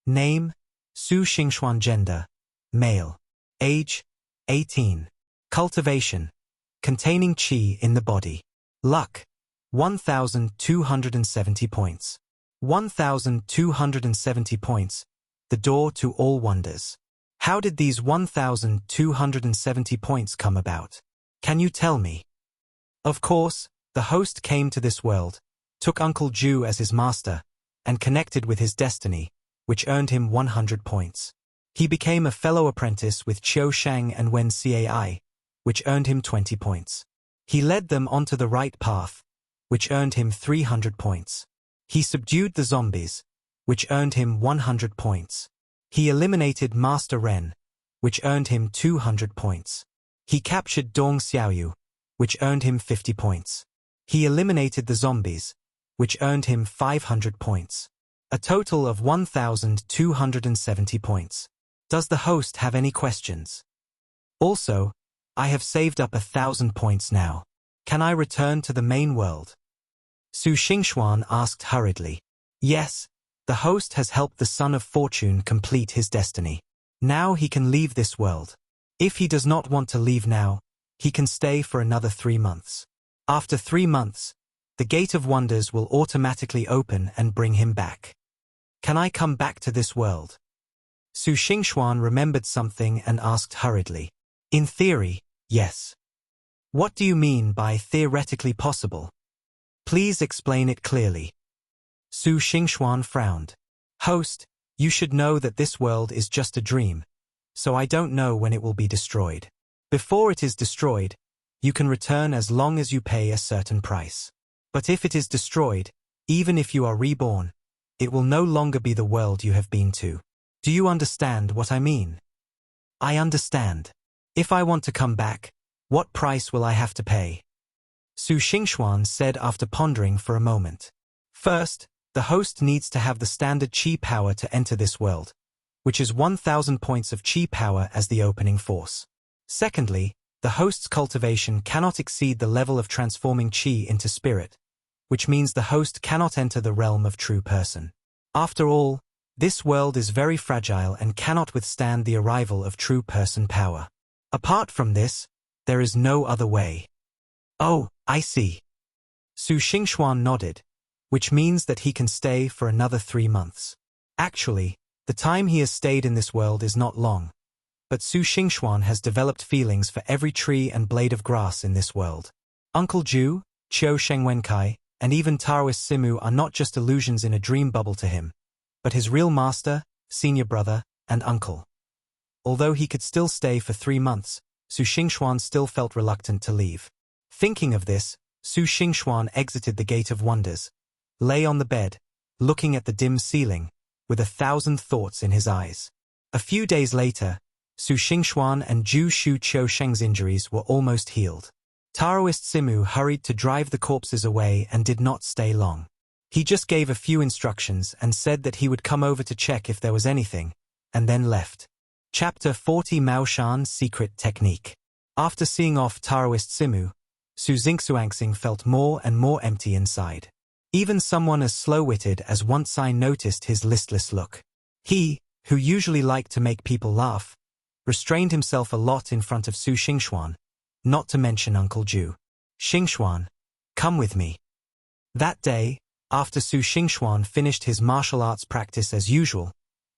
Speaker 1: Name, Su Xingxuan. Gender, male. Age, 18. Cultivation, containing qi in the body. Luck, 1,270 points. 1,270 points, the door to all wonders. How did these 1,270 points come about? Can you tell me? Of course, the host came to this world, took Uncle Ju as his master, and connected with his destiny, which earned him 100 points. He became a fellow apprentice with Qiu Shang and Wen Cai, which earned him 20 points. He led them onto the right path, which earned him 300 points. He subdued the zombies, which earned him 100 points. He eliminated Master Ren, which earned him 200 points. He captured Dong Xiaoyu, which earned him 50 points. He eliminated the zombies, which earned him 500 points. A total of 1,270 points. Does the host have any questions? Also, I have saved up 1,000 points now. Can I return to the main world? Su Xingxuan asked hurriedly. Yes, the host has helped the Son of Fortune complete his destiny. Now he can leave this world. If he does not want to leave now, he can stay for another 3 months. After 3 months, the Gate of Wonders will automatically open and bring him back. Can I come back to this world? Su Xingxuan remembered something and asked hurriedly. In theory, yes. What do you mean by theoretically possible? Please explain it clearly. Su Xingxuan frowned. Host, you should know that this world is just a dream, so I don't know when it will be destroyed. Before it is destroyed, you can return as long as you pay a certain price. But if it is destroyed, even if you are reborn, it will no longer be the world you have been to. Do you understand what I mean? I understand. If I want to come back, what price will I have to pay? Su Xingxuan said after pondering for a moment. First, the host needs to have the standard qi power to enter this world, which is 1,000 points of qi power as the opening force. Secondly, the host's cultivation cannot exceed the level of transforming qi into spirit, which means the host cannot enter the realm of true person. After all, this world is very fragile and cannot withstand the arrival of true person power. Apart from this, there is no other way. Oh, I see. Su Xingxuan nodded, which means that he can stay for another 3 months. Actually, the time he has stayed in this world is not long, but Su Xingxuan has developed feelings for every tree and blade of grass in this world. Uncle Ju, Qiu Shengwenkai, and even Taoist Simu are not just illusions in a dream bubble to him, but his real master, senior brother, and uncle. Although he could still stay for 3 months, Su Xingxuan still felt reluctant to leave. Thinking of this, Su Xingxuan exited the Gate of Wonders, lay on the bed, looking at the dim ceiling, with 1,000 thoughts in his eyes. A few days later, Su Xingxuan and Ju Shu Qiu Sheng's injuries were almost healed. Taoist Simu hurried to drive the corpses away and did not stay long. He just gave a few instructions and said that he would come over to check if there was anything, and then left. Chapter 40 Mao Shan's Secret Technique. After seeing off Taoist Simu, Su Xingxuangsing felt more and more empty inside. Even someone as slow-witted as Wansai noticed his listless look. He, who usually liked to make people laugh, restrained himself a lot in front of Su Xingxuan, not to mention Uncle Ju. Xingxuan, come with me. That day, after Su Xingxuan finished his martial arts practice as usual,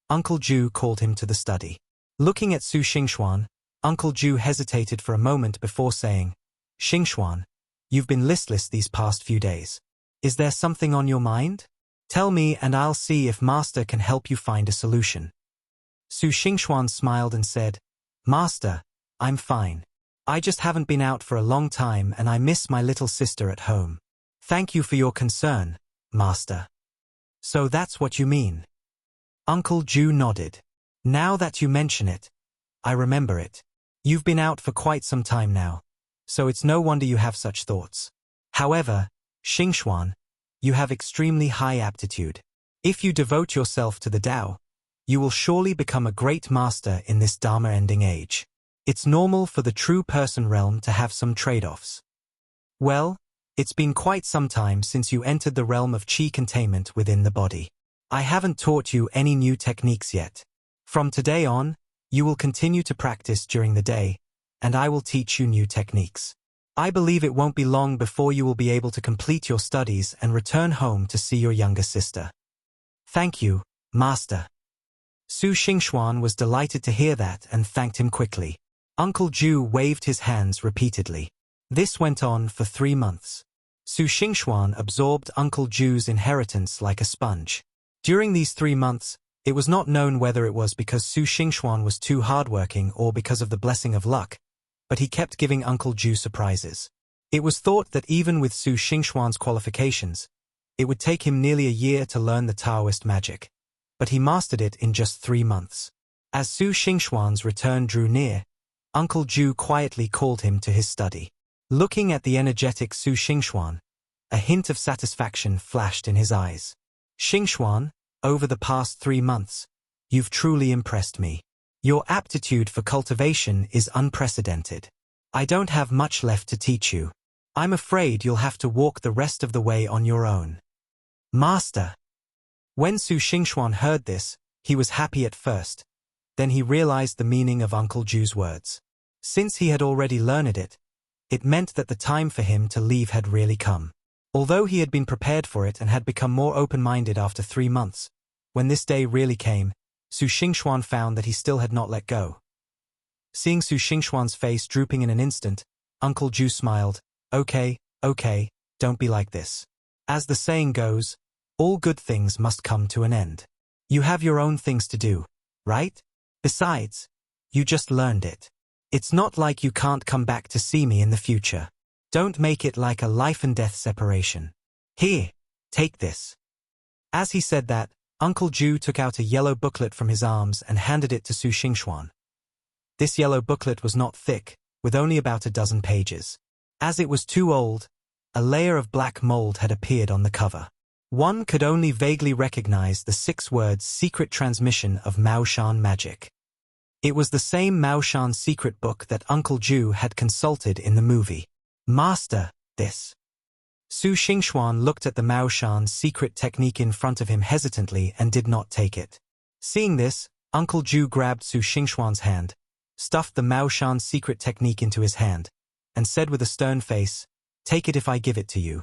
Speaker 1: Uncle Ju called him to the study. Looking at Su Xingxuan, Uncle Ju hesitated for a moment before saying, Xingxuan, you've been listless these past few days. Is there something on your mind? Tell me and I'll see if Master can help you find a solution. Su Xingxuan smiled and said, Master, I'm fine. I just haven't been out for a long time and I miss my little sister at home. Thank you for your concern, Master. So that's what you mean. Uncle Ju nodded. Now that you mention it, I remember it. You've been out for quite some time now, so it's no wonder you have such thoughts. However, Xingxuan, you have extremely high aptitude. If you devote yourself to the Tao, you will surely become a great master in this Dharma-ending age. It's normal for the true person realm to have some trade-offs. Well, it's been quite some time since you entered the realm of qi containment within the body. I haven't taught you any new techniques yet. From today on, you will continue to practice during the day, and I will teach you new techniques. I believe it won't be long before you will be able to complete your studies and return home to see your younger sister. Thank you, Master. Su Xingxuan was delighted to hear that and thanked him quickly. Uncle Ju waved his hands repeatedly. This went on for 3 months. Su Xingxuan absorbed Uncle Ju's inheritance like a sponge. During these 3 months, it was not known whether it was because Su Xingxuan was too hardworking or because of the blessing of luck, but he kept giving Uncle Ju surprises. It was thought that even with Su Xingxuan's qualifications, it would take him nearly a year to learn the Taoist magic, but he mastered it in just 3 months. As Su Xingxuan's return drew near, Uncle Ju quietly called him to his study. Looking at the energetic Su Xingxuan, a hint of satisfaction flashed in his eyes. Xingxuan, over the past 3 months, you've truly impressed me. Your aptitude for cultivation is unprecedented. I don't have much left to teach you. I'm afraid you'll have to walk the rest of the way on your own. Master. When Su Xingxuan heard this, he was happy at first. Then he realized the meaning of Uncle Ju's words. Since he had already learned it, it meant that the time for him to leave had really come. Although he had been prepared for it and had become more open-minded after 3 months, when this day really came, Su Xingxuan found that he still had not let go. Seeing Su Xingxuan's face drooping in an instant, Uncle Ju smiled. Okay, don't be like this. As the saying goes, all good things must come to an end. You have your own things to do, right? Besides, you just learned it. It's not like you can't come back to see me in the future. Don't make it like a life and death separation. Here, take this. As he said that, Uncle Ju took out a yellow booklet from his arms and handed it to Su Xingxuan. This yellow booklet was not thick, with only about a dozen pages. As it was too old, a layer of black mold had appeared on the cover. One could only vaguely recognize the 6 words secret transmission of Maoshan magic. It was the same Maoshan secret book that Uncle Ju had consulted in the movie. Master, this. Su Xingxuan looked at the Maoshan secret technique in front of him hesitantly and did not take it. Seeing this, Uncle Ju grabbed Su Xingxuan's hand, stuffed the Maoshan secret technique into his hand, and said with a stern face, "Take it if I give it to you."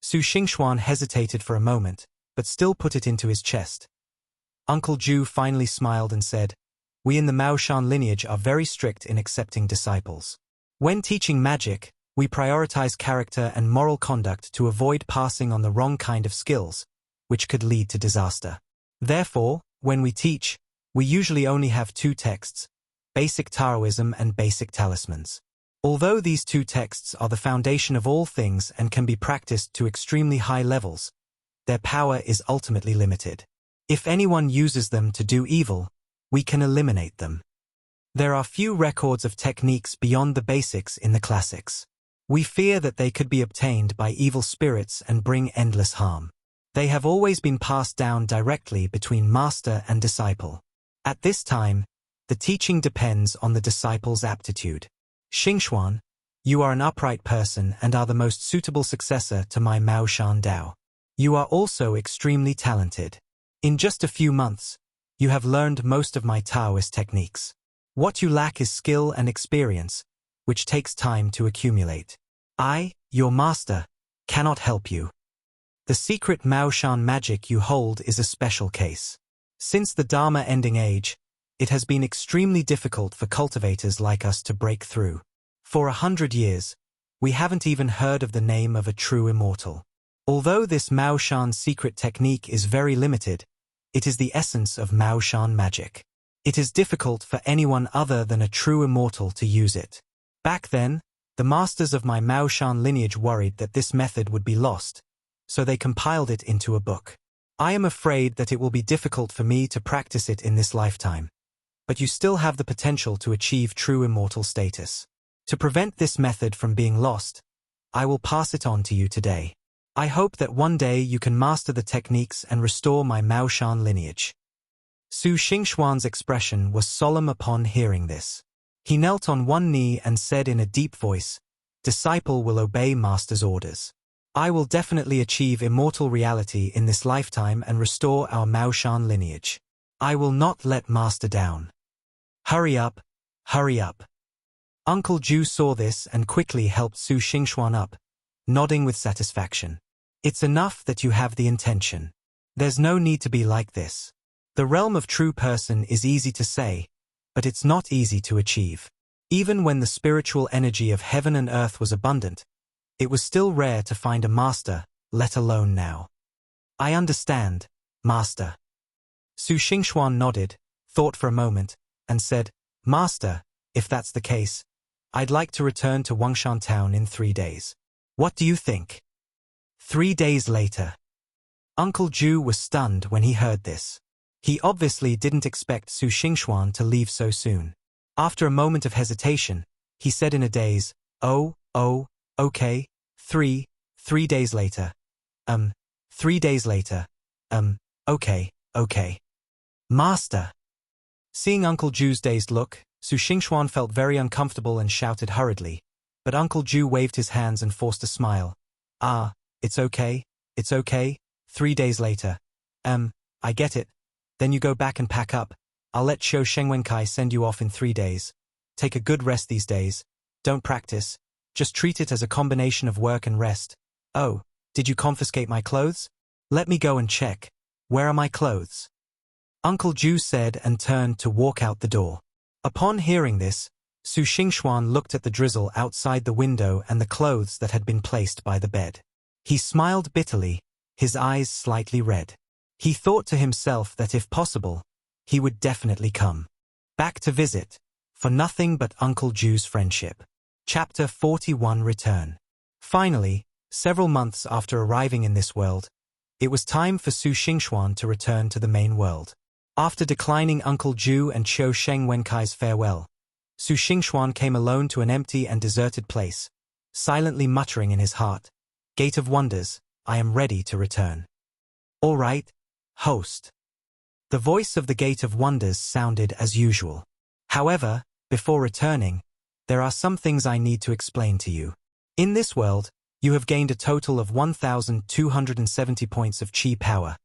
Speaker 1: Su Xingxuan hesitated for a moment, but still put it into his chest. Uncle Ju finally smiled and said, "We in the Maoshan lineage are very strict in accepting disciples. When teaching magic, we prioritize character and moral conduct to avoid passing on the wrong kind of skills, which could lead to disaster. Therefore, when we teach, we usually only have 2 texts, basic Taoism and basic talismans. Although these 2 texts are the foundation of all things and can be practiced to extremely high levels, their power is ultimately limited. If anyone uses them to do evil, we can eliminate them. There are few records of techniques beyond the basics in the classics. We fear that they could be obtained by evil spirits and bring endless harm. They have always been passed down directly between master and disciple. At this time, the teaching depends on the disciple's aptitude. Xingxuan, you are an upright person and are the most suitable successor to my Maoshan Dao. You are also extremely talented. In just a few months, you have learned most of my Taoist techniques. What you lack is skill and experience, which takes time to accumulate. I, your master, cannot help you. The secret Maoshan magic you hold is a special case. Since the Dharma ending age, it has been extremely difficult for cultivators like us to break through. For 100 years, we haven't even heard of the name of a true immortal. Although this Maoshan secret technique is very limited, it is the essence of Maoshan magic. It is difficult for anyone other than a true immortal to use it. Back then, the masters of my Maoshan lineage worried that this method would be lost, so they compiled it into a book. I am afraid that it will be difficult for me to practice it in this lifetime, but you still have the potential to achieve true immortal status. To prevent this method from being lost, I will pass it on to you today. I hope that one day you can master the techniques and restore my Maoshan lineage. Su Xingxuan's expression was solemn upon hearing this. He knelt on one knee and said in a deep voice, "Disciple will obey master's orders. I will definitely achieve immortal reality in this lifetime and restore our Maoshan lineage. I will not let master down. Hurry up, hurry up." Uncle Ju saw this and quickly helped Su Xingxuan up, nodding with satisfaction. "It's enough that you have the intention. There's no need to be like this. The realm of true person is easy to say, but it's not easy to achieve. Even when the spiritual energy of heaven and earth was abundant, it was still rare to find a master, let alone now." "I understand, master." Su Xingxuan nodded, thought for a moment, and said, "Master, if that's the case, I'd like to return to Wangshan town in 3 days. What do you think?" 3 days later. Uncle Ju was stunned when he heard this. He obviously didn't expect Su Xingxuan to leave so soon. After a moment of hesitation, he said in a daze, Oh, okay, 3 days later. 3 days later. Okay. Master. Seeing Uncle Ju's dazed look, Su Xingxuan felt very uncomfortable and shouted hurriedly, but Uncle Ju waved his hands and forced a smile. It's okay. 3 days later. I get it. Then you go back and pack up. I'll let Shou Shengwenkai send you off in 3 days. Take a good rest these days. Don't practice. Just treat it as a combination of work and rest. Oh, did you confiscate my clothes? Let me go and check. Where are my clothes? Uncle Ju said and turned to walk out the door. Upon hearing this, Su Xingxuan looked at the drizzle outside the window and the clothes that had been placed by the bed. He smiled bitterly, his eyes slightly red. He thought to himself that if possible, he would definitely come back to visit, for nothing but Uncle Ju's friendship. Chapter 41 Return. Finally, several months after arriving in this world, it was time for Su Xingxuan to return to the main world. After declining Uncle Ju and Qiu Sheng Wenkai's farewell, Su Xingxuan came alone to an empty and deserted place, silently muttering in his heart, "Gate of Wonders, I am ready to return." "All right, host." The voice of the Gate of Wonders sounded as usual. "However, before returning, there are some things I need to explain to you. In this world, you have gained a total of 1,270 points of Qi power,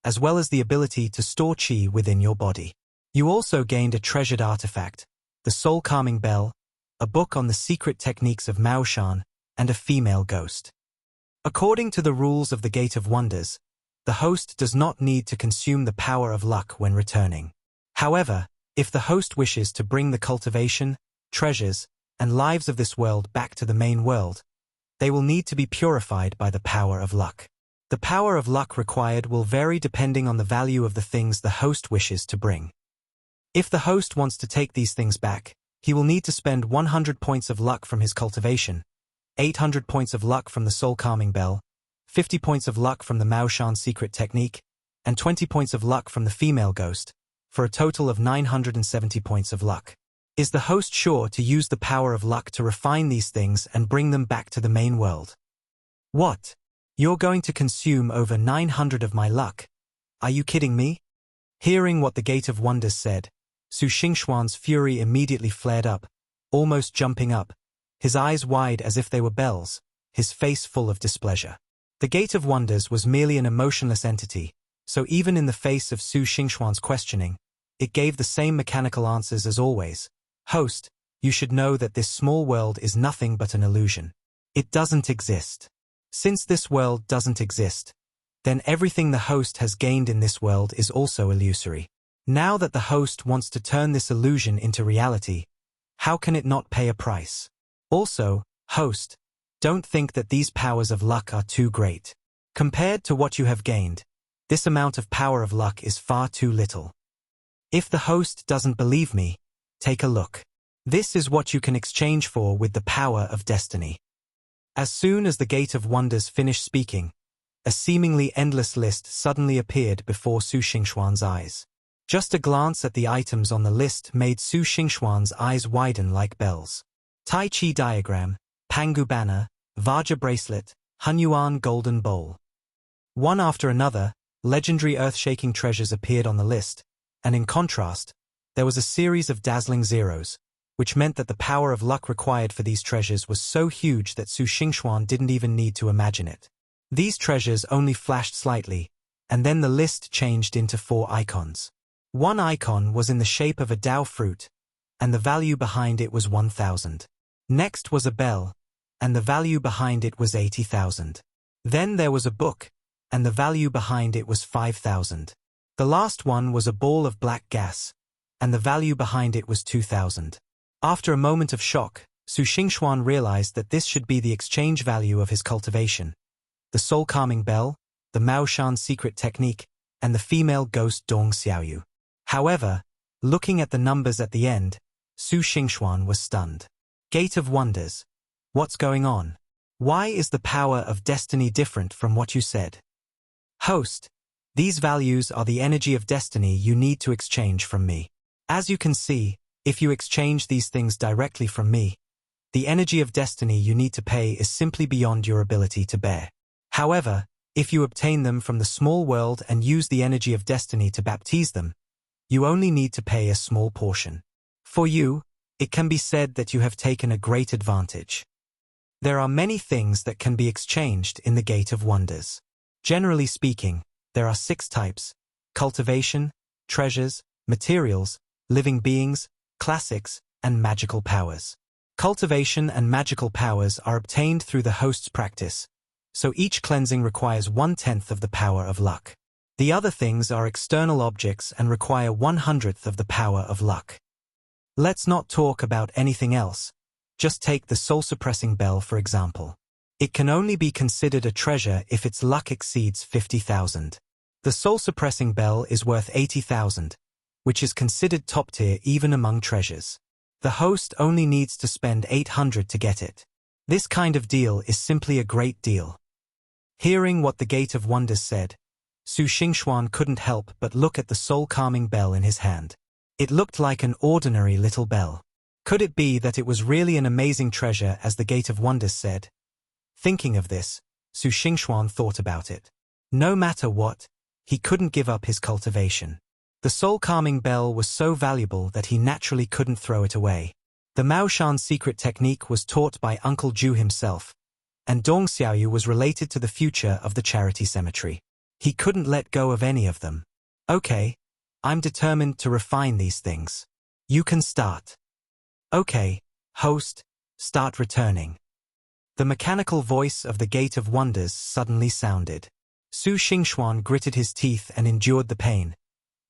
Speaker 1: as well as the ability to store Qi within your body. You also gained a treasured artifact, the Soul Calming Bell, a book on the secret techniques of Maoshan, and a female ghost. According to the rules of the Gate of Wonders, the host does not need to consume the power of luck when returning. However, if the host wishes to bring the cultivation, treasures, and lives of this world back to the main world, they will need to be purified by the power of luck. The power of luck required will vary depending on the value of the things the host wishes to bring. If the host wants to take these things back, he will need to spend 100 points of luck from his cultivation, 800 points of luck from the Soul Calming Bell, 50 points of luck from the Maoshan secret technique, and 20 points of luck from the female ghost, for a total of 970 points of luck. Is the host sure to use the power of luck to refine these things and bring them back to the main world? What? You're going to consume over 900 of my luck? Are you kidding me? Hearing what the Gate of Wonders said, Su Xingxuan's fury immediately flared up, almost jumping up, his eyes wide as if they were bells, his face full of displeasure. The Gate of Wonders was merely an emotionless entity, so even in the face of Su Xingxuan's questioning, it gave the same mechanical answers as always. Host, you should know that this small world is nothing but an illusion. It doesn't exist. Since this world doesn't exist, then everything the host has gained in this world is also illusory. Now that the host wants to turn this illusion into reality, how can it not pay a price? Also, host, don't think that these powers of luck are too great. Compared to what you have gained, this amount of power of luck is far too little. If the host doesn't believe me, take a look. This is what you can exchange for with the power of destiny. As soon as the Gate of Wonders finished speaking, a seemingly endless list suddenly appeared before Su Xingxuan's eyes. Just a glance at the items on the list made Su Xingxuan's eyes widen like bells. Tai Chi Diagram, Pangu Banner, Vajra Bracelet, Hunyuan Golden Bowl. One after another, legendary earth-shaking treasures appeared on the list, and in contrast, there was a series of dazzling zeros, which meant that the power of luck required for these treasures was so huge that Su Xingxuan didn't even need to imagine it. These treasures only flashed slightly, and then the list changed into 4 icons. One icon was in the shape of a Dao fruit, and the value behind it was 1,000. Next was a bell, and the value behind it was 80,000. Then there was a book, and the value behind it was 5,000. The last one was a ball of black gas, and the value behind it was 2,000. After a moment of shock, Su Xingxuan realized that this should be the exchange value of his cultivation, the Soul Calming Bell, the Maoshan secret technique, and the female ghost Dong Xiaoyu. However, looking at the numbers at the end, Su Xingxuan was stunned. Gate of Wonders. What's going on? Why is the power of destiny different from what you said? Host, these values are the energy of destiny you need to exchange from me. As you can see, if you exchange these things directly from me, the energy of destiny you need to pay is simply beyond your ability to bear. However, if you obtain them from the small world and use the energy of destiny to baptize them, you only need to pay a small portion. For you, it can be said that you have taken a great advantage. There are many things that can be exchanged in the Gate of Wonders. Generally speaking, there are 6 types: cultivation, treasures, materials, living beings, classics, and magical powers. Cultivation and magical powers are obtained through the host's practice, so each cleansing requires 1/10 of the power of luck. The other things are external objects and require 1/100th of the power of luck. Let's not talk about anything else. Just take the soul-suppressing bell for example. It can only be considered a treasure if its luck exceeds 50,000. The soul-suppressing bell is worth 80,000, which is considered top tier even among treasures. The host only needs to spend 800 to get it. This kind of deal is simply a great deal. Hearing what the Gate of Wonders said, Su Xingxuan couldn't help but look at the soul-calming bell in his hand. It looked like an ordinary little bell. Could it be that it was really an amazing treasure as the Gate of Wonders said? Thinking of this, Su Xingxuan thought about it. No matter what, he couldn't give up his cultivation. The soul-calming bell was so valuable that he naturally couldn't throw it away. The Maoshan secret technique was taught by Uncle Ju himself, and Dong Xiaoyu was related to the future of the charity cemetery. He couldn't let go of any of them. Okay, I'm determined to refine these things. You can start. Okay, host, start returning. The mechanical voice of the Gate of Wonders suddenly sounded. Su Xingxuan gritted his teeth and endured the pain,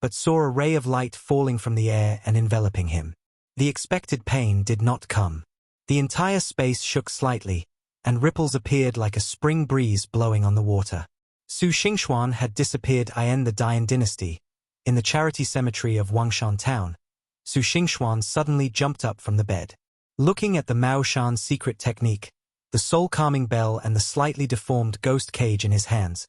Speaker 1: but saw a ray of light falling from the air and enveloping him. The expected pain did not come. The entire space shook slightly, and ripples appeared like a spring breeze blowing on the water. Su Xingxuan had disappeared in the Dian dynasty. In the charity cemetery of Wangshan town, Su Xingxuan suddenly jumped up from the bed. Looking at the Maoshan secret technique, the soul-calming bell and the slightly deformed ghost cage in his hands,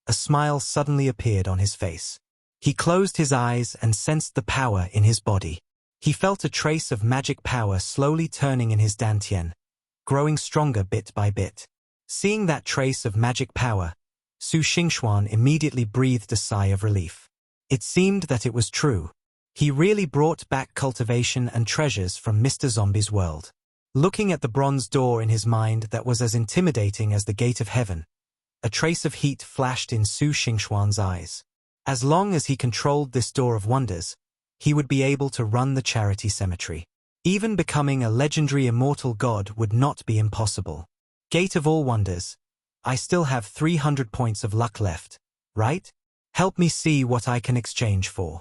Speaker 1: a smile suddenly appeared on his face. He closed his eyes and sensed the power in his body. He felt a trace of magic power slowly turning in his dantian, growing stronger bit by bit. Seeing that trace of magic power, Su Xingxuan immediately breathed a sigh of relief. It seemed that it was true. He really brought back cultivation and treasures from Mr. Zombie's world. Looking at the bronze door in his mind that was as intimidating as the gate of heaven, a trace of heat flashed in Su Xingxuan's eyes. As long as he controlled this door of wonders, he would be able to run the charity cemetery. Even becoming a legendary immortal god would not be impossible. Gate of all wonders, I still have 300 points of luck left, right? Help me see what I can exchange for.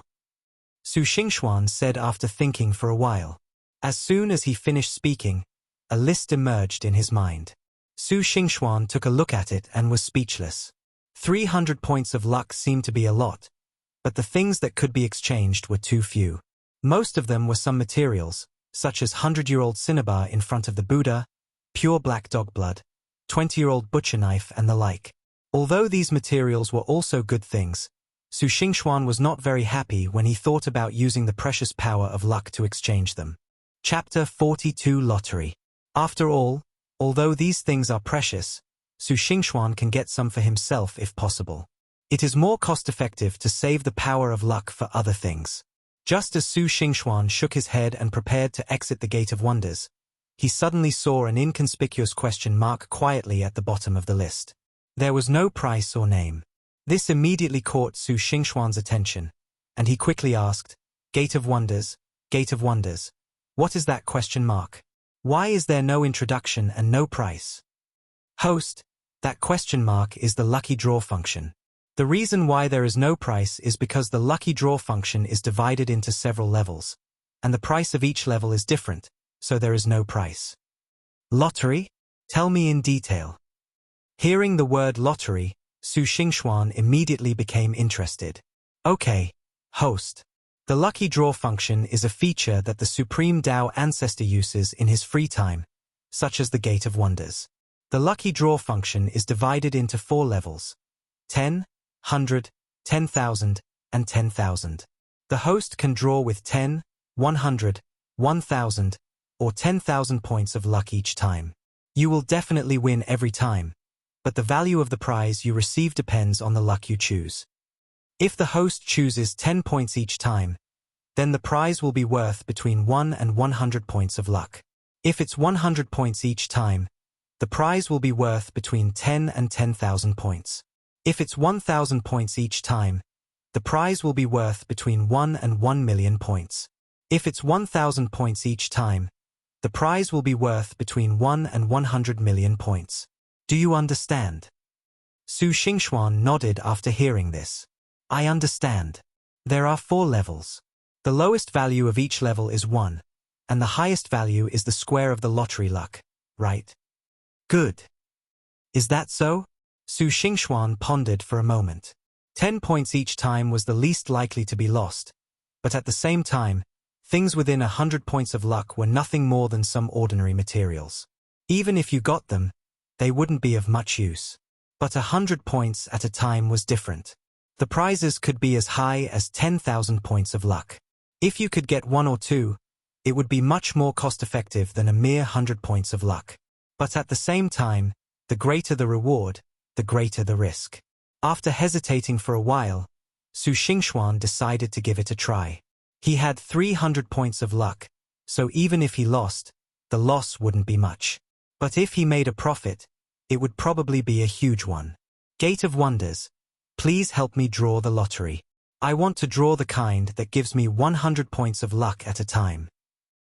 Speaker 1: Su Xingxuan said after thinking for a while. As soon as he finished speaking, a list emerged in his mind. Su Xingxuan took a look at it and was speechless. 300 points of luck seemed to be a lot, but the things that could be exchanged were too few. Most of them were some materials, such as 100-year-old cinnabar in front of the Buddha, pure black dog blood, 20-year-old butcher knife and the like. Although these materials were also good things, Su Xingxuan was not very happy when he thought about using the precious power of luck to exchange them. Chapter 42 Lottery. After all, although these things are precious, Su Xingxuan can get some for himself if possible. It is more cost-effective to save the power of luck for other things. Just as Su Xingxuan shook his head and prepared to exit the Gate of Wonders, he suddenly saw an inconspicuous question mark quietly at the bottom of the list. There was no price or name. This immediately caught Su Xingxuan's attention, and he quickly asked, Gate of Wonders, Gate of Wonders, what is that question mark? Why is there no introduction and no price? Host, that question mark is the lucky draw function. The reason why there is no price is because the lucky draw function is divided into several levels, and the price of each level is different, so there is no price. Lottery? Tell me in detail. Hearing the word lottery, Su Xingxuan immediately became interested. Okay, host. The lucky draw function is a feature that the Supreme Tao Ancestor uses in his free time, such as the Gate of Wonders. The lucky draw function is divided into 4 levels: 10, 100, 10,000, and 10,000. The host can draw with 10, 100, 1,000, or 10,000 points of luck each time. You will definitely win every time, but the value of the prize you receive depends on the luck you choose. If the host chooses 10 points each time, then the prize will be worth between 1 and 100 points of luck. If it's 100 points each time, the prize will be worth between 10 and 10,000 points. If it's 1,000 points each time, the prize will be worth between 1 and 1 million points. If it's 1,000 points each time, the prize will be worth between 1 and 100 million points. Do you understand? Su Xingxuan nodded after hearing this. I understand. There are 4 levels. The lowest value of each level is 1, and the highest value is the square of the lottery luck, right? Good. Is that so? Su Xingxuan pondered for a moment. 10 points each time was the least likely to be lost, but at the same time, things within 100 points of luck were nothing more than some ordinary materials. Even if you got them, they wouldn't be of much use. But 100 points at a time was different. The prizes could be as high as 10,000 points of luck. If you could get one or two, it would be much more cost-effective than a mere 100 points of luck. But at the same time, the greater the reward, the greater the risk. After hesitating for a while, Su Xingxuan decided to give it a try. He had 300 points of luck, so even if he lost, the loss wouldn't be much. But if he made a profit, it would probably be a huge one. Gate of Wonders, please help me draw the lottery. I want to draw the kind that gives me 100 points of luck at a time.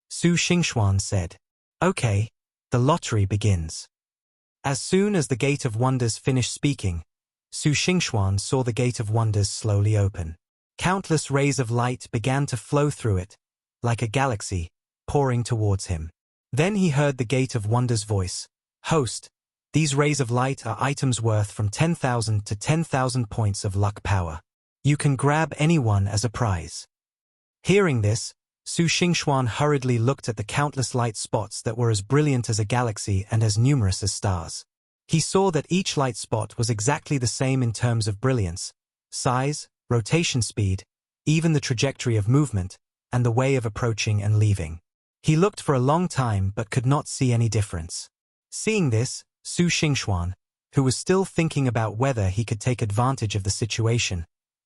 Speaker 1: Su Xingxuan said. Okay, the lottery begins. As soon as the Gate of Wonders finished speaking, Su Xingxuan saw the Gate of Wonders slowly open. Countless rays of light began to flow through it, like a galaxy, pouring towards him. Then he heard the Gate of Wonders' voice. Host, these rays of light are items worth from 10,000 to 10,000 points of luck power. You can grab anyone as a prize. Hearing this, Su Xingxuan hurriedly looked at the countless light spots that were as brilliant as a galaxy and as numerous as stars. He saw that each light spot was exactly the same in terms of brilliance, size, rotation speed, even the trajectory of movement, and the way of approaching and leaving. He looked for a long time but could not see any difference. Seeing this, Su Xingxuan, who was still thinking about whether he could take advantage of the situation,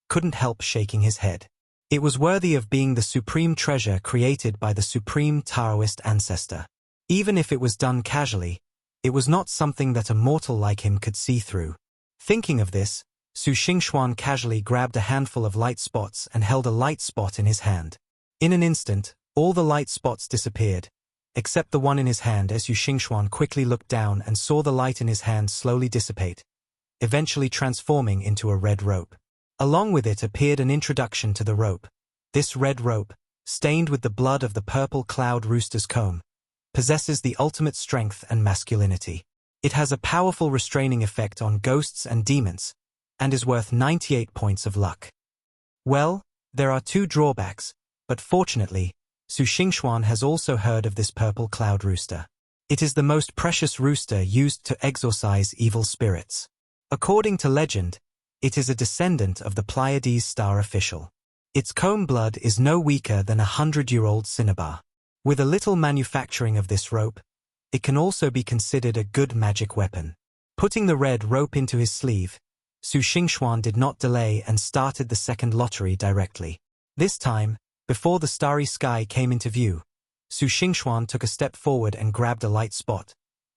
Speaker 1: couldn't help shaking his head. It was worthy of being the supreme treasure created by the supreme Taoist ancestor. Even if it was done casually, it was not something that a mortal like him could see through. Thinking of this, Su Xingxuan casually grabbed a handful of light spots and held a light spot in his hand. In an instant, all the light spots disappeared, except the one in his hand as Su Xingxuan quickly looked down and saw the light in his hand slowly dissipate, eventually transforming into a red rope. Along with it appeared an introduction to the rope. This red rope, stained with the blood of the purple cloud rooster's comb, possesses the ultimate strength and masculinity. It has a powerful restraining effect on ghosts and demons, and is worth 98 points of luck. Well, there are two drawbacks, but fortunately, Su Xingxuan has also heard of this purple cloud rooster. It is the most precious rooster used to exorcise evil spirits. According to legend, it is a descendant of the Pleiades star official. Its comb blood is no weaker than 100-year-old cinnabar. With a little manufacturing of this rope, it can also be considered a good magic weapon. Putting the red rope into his sleeve, Su Xingxuan did not delay and started the second lottery directly. This time, before the starry sky came into view, Su Xingxuan took a step forward and grabbed a light spot,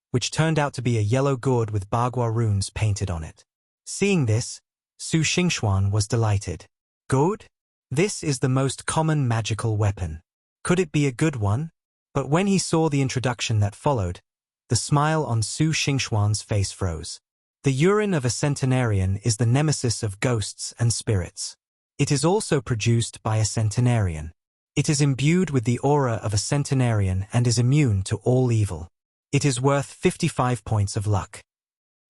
Speaker 1: which turned out to be a yellow gourd with Bagua runes painted on it. Seeing this, Su Xingxuan was delighted. Gourd? This is the most common magical weapon. Could it be a good one? But when he saw the introduction that followed, the smile on Su Xingxuan's face froze. The urine of a centenarian is the nemesis of ghosts and spirits. It is also produced by a centenarian. It is imbued with the aura of a centenarian and is immune to all evil. It is worth 55 points of luck.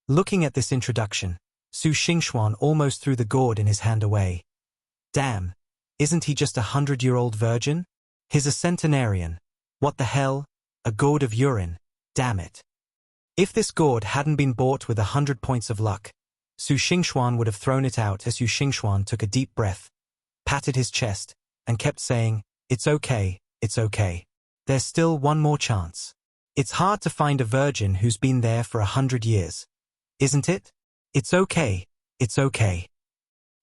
Speaker 1: Looking at this introduction, Su Xingxuan almost threw the gourd in his hand away. Damn, isn't he just a 100-year-old virgin? He's a centenarian. What the hell? A gourd of urine. Damn it. If this gourd hadn't been bought with 100 points of luck, Su Xingxuan would have thrown it out as Su Xingxuan took a deep breath, patted his chest, and kept saying, "It's okay, it's okay. There's still one more chance. It's hard to find a virgin who's been there for 100 years. Isn't it? It's okay, it's okay."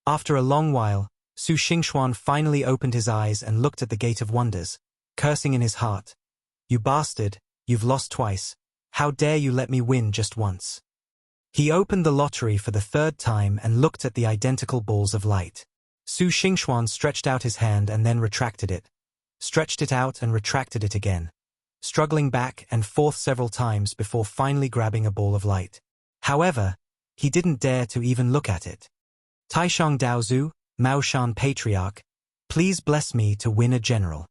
Speaker 1: After a long while, Su Xingxuan finally opened his eyes and looked at the Gate of Wonders, cursing in his heart. "You bastard, you've lost twice. How dare you let me win just once?" He opened the lottery for the third time and looked at the identical balls of light. Su Xingxuan stretched out his hand and then retracted it, stretched it out and retracted it again, struggling back and forth several times before finally grabbing a ball of light. However, he didn't dare to even look at it. "Taishang Daozu, Maoshan Patriarch, please bless me to win a general."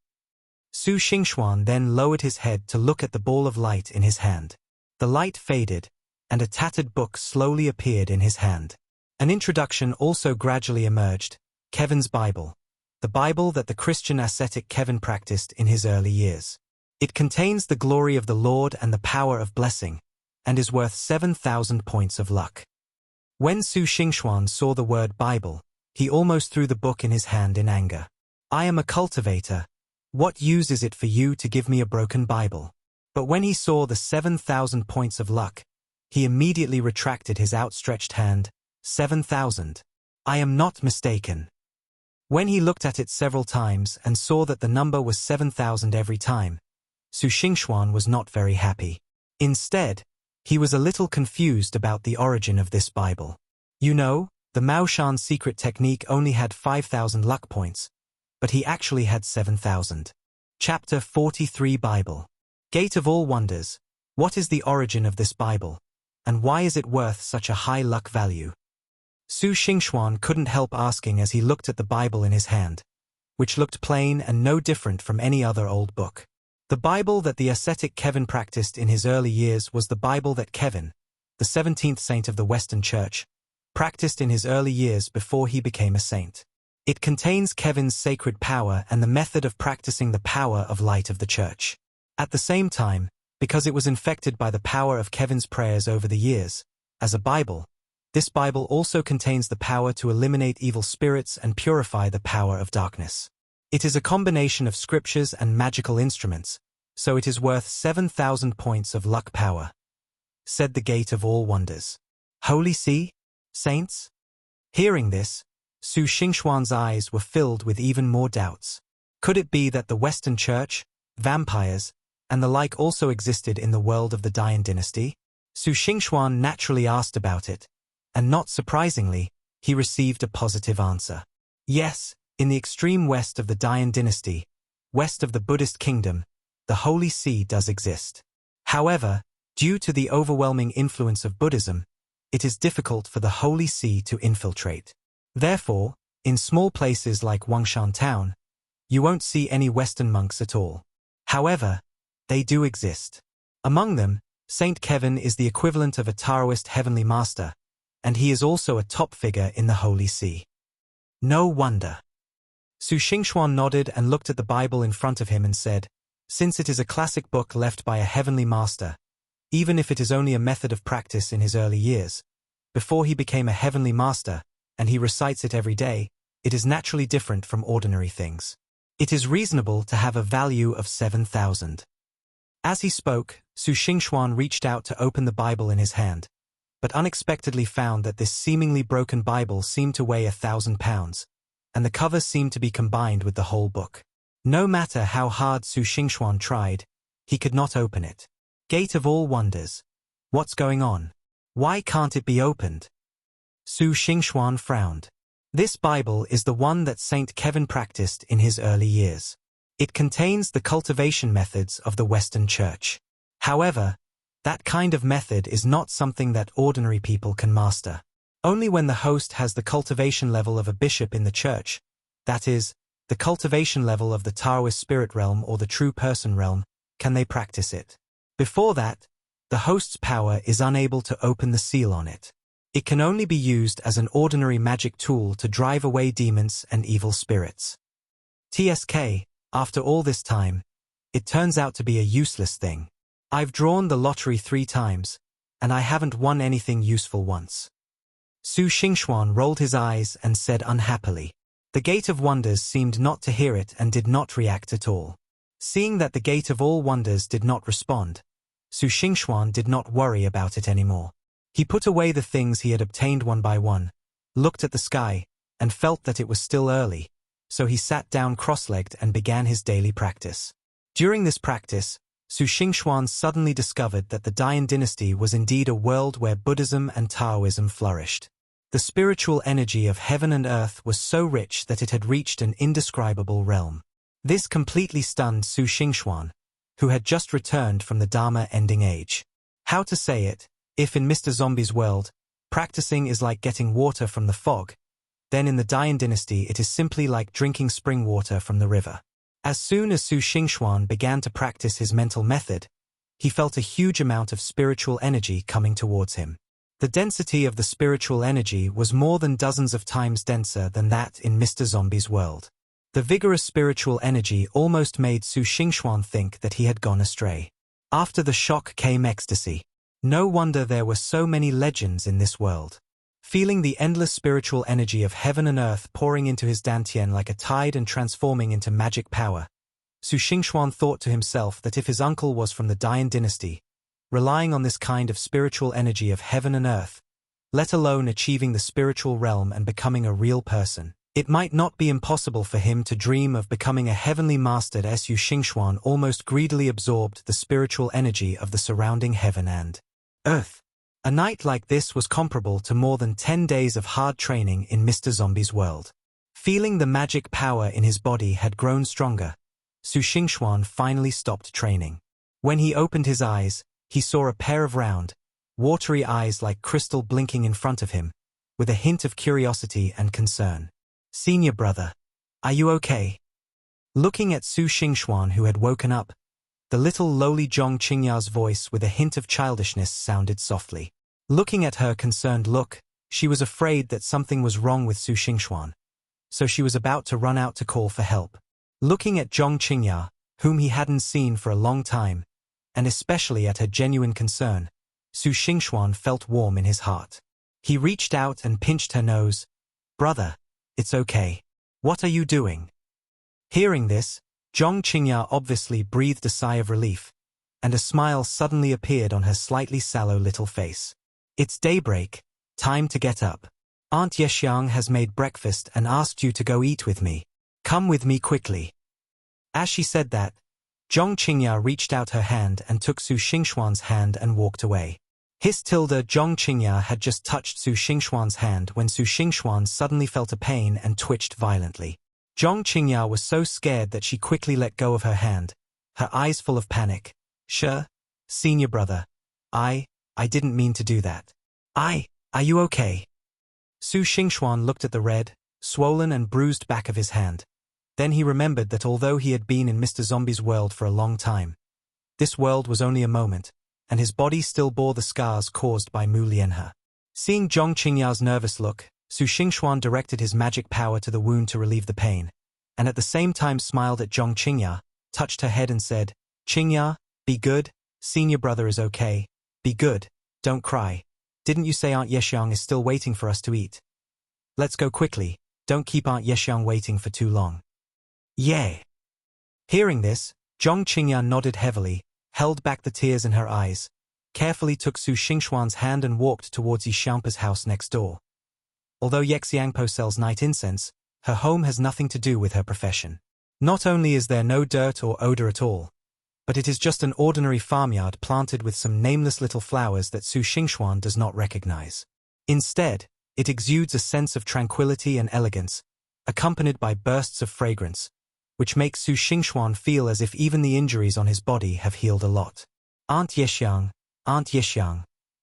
Speaker 1: Su Xingxuan then lowered his head to look at the ball of light in his hand. The light faded, and a tattered book slowly appeared in his hand. An introduction also gradually emerged, Kevin's Bible, the Bible that the Christian ascetic Kevin practiced in his early years. It contains the glory of the Lord and the power of blessing, and is worth 7,000 points of luck. When Su Xingxuan saw the word Bible, he almost threw the book in his hand in anger. "I am a cultivator. What use is it for you to give me a broken Bible?" But when he saw the 7,000 points of luck, he immediately retracted his outstretched hand. 7,000. I am not mistaken. When he looked at it several times and saw that the number was 7,000 every time, Su Xingxuan was not very happy. Instead, he was a little confused about the origin of this Bible. You know, the Maoshan secret technique only had 5,000 luck points, but he actually had 7,000. Chapter 43 Bible. Gate of all wonders. What is the origin of this Bible, and why is it worth such a high luck value? Su Xingxuan couldn't help asking as he looked at the Bible in his hand, which looked plain and no different from any other old book. The Bible that the ascetic Kevin practiced in his early years was the Bible that Kevin, the 17th saint of the Western Church, practiced in his early years before he became a saint. It contains Kevin's sacred power and the method of practicing the power of light of the Church. At the same time, because it was infected by the power of Kevin's prayers over the years, as a Bible, this Bible also contains the power to eliminate evil spirits and purify the power of darkness. It is a combination of scriptures and magical instruments, so it is worth 7,000 points of luck power. Said the Gate of all wonders. Holy See? Saints? Hearing this, Su Xingxuan's eyes were filled with even more doubts. Could it be that the Western Church, vampires, and the like also existed in the world of the Dian dynasty? Su Xingxuan naturally asked about it, and not surprisingly, he received a positive answer. Yes, in the extreme west of the Dian dynasty, west of the Buddhist kingdom, the Holy See does exist. However, due to the overwhelming influence of Buddhism, it is difficult for the Holy See to infiltrate. Therefore, in small places like Wangshan town, you won't see any Western monks at all. However, they do exist. Among them, Saint Kevin is the equivalent of a Taoist heavenly master, and he is also a top figure in the Holy See. No wonder. Su Xingxuan nodded and looked at the Bible in front of him and said, since it is a classic book left by a heavenly master, even if it is only a method of practice in his early years, before he became a heavenly master, and he recites it every day, it is naturally different from ordinary things. It is reasonable to have a value of 7,000. As he spoke, Su Xingxuan reached out to open the Bible in his hand, but unexpectedly found that this seemingly broken Bible seemed to weigh 1,000 pounds, and the cover seemed to be combined with the whole book. No matter how hard Su Xingxuan tried, he could not open it. Gate of all wonders. What's going on? Why can't it be opened? Su Xingxuan frowned. This Bible is the one that Saint Kevin practiced in his early years. It contains the cultivation methods of the Western Church. However, that kind of method is not something that ordinary people can master. Only when the host has the cultivation level of a bishop in the church, that is, the cultivation level of the Taoist spirit realm or the true person realm, can they practice it. Before that, the host's power is unable to open the seal on it. It can only be used as an ordinary magic tool to drive away demons and evil spirits. TSK, after all this time, it turns out to be a useless thing. I've drawn the lottery 3 times, and I haven't won anything useful once. Su Xingxuan rolled his eyes and said unhappily. The Gate of Wonders seemed not to hear it and did not react at all. Seeing that the Gate of all wonders did not respond, Su Xingxuan did not worry about it anymore. He put away the things he had obtained one by one, looked at the sky, and felt that it was still early, so he sat down cross-legged and began his daily practice. During this practice, Su Xingxuan suddenly discovered that the Dian dynasty was indeed a world where Buddhism and Taoism flourished. The spiritual energy of heaven and earth was so rich that it had reached an indescribable realm. This completely stunned Su Xingxuan, who had just returned from the Dharma ending age. How to say it, if in Mr. Zombie's world, practicing is like getting water from the fog, then in the Dian dynasty it is simply like drinking spring water from the river. As soon as Su Xingxuan began to practice his mental method, he felt a huge amount of spiritual energy coming towards him. The density of the spiritual energy was more than dozens of times denser than that in Mr. Zombie's world. The vigorous spiritual energy almost made Su Xingxuan think that he had gone astray. After the shock came ecstasy. No wonder there were so many legends in this world. Feeling the endless spiritual energy of heaven and earth pouring into his dantian like a tide and transforming into magic power, Su Xingxuan thought to himself that if his uncle was from the Dian dynasty, relying on this kind of spiritual energy of heaven and earth, let alone achieving the spiritual realm and becoming a real person, it might not be impossible for him to dream of becoming a heavenly master. As Su Xingxuan almost greedily absorbed the spiritual energy of the surrounding heaven and earth. A night like this was comparable to more than 10 days of hard training in Mr. Zombie's world. Feeling the magic power in his body had grown stronger, Su Xingxuan finally stopped training. When he opened his eyes, he saw a pair of round, watery eyes like crystal blinking in front of him, with a hint of curiosity and concern. "Senior brother, are you okay?" Looking at Su Xingxuan, who had woken up, the little lowly Zhong Qingya's voice with a hint of childishness sounded softly. Looking at her concerned look, she was afraid that something was wrong with Su Xingxuan, so she was about to run out to call for help. Looking at Zhong Qingya, whom he hadn't seen for a long time, and especially at her genuine concern, Su Xingxuan felt warm in his heart. He reached out and pinched her nose. "Brother, it's okay. What are you doing?" Hearing this, Zhong Qingya obviously breathed a sigh of relief, and a smile suddenly appeared on her slightly sallow little face. "It's daybreak, time to get up. Aunt Yexiang has made breakfast and asked you to go eat with me. Come with me quickly." As she said that, Zhong Qingya reached out her hand and took Su Xingxuan's hand and walked away. Zhong Qingya had just touched Su Xingxuan's hand when Su Xingxuan suddenly felt a pain and twitched violently. Zhong Qingya was so scared that she quickly let go of her hand, her eyes full of panic. "Sure, senior brother. I didn't mean to do that. Are you okay?" Su Xingxuan looked at the red, swollen and bruised back of his hand. Then he remembered that although he had been in Mr. Zombie's world for a long time, this world was only a moment, and his body still bore the scars caused by Mu Lianhe. Seeing Zhong Qingya's nervous look, Su Xingxuan directed his magic power to the wound to relieve the pain, and at the same time smiled at Zhong Qingya, touched her head and said, "Qingya, be good, senior brother is okay, be good, don't cry. Didn't you say Aunt Yexiang is still waiting for us to eat? Let's go quickly, don't keep Aunt Yexiang waiting for too long." "Yay!" Hearing this, Zhong Qingya nodded heavily, held back the tears in her eyes, carefully took Su Xingxuan's hand and walked towards Yixiangpa's house next door. Although Yexiangpo sells night incense, her home has nothing to do with her profession. Not only is there no dirt or odor at all, but it is just an ordinary farmyard planted with some nameless little flowers that Su Xingxuan does not recognize. Instead, it exudes a sense of tranquility and elegance, accompanied by bursts of fragrance, which makes Su Xingxuan feel as if even the injuries on his body have healed a lot. Aunt Yexiang,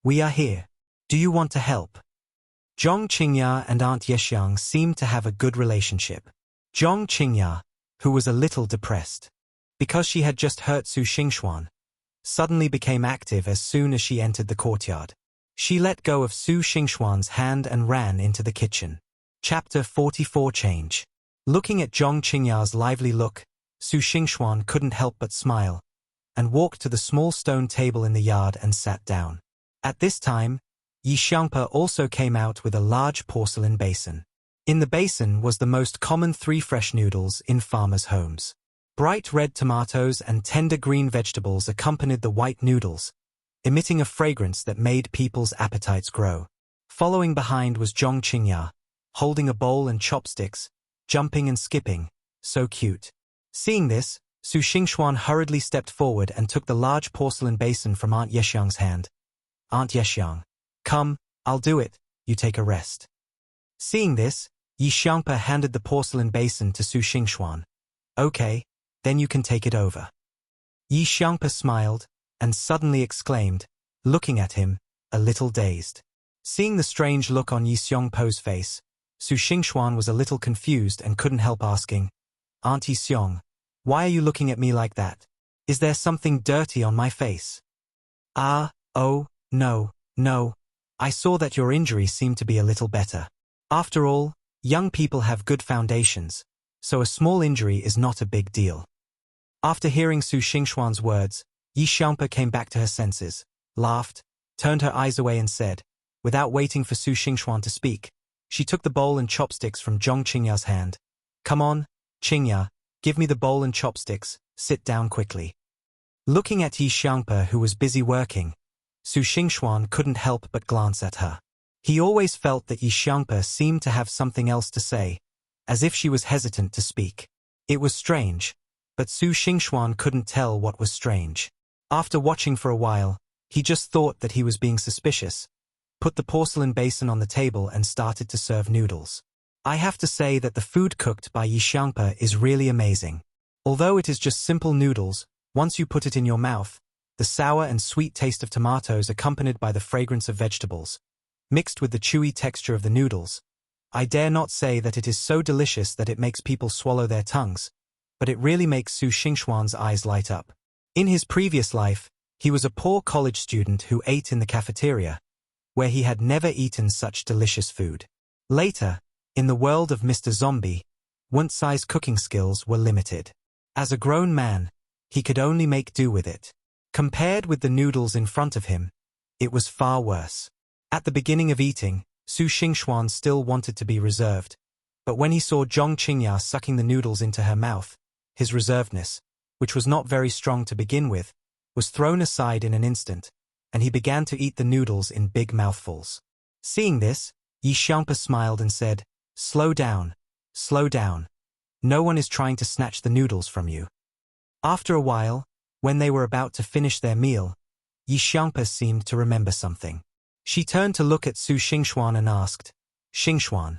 Speaker 1: we are here. Do you want to help?" Zhong Qingya and Aunt Yexiang seemed to have a good relationship. Zhong Qingya, who was a little depressed, because she had just hurt Su Xingxuan, suddenly became active as soon as she entered the courtyard. She let go of Su Xingxuan's hand and ran into the kitchen. Chapter 44 Change. Looking at Zhong Qingya's lively look, Su Xingxuan couldn't help but smile, and walked to the small stone table in the yard and sat down. At this time, Yixiangpa also came out with a large porcelain basin. In the basin was the most common 3 fresh noodles in farmers' homes. Bright red tomatoes and tender green vegetables accompanied the white noodles, emitting a fragrance that made people's appetites grow. Following behind was Zhong Qingya, holding a bowl and chopsticks, jumping and skipping, so cute. Seeing this, Su Xingxuan hurriedly stepped forward and took the large porcelain basin from Aunt Yexiang's hand. "Aunt Yexiang, come, I'll do it, you take a rest." Seeing this, Yixiangpa handed the porcelain basin to Su Xingxuan. "Okay, then you can take it over." Yixiangpa smiled, and suddenly exclaimed, looking at him, a little dazed. Seeing the strange look on Yixiangpa's face, Su Xingxuan was a little confused and couldn't help asking, "Aunt Yixiang, why are you looking at me like that? Is there something dirty on my face?" Ah, oh, no, no. I saw that your injury seemed to be a little better. After all, young people have good foundations, so a small injury is not a big deal. After hearing Su Xingxuan's words, Yi Xiangpa came back to her senses, laughed, turned her eyes away and said, without waiting for Su Xingxuan to speak, she took the bowl and chopsticks from Zhong Qingya's hand. Come on, Qingya, give me the bowl and chopsticks, sit down quickly. Looking at Yi Xiangpa, who was busy working, Su Xingxuan couldn't help but glance at her. He always felt that Yi Xiangpa seemed to have something else to say, as if she was hesitant to speak. It was strange, but Su Xingxuan couldn't tell what was strange. After watching for a while, he just thought that he was being suspicious, put the porcelain basin on the table and started to serve noodles. I have to say that the food cooked by Yi Xiangpa is really amazing. Although it is just simple noodles, once you put it in your mouth, the sour and sweet taste of tomatoes accompanied by the fragrance of vegetables, mixed with the chewy texture of the noodles, I dare not say that it is so delicious that it makes people swallow their tongues, but it really makes Su Xingxuan's eyes light up. In his previous life, he was a poor college student who ate in the cafeteria, where he had never eaten such delicious food. Later, in the world of Mr. Zombie, Wuncai's cooking skills were limited. As a grown man, he could only make do with it. Compared with the noodles in front of him, it was far worse. At the beginning of eating, Su Xingxuan still wanted to be reserved, but when he saw Zhong Qingya sucking the noodles into her mouth, his reservedness, which was not very strong to begin with, was thrown aside in an instant, and he began to eat the noodles in big mouthfuls. Seeing this, Yi Xiangpa smiled and said, slow down, slow down. No one is trying to snatch the noodles from you. After a while, when they were about to finish their meal, Yi Xiangpa seemed to remember something. She turned to look at Su Xingxuan and asked, Xingxuan,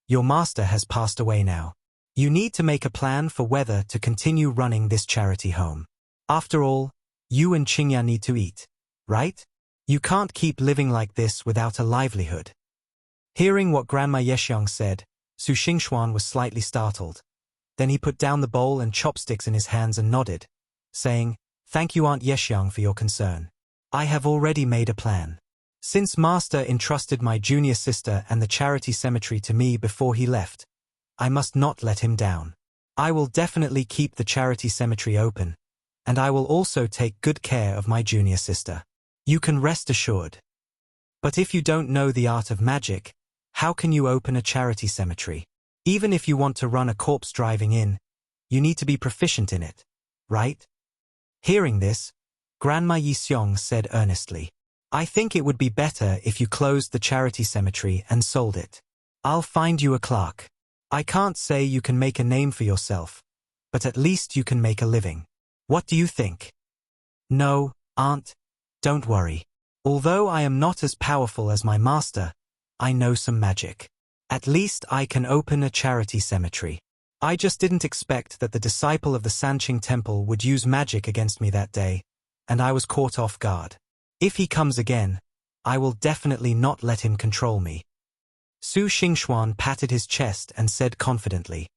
Speaker 1: your master has passed away now. You need to make a plan for whether to continue running this charity home. After all, you and Qingya need to eat, right? You can't keep living like this without a livelihood. Hearing what Grandma Yexiang said, Su Xingxuan was slightly startled. Then he put down the bowl and chopsticks in his hands and nodded, saying, Thank you, Aunt Yexiang, for your concern. I have already made a plan. Since Master entrusted my junior sister and the charity cemetery to me before he left, I must not let him down. I will definitely keep the charity cemetery open, and I will also take good care of my junior sister. You can rest assured. But if you don't know the art of magic, how can you open a charity cemetery? Even if you want to run a corpse driving in, you need to be proficient in it, right? Hearing this, Grandma Yi Xiong said earnestly, I think it would be better if you closed the charity cemetery and sold it. I'll find you a clerk. I can't say you can make a name for yourself, but at least you can make a living. What do you think? No, Aunt, don't worry. Although I am not as powerful as my master, I know some magic. At least I can open a charity cemetery. I just didn't expect that the disciple of the Sanqing Temple would use magic against me that day, and I was caught off guard. If he comes again, I will definitely not let him control me. Su Xingxuan patted his chest and said confidently,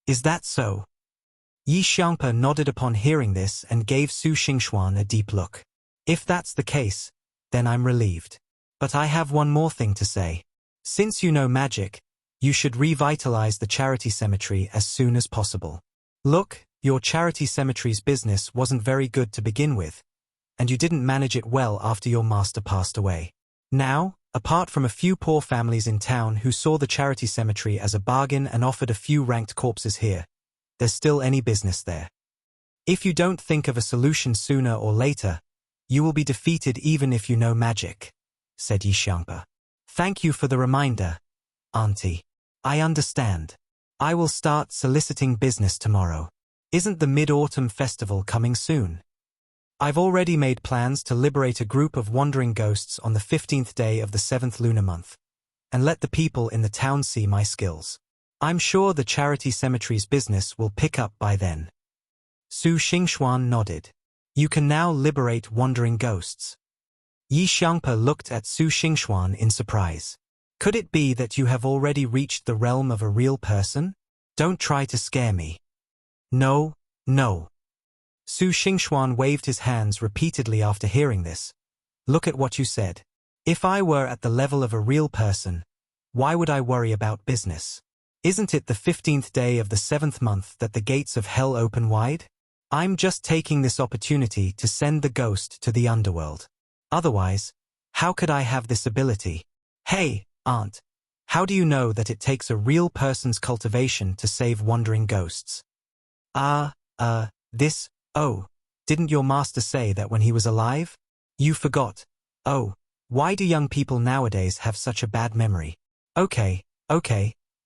Speaker 1: Is that so? Yi Xiangpa nodded upon hearing this and gave Su Xingxuan a deep look. If that's the case, then I'm relieved. But I have one more thing to say. Since you know magic, you should revitalize the charity cemetery as soon as possible. Look, your charity cemetery's business wasn't very good to begin with, and you didn't manage it well after your master passed away. Now, apart from a few poor families in town who saw the charity cemetery as a bargain and offered a few ranked corpses here, there's still any business there. If you don't think of a solution sooner or later, you will be defeated even if you know magic, said Yi Xiangpa. Thank you for the reminder, Auntie. I understand. I will start soliciting business tomorrow. Isn't the Mid-Autumn Festival coming soon? I've already made plans to liberate a group of wandering ghosts on the 15th day of the 7th lunar month, and let the people in the town see my skills. I'm sure the charity cemetery's business will pick up by then. Su Xingxuan nodded. You can now liberate wandering ghosts. Yi Xiangpa looked at Su Xingxuan in surprise. Could it be that you have already reached the realm of a real person? Don't try to scare me. No, no. Su Xingxuan waved his hands repeatedly after hearing this, Look at what you said. If I were at the level of a real person, why would I worry about business? Isn't it the 15th day of the 7th month that the gates of hell open wide? I'm just taking this opportunity to send the ghost to the underworld. Otherwise, how could I have this ability? Hey, Aunt, how do you know that it takes a real person's cultivation to save wandering ghosts? Oh, didn't your master say that when he was alive? You forgot. Oh, why do young people nowadays have such a bad memory? Okay,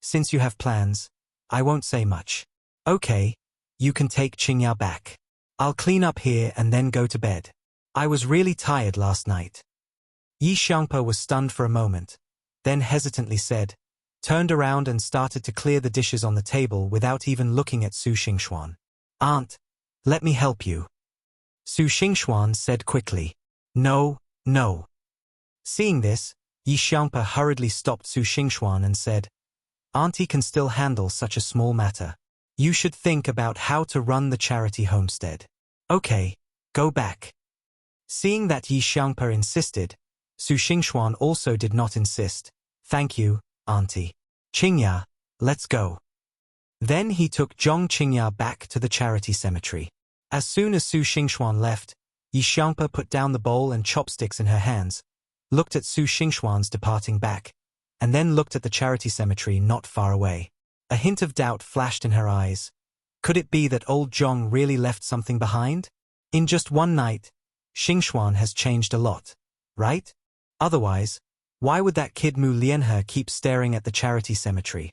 Speaker 1: since you have plans, I won't say much. Okay, you can take Qingya back. I'll clean up here and then go to bed. I was really tired last night. Yi Xiangpa was stunned for a moment, then hesitantly said, turned around and started to clear the dishes on the table without even looking at Su Xingxuan. Aunt, let me help you. Su Xingxuan said quickly. No. Seeing this, Yi Xiangpa hurriedly stopped Su Xingxuan and said, Auntie can still handle such a small matter. You should think about how to run the charity homestead. Okay, go back. Seeing that Yi Xiangpa insisted, Su Xingxuan also did not insist. Thank you, Auntie. Qingya, let's go. Then he took Zhong Qingya back to the charity cemetery. As soon as Su Xingxuan left, Yi Xiangpa put down the bowl and chopsticks in her hands, looked at Su Xingxuan's departing back, and then looked at the charity cemetery not far away. A hint of doubt flashed in her eyes. Could it be that old Zhong really left something behind? In just one night, Xingxuan has changed a lot, right? Otherwise, why would that kid Mu Lianhe keep staring at the charity cemetery?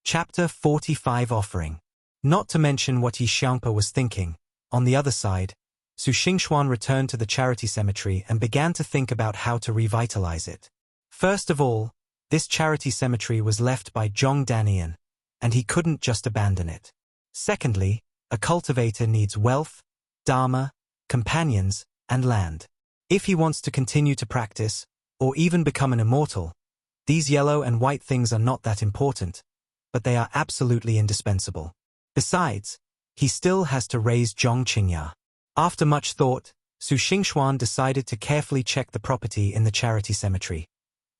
Speaker 1: Chapter 45 Offering. Not to mention what Yi Xiangpa was thinking, on the other side, Su Xingxuan returned to the charity cemetery and began to think about how to revitalize it. First of all, this charity cemetery was left by Zhong Danian, and he couldn't just abandon it. Secondly, a cultivator needs wealth, dharma, companions, and land. If he wants to continue to practice, or even become an immortal, these yellow and white things are not that important, but they are absolutely indispensable. Besides, he still has to raise Zhong Qingya. After much thought, Su Xingxuan decided to carefully check the property in the charity cemetery,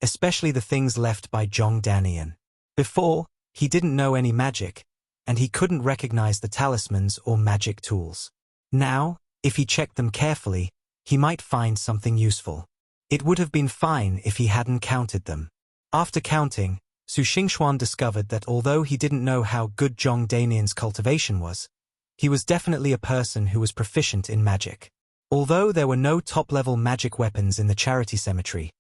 Speaker 1: especially the things left by Zhong Danian. Before, he didn't know any magic, and he couldn't recognize the talismans or magic tools. Now, if he checked them carefully, he might find something useful. It would have been fine if he hadn't counted them. After counting, Su Xingxuan discovered that although he didn't know how good Zhong Danian's cultivation was, he was definitely a person who was proficient in magic. Although there were no top-level magic weapons in the charity cemetery,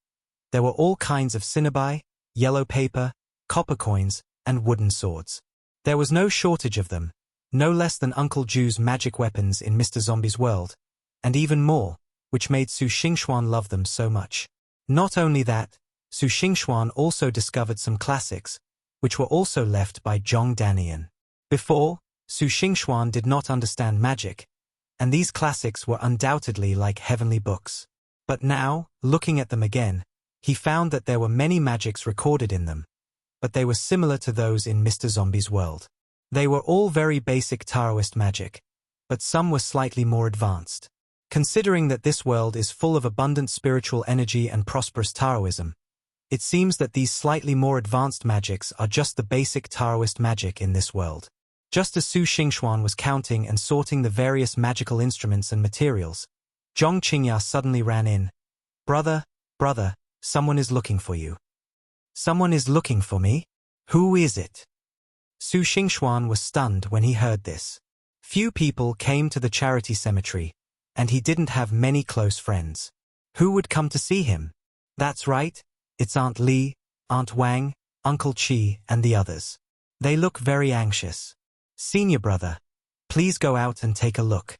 Speaker 1: there were all kinds of cinnabai, yellow paper, copper coins, and wooden swords. There was no shortage of them, no less than Uncle Ju's magic weapons in Mr. Zombie's world, and even more, which made Su Xingxuan love them so much. Not only that, Su Xingxuan also discovered some classics, which were also left by Zhong Danian. Before, Su Xingxuan did not understand magic, and these classics were undoubtedly like heavenly books. But now, looking at them again, he found that there were many magics recorded in them, but they were similar to those in Mr. Zombie's world. They were all very basic Taoist magic, but some were slightly more advanced. Considering that this world is full of abundant spiritual energy and prosperous Taoism, it seems that these slightly more advanced magics are just the basic Taoist magic in this world. Just as Su Xingxuan was counting and sorting the various magical instruments and materials, Zhong Qingya suddenly ran in. Brother, someone is looking for you. Someone is looking for me? Who is it? Su Xingxuan was stunned when he heard this. Few people came to the charity cemetery, and he didn't have many close friends. Who would come to see him? That's right, it's Aunt Li, Aunt Wang, Uncle Qi, and the others. They look very anxious. Senior brother, please go out and take a look.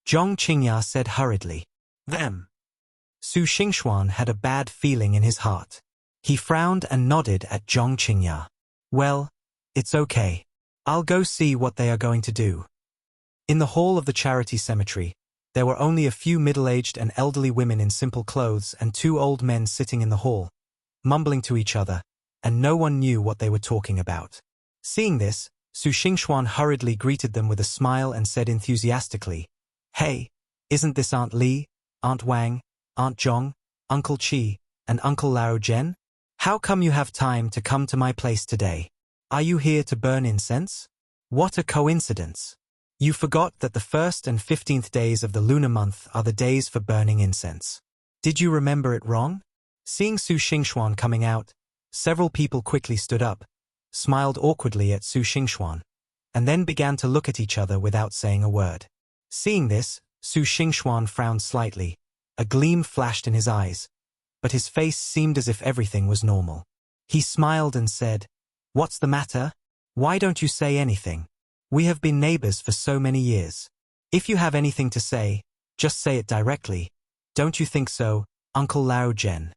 Speaker 1: Zhong Qingya said hurriedly. Them. Su Xingxuan had a bad feeling in his heart. He frowned and nodded at Zhong Qingya. Well, it's okay. I'll go see what they are going to do. In the hall of the charity cemetery, there were only a few middle-aged and elderly women in simple clothes and 2 old men sitting in the hall, mumbling to each other, and no one knew what they were talking about. Seeing this, Su Xingxuan hurriedly greeted them with a smile and said enthusiastically, Hey, isn't this Aunt Li, Aunt Wang, Aunt Zhong, Uncle Chi, and Uncle Lao Zhen? How come you have time to come to my place today? Are you here to burn incense? What a coincidence. You forgot that the 1st and 15th days of the lunar month are the days for burning incense. Did you remember it wrong? Seeing Su Xingxuan coming out, several people quickly stood up, smiled awkwardly at Su Xingxuan, and then began to look at each other without saying a word. Seeing this, Su Xingxuan frowned slightly. A gleam flashed in his eyes, but his face seemed as if everything was normal. He smiled and said, "What's the matter? Why don't you say anything? We have been neighbors for so many years. If you have anything to say, just say it directly. Don't you think so, Uncle Lao Zhen?"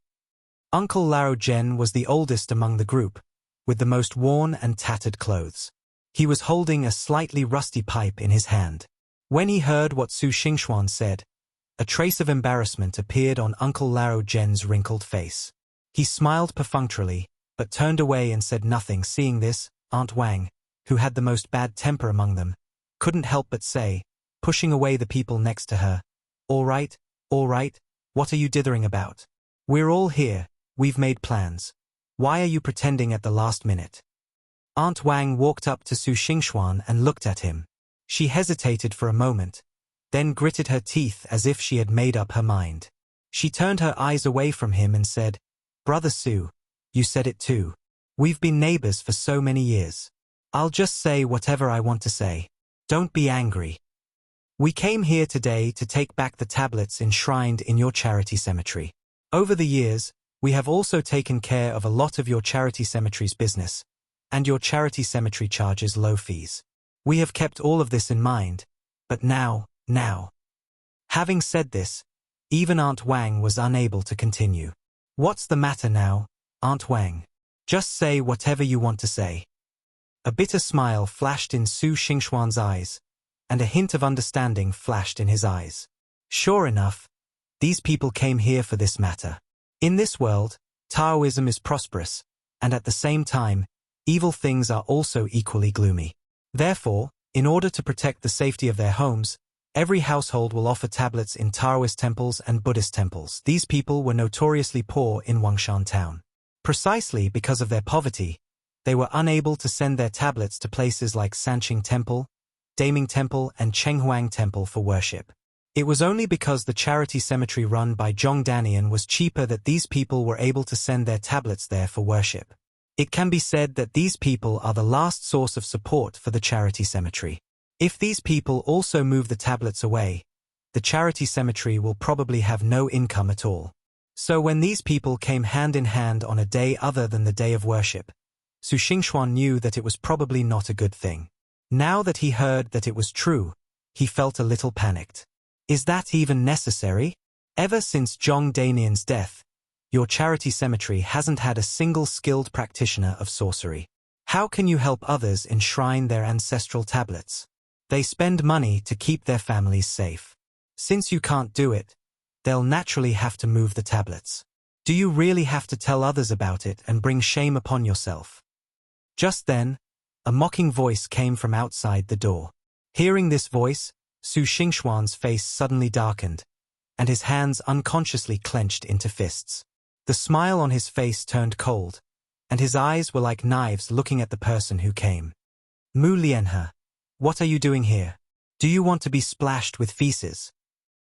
Speaker 1: Uncle Lao Zhen was the oldest among the group, with the most worn and tattered clothes. He was holding a slightly rusty pipe in his hand. When he heard what Su Xingxuan said, a trace of embarrassment appeared on Uncle Lao Zhen's wrinkled face. He smiled perfunctorily, but turned away and said nothing. Seeing this, Aunt Wang, who had the most bad temper among them, couldn't help but say, pushing away the people next to her, all right, what are you dithering about? We're all here, we've made plans. Why are you pretending at the last minute?" Aunt Wang walked up to Su Xingxuan and looked at him. She hesitated for a moment, then gritted her teeth as if she had made up her mind. She turned her eyes away from him and said, "Brother Su, you said it too. We've been neighbors for so many years. I'll just say whatever I want to say. Don't be angry. We came here today to take back the tablets enshrined in your charity cemetery. Over the years, we have also taken care of a lot of your charity cemetery's business, and your charity cemetery charges low fees. We have kept all of this in mind, but now. Having said this, even Aunt Wang was unable to continue. What's the matter now, Aunt Wang? Just say whatever you want to say. A bitter smile flashed in Su Xingxuan's eyes, and a hint of understanding flashed in his eyes. Sure enough, these people came here for this matter. In this world, Taoism is prosperous, and at the same time, evil things are also equally gloomy. Therefore, in order to protect the safety of their homes, every household will offer tablets in Taoist temples and Buddhist temples. These people were notoriously poor in Wangshan town. Precisely because of their poverty, they were unable to send their tablets to places like Sanqing Temple, Daming Temple, and Chenghuang Temple for worship. It was only because the charity cemetery run by Zhong Danian was cheaper that these people were able to send their tablets there for worship. It can be said that these people are the last source of support for the charity cemetery. If these people also move the tablets away, the charity cemetery will probably have no income at all. So when these people came hand in hand on a day other than the day of worship, Su Xingxuan knew that it was probably not a good thing. Now that he heard that it was true, he felt a little panicked. Is that even necessary? Ever since Zhong Danian's death, your charity cemetery hasn't had a single skilled practitioner of sorcery. How can you help others enshrine their ancestral tablets? They spend money to keep their families safe. Since you can't do it, they'll naturally have to move the tablets. Do you really have to tell others about it and bring shame upon yourself? Just then, a mocking voice came from outside the door. Hearing this voice, Su Xingxuan's face suddenly darkened, and his hands unconsciously clenched into fists. The smile on his face turned cold, and his eyes were like knives looking at the person who came. Mu Lianhe, what are you doing here? Do you want to be splashed with feces?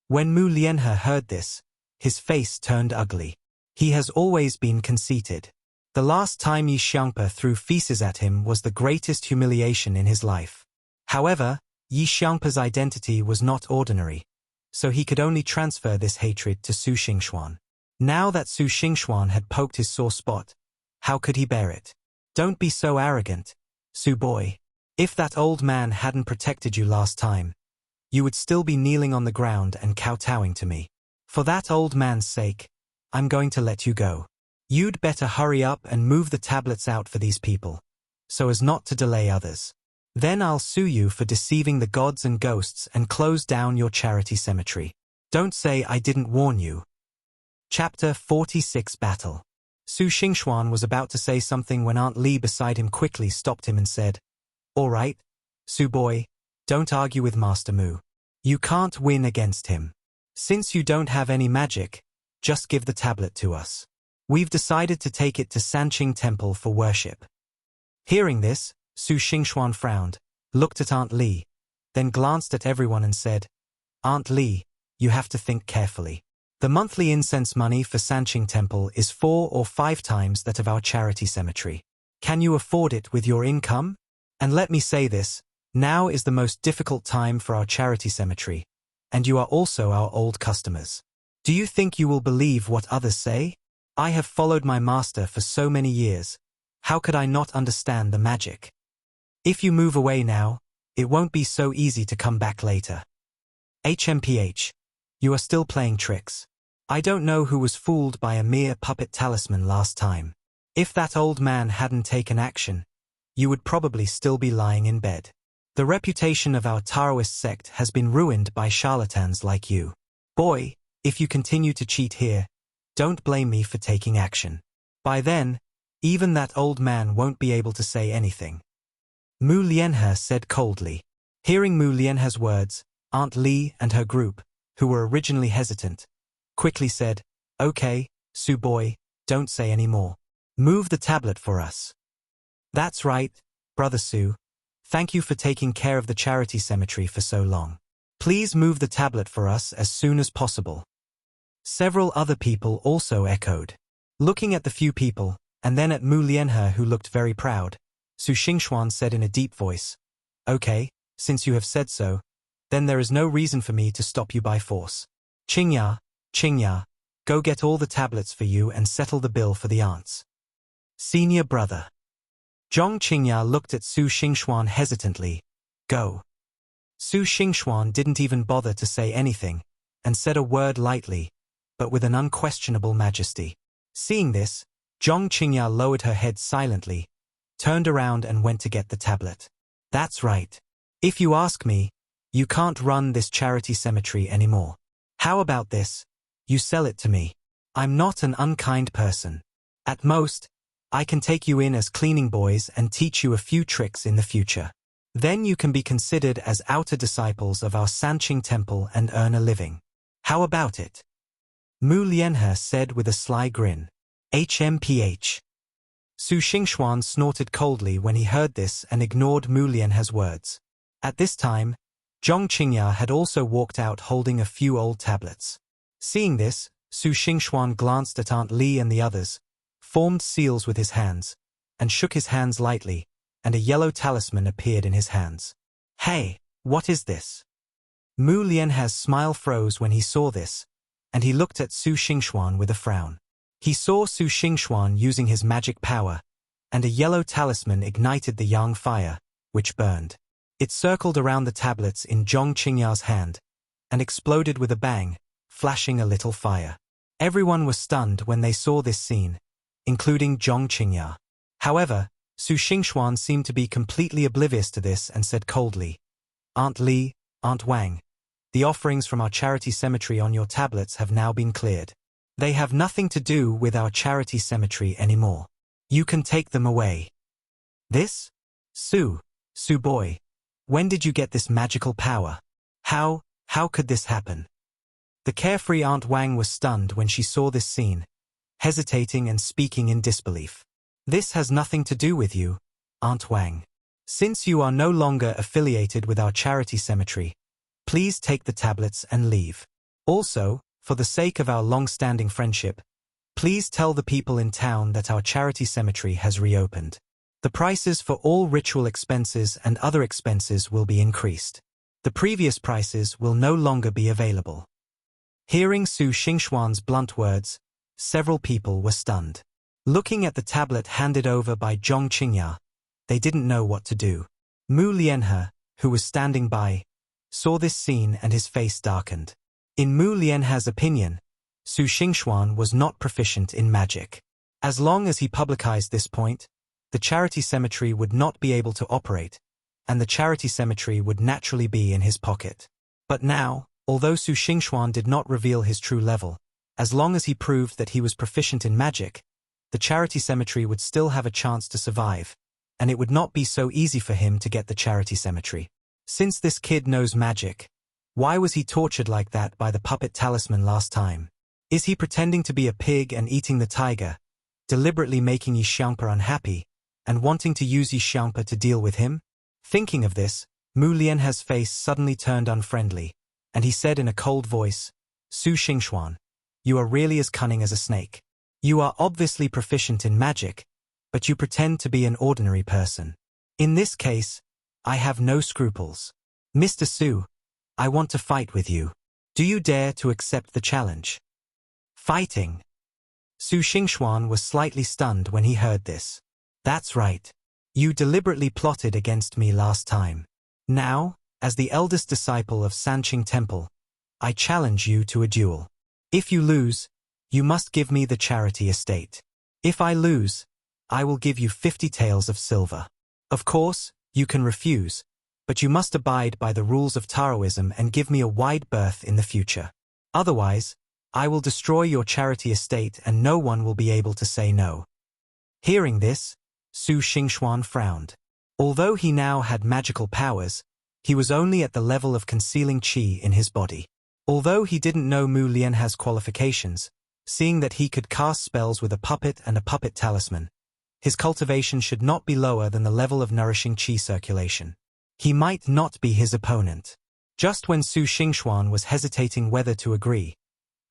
Speaker 1: When Mu Lianhe heard this, his face turned ugly. He has always been conceited. The last time Yi Xiangpa threw feces at him was the greatest humiliation in his life. However, Yi Xiangpa's identity was not ordinary, so he could only transfer this hatred to Su Xingxuan. Now that Su Xingxuan had poked his sore spot, how could he bear it? Don't be so arrogant, Su boy. If that old man hadn't protected you last time, you would still be kneeling on the ground and kowtowing to me. For that old man's sake, I'm going to let you go. You'd better hurry up and move the tablets out for these people, so as not to delay others. Then I'll sue you for deceiving the gods and ghosts and close down your charity cemetery. Don't say I didn't warn you. Chapter 46 Battle. Su Xingxuan was about to say something when Aunt Li beside him quickly stopped him and said, "All right, Su boy, don't argue with Master Mu. You can't win against him. Since you don't have any magic, just give the tablet to us. We've decided to take it to Sanqing Temple for worship. Hearing this, Su Xingxuan frowned, looked at Aunt Li, then glanced at everyone and said, Aunt Li, you have to think carefully. The monthly incense money for Sanqing Temple is 4 or 5 times that of our charity cemetery. Can you afford it with your income? And let me say this, now is the most difficult time for our charity cemetery, and you are also our old customers. Do you think you will believe what others say? I have followed my master for so many years. How could I not understand the magic? If you move away now, it won't be so easy to come back later. HMPH. You are still playing tricks. I don't know who was fooled by a mere puppet talisman last time. If that old man hadn't taken action, you would probably still be lying in bed. The reputation of our Taoist sect has been ruined by charlatans like you. Boy, if you continue to cheat here, don't blame me for taking action. By then, even that old man won't be able to say anything. Mu Lianhe said coldly. Hearing Mu Lianhe's words, Aunt Li and her group, who were originally hesitant, quickly said, Okay, Su boy, don't say any more. Move the tablet for us. That's right, Brother Su. Thank you for taking care of the charity cemetery for so long. Please move the tablet for us as soon as possible. Several other people also echoed. Looking at the few people, and then at Mu Lianhe who looked very proud, Su Xingxuan said in a deep voice, Okay, since you have said so, then there is no reason for me to stop you by force. Qingya, go get all the tablets for you and settle the bill for the aunts. Senior brother. Zhong Qingya looked at Su Xingxuan hesitantly. Go. Su Xingxuan didn't even bother to say anything, and said a word lightly, but with an unquestionable majesty. Seeing this, Zhong Qingya lowered her head silently, turned around and went to get the tablet. That's right. If you ask me, you can't run this charity cemetery anymore. How about this? You sell it to me. I'm not an unkind person. At most, I can take you in as cleaning boys and teach you a few tricks in the future. Then you can be considered as outer disciples of our Sanqing Temple and earn a living. How about it? Mu Lianhe said with a sly grin. HMPH. Su Xingxuan snorted coldly when he heard this and ignored Mu Lianhe's words. At this time, Zhong Qingya had also walked out holding a few old tablets. Seeing this, Su Xingxuan glanced at Aunt Li and the others, formed seals with his hands, and shook his hands lightly, and a yellow talisman appeared in his hands. Hey, what is this? Mu Lianhe's smile froze when he saw this, and he looked at Su Xingxuan with a frown. He saw Su Xingxuan using his magic power, and a yellow talisman ignited the yang fire, which burned. It circled around the tablets in Zhong Qingya's hand, and exploded with a bang, flashing a little fire. Everyone was stunned when they saw this scene, including Zhong Qingya. However, Su Xingxuan seemed to be completely oblivious to this and said coldly, Aunt Li, Aunt Wang, the offerings from our charity cemetery on your tablets have now been cleared. They have nothing to do with our charity cemetery anymore. You can take them away. This? Su boy, when did you get this magical power? How could this happen? The carefree Aunt Wang was stunned when she saw this scene, hesitating and speaking in disbelief. This has nothing to do with you, Aunt Wang. Since you are no longer affiliated with our charity cemetery, please take the tablets and leave. Also, for the sake of our long-standing friendship, please tell the people in town that our charity cemetery has reopened. The prices for all ritual expenses and other expenses will be increased. The previous prices will no longer be available. Hearing Su Xingxuan's blunt words, several people were stunned. Looking at the tablet handed over by Zhong Qingya, they didn't know what to do. Mu Lianhe, who was standing by, saw this scene and his face darkened. In Mu Lianhe's opinion, Su Xingxuan was not proficient in magic. As long as he publicized this point, the charity cemetery would not be able to operate, and the charity cemetery would naturally be in his pocket. But now, although Su Xingxuan did not reveal his true level, as long as he proved that he was proficient in magic, the charity cemetery would still have a chance to survive, and it would not be so easy for him to get the charity cemetery. Since this kid knows magic, why was he tortured like that by the puppet talisman last time? Is he pretending to be a pig and eating the tiger, deliberately making Yi Xiangpa unhappy, and wanting to use Yi Xiangpa to deal with him? Thinking of this, Mu Lianhe's face suddenly turned unfriendly, and he said in a cold voice, Su Xingxuan, you are really as cunning as a snake. You are obviously proficient in magic, but you pretend to be an ordinary person. In this case, I have no scruples. Mr. Su, I want to fight with you. Do you dare to accept the challenge? Fighting. Su Xingxuan was slightly stunned when he heard this. That's right. You deliberately plotted against me last time. Now, as the eldest disciple of Sanqing Temple, I challenge you to a duel. If you lose, you must give me the charity estate. If I lose, I will give you 50 taels of silver. Of course, you can refuse, but you must abide by the rules of Taoism and give me a wide berth in the future. Otherwise, I will destroy your charity estate and no one will be able to say no. Hearing this, Su Xingxuan frowned. Although he now had magical powers, he was only at the level of concealing qi in his body. Although he didn't know Mu Lianhe's qualifications, seeing that he could cast spells with a puppet and a puppet talisman, his cultivation should not be lower than the level of nourishing qi circulation. He might not be his opponent. Just when Su Xingxuan was hesitating whether to agree,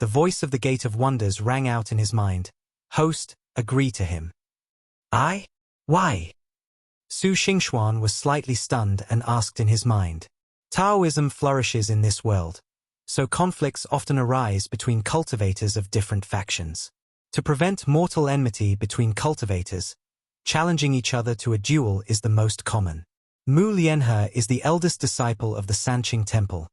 Speaker 1: the voice of the Gate of Wonders rang out in his mind. Host, agree to him. I? Why? Su Xingxuan was slightly stunned and asked in his mind. Taoism flourishes in this world, so conflicts often arise between cultivators of different factions. To prevent mortal enmity between cultivators, challenging each other to a duel is the most common. Mu Lianhe is the eldest disciple of the Sanqing Temple,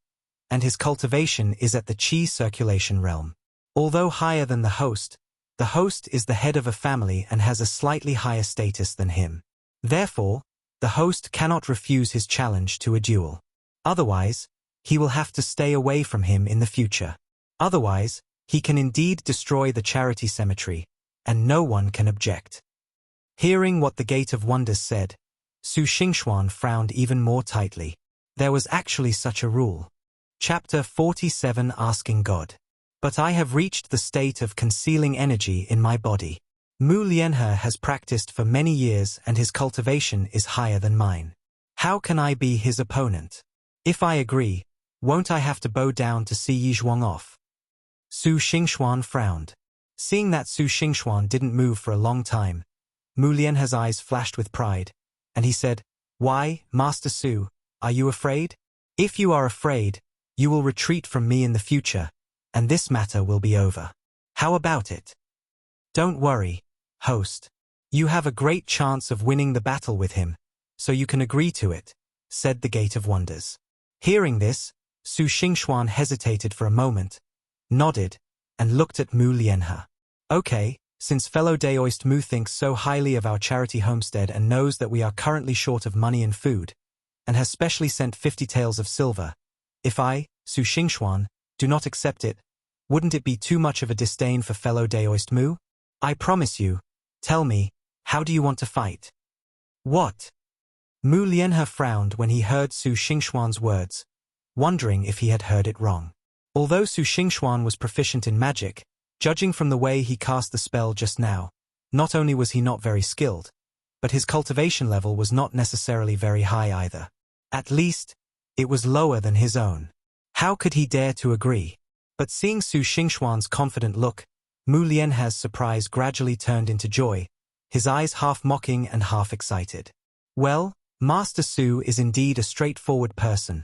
Speaker 1: and his cultivation is at the qi circulation realm. Although higher than the host is the head of a family and has a slightly higher status than him. Therefore, the host cannot refuse his challenge to a duel. Otherwise, he will have to stay away from him in the future. Otherwise, he can indeed destroy the charity cemetery, and no one can object. Hearing what the Gate of Wonders said, Su Xingxuan frowned even more tightly. There was actually such a rule. Chapter 47 Asking God. But I have reached the state of concealing energy in my body. Mu Lianhe has practiced for many years and his cultivation is higher than mine. How can I be his opponent? If I agree, won't I have to bow down to see Yi Zhuang off? Su Xingxuan frowned. Seeing that Su Xingxuan didn't move for a long time, Mu Lianhe's eyes flashed with pride, and he said, Why, Master Su, are you afraid? If you are afraid, you will retreat from me in the future, and this matter will be over. How about it? Don't worry, host. You have a great chance of winning the battle with him, so you can agree to it, said the Gate of Wonders. Hearing this, Su Xingxuan hesitated for a moment, nodded, and looked at Mu Lianhe. Okay, since fellow Daoist Mu thinks so highly of our charity homestead and knows that we are currently short of money and food, and has specially sent 50 taels of silver, if I, Su Xingxuan, do not accept it, wouldn't it be too much of a disdain for fellow Daoist Mu? I promise you. Tell me, how do you want to fight? What? Mu Lianhe frowned when he heard Su Xingxuan's words, wondering if he had heard it wrong. Although Su Xingxuan was proficient in magic, judging from the way he cast the spell just now, not only was he not very skilled, but his cultivation level was not necessarily very high either. At least, it was lower than his own. How could he dare to agree? But seeing Su Xingxuan's confident look, Mu Lianhe's surprise gradually turned into joy, his eyes half mocking and half excited. Well, Master Su is indeed a straightforward person,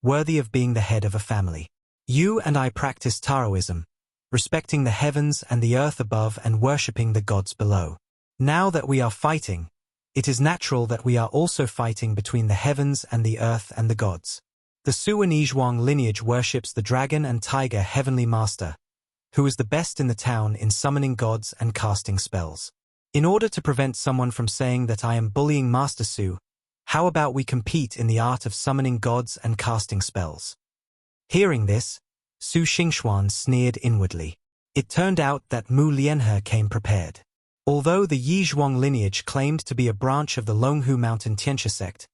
Speaker 1: worthy of being the head of a family. You and I practice Taoism, respecting the heavens and the earth above and worshipping the gods below. Now that we are fighting, it is natural that we are also fighting between the heavens and the earth and the gods. The Su and Yi Zhuang lineage worships the dragon and tiger heavenly master, who is the best in the town in summoning gods and casting spells. In order to prevent someone from saying that I am bullying Master Su, how about we compete in the art of summoning gods and casting spells? Hearing this, Su Xingxuan sneered inwardly. It turned out that Mu Lianhe came prepared. Although the Yi Zhuang lineage claimed to be a branch of the Longhu Mountain Tianxia sect,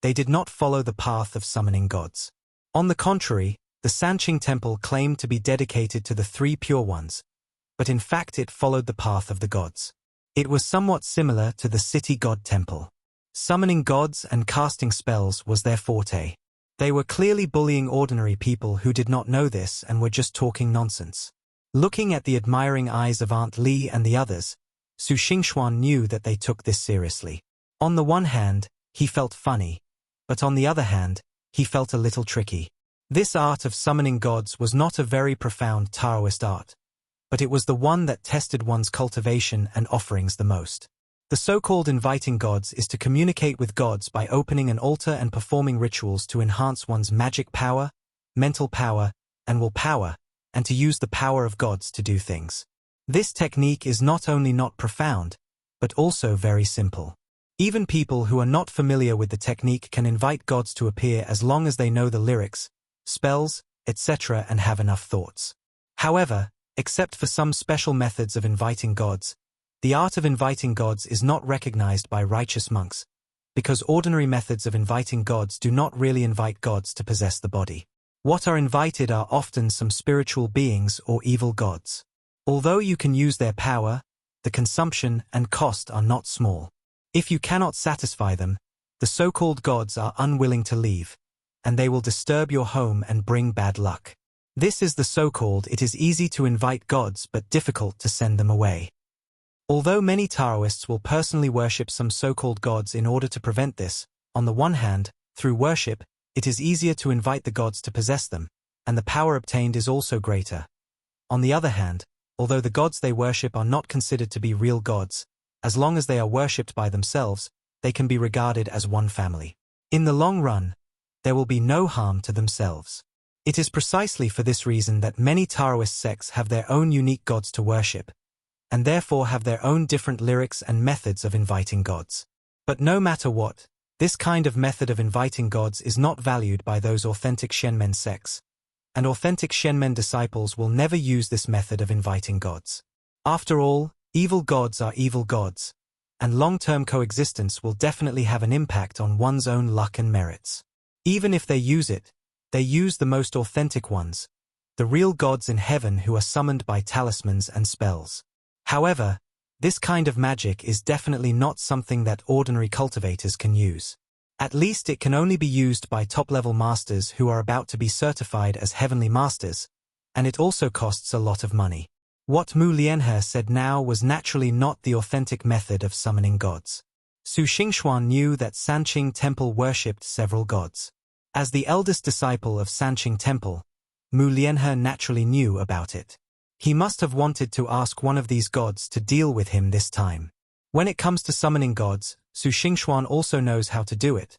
Speaker 1: they did not follow the path of summoning gods. On the contrary, The Sanqing Temple claimed to be dedicated to the three pure ones, but in fact it followed the path of the gods. It was somewhat similar to the city god temple. Summoning gods and casting spells was their forte. They were clearly bullying ordinary people who did not know this and were just talking nonsense. Looking at the admiring eyes of Aunt Li and the others, Su Xingxuan knew that they took this seriously. On the one hand, he felt funny, but on the other hand, he felt a little tricky. This art of summoning gods was not a very profound Taoist art, but it was the one that tested one's cultivation and offerings the most. The so-called inviting gods is to communicate with gods by opening an altar and performing rituals to enhance one's magic power, mental power, and will power, and to use the power of gods to do things. This technique is not only not profound, but also very simple. Even people who are not familiar with the technique can invite gods to appear as long as they know the lyrics, spells, etc. and have enough thoughts. However, except for some special methods of inviting gods, the art of inviting gods is not recognized by righteous monks, because ordinary methods of inviting gods do not really invite gods to possess the body. What are invited are often some spiritual beings or evil gods. Although you can use their power, the consumption and cost are not small. If you cannot satisfy them, the so-called gods are unwilling to leave, and they will disturb your home and bring bad luck. This is the so-called it is easy to invite gods but difficult to send them away. Although many Taoists will personally worship some so-called gods in order to prevent this, on the one hand, through worship, it is easier to invite the gods to possess them, and the power obtained is also greater. On the other hand, although the gods they worship are not considered to be real gods, as long as they are worshipped by themselves, they can be regarded as one family. In the long run, there will be no harm to themselves. It is precisely for this reason that many Taoist sects have their own unique gods to worship, and therefore have their own different lyrics and methods of inviting gods. But no matter what, this kind of method of inviting gods is not valued by those authentic Shenmen sects, and authentic Shenmen disciples will never use this method of inviting gods. After all, evil gods are evil gods, and long-term coexistence will definitely have an impact on one's own luck and merits. Even if they use the most authentic ones, the real gods in heaven who are summoned by talismans and spells. However, this kind of magic is definitely not something that ordinary cultivators can use. At least it can only be used by top-level masters who are about to be certified as heavenly masters, and it also costs a lot of money. What Mu Lianhe said now was naturally not the authentic method of summoning gods. Su Xingxuan knew that Sanqing Temple worshipped several gods. As the eldest disciple of Sanqing Temple, Mu Lianhe naturally knew about it. He must have wanted to ask one of these gods to deal with him this time. When it comes to summoning gods, Su Xingxuan also knows how to do it,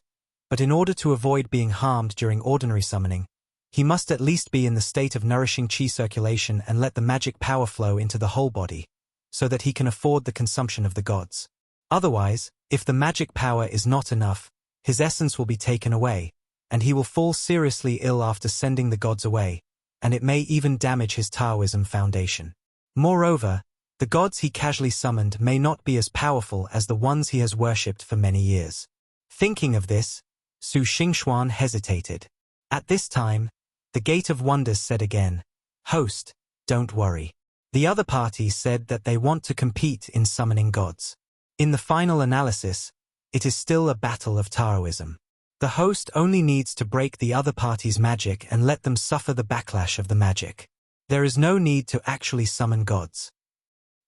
Speaker 1: but in order to avoid being harmed during ordinary summoning, he must at least be in the state of nourishing qi circulation and let the magic power flow into the whole body, so that he can afford the consumption of the gods. Otherwise, if the magic power is not enough, his essence will be taken away, and he will fall seriously ill after sending the gods away, and it may even damage his Taoism foundation. Moreover, the gods he casually summoned may not be as powerful as the ones he has worshipped for many years. Thinking of this, Su Xingxuan hesitated. At this time, the Gate of Wonders said again, "Host, don't worry." The other parties said that they want to compete in summoning gods. In the final analysis, it is still a battle of Taoism. The host only needs to break the other party's magic and let them suffer the backlash of the magic. There is no need to actually summon gods.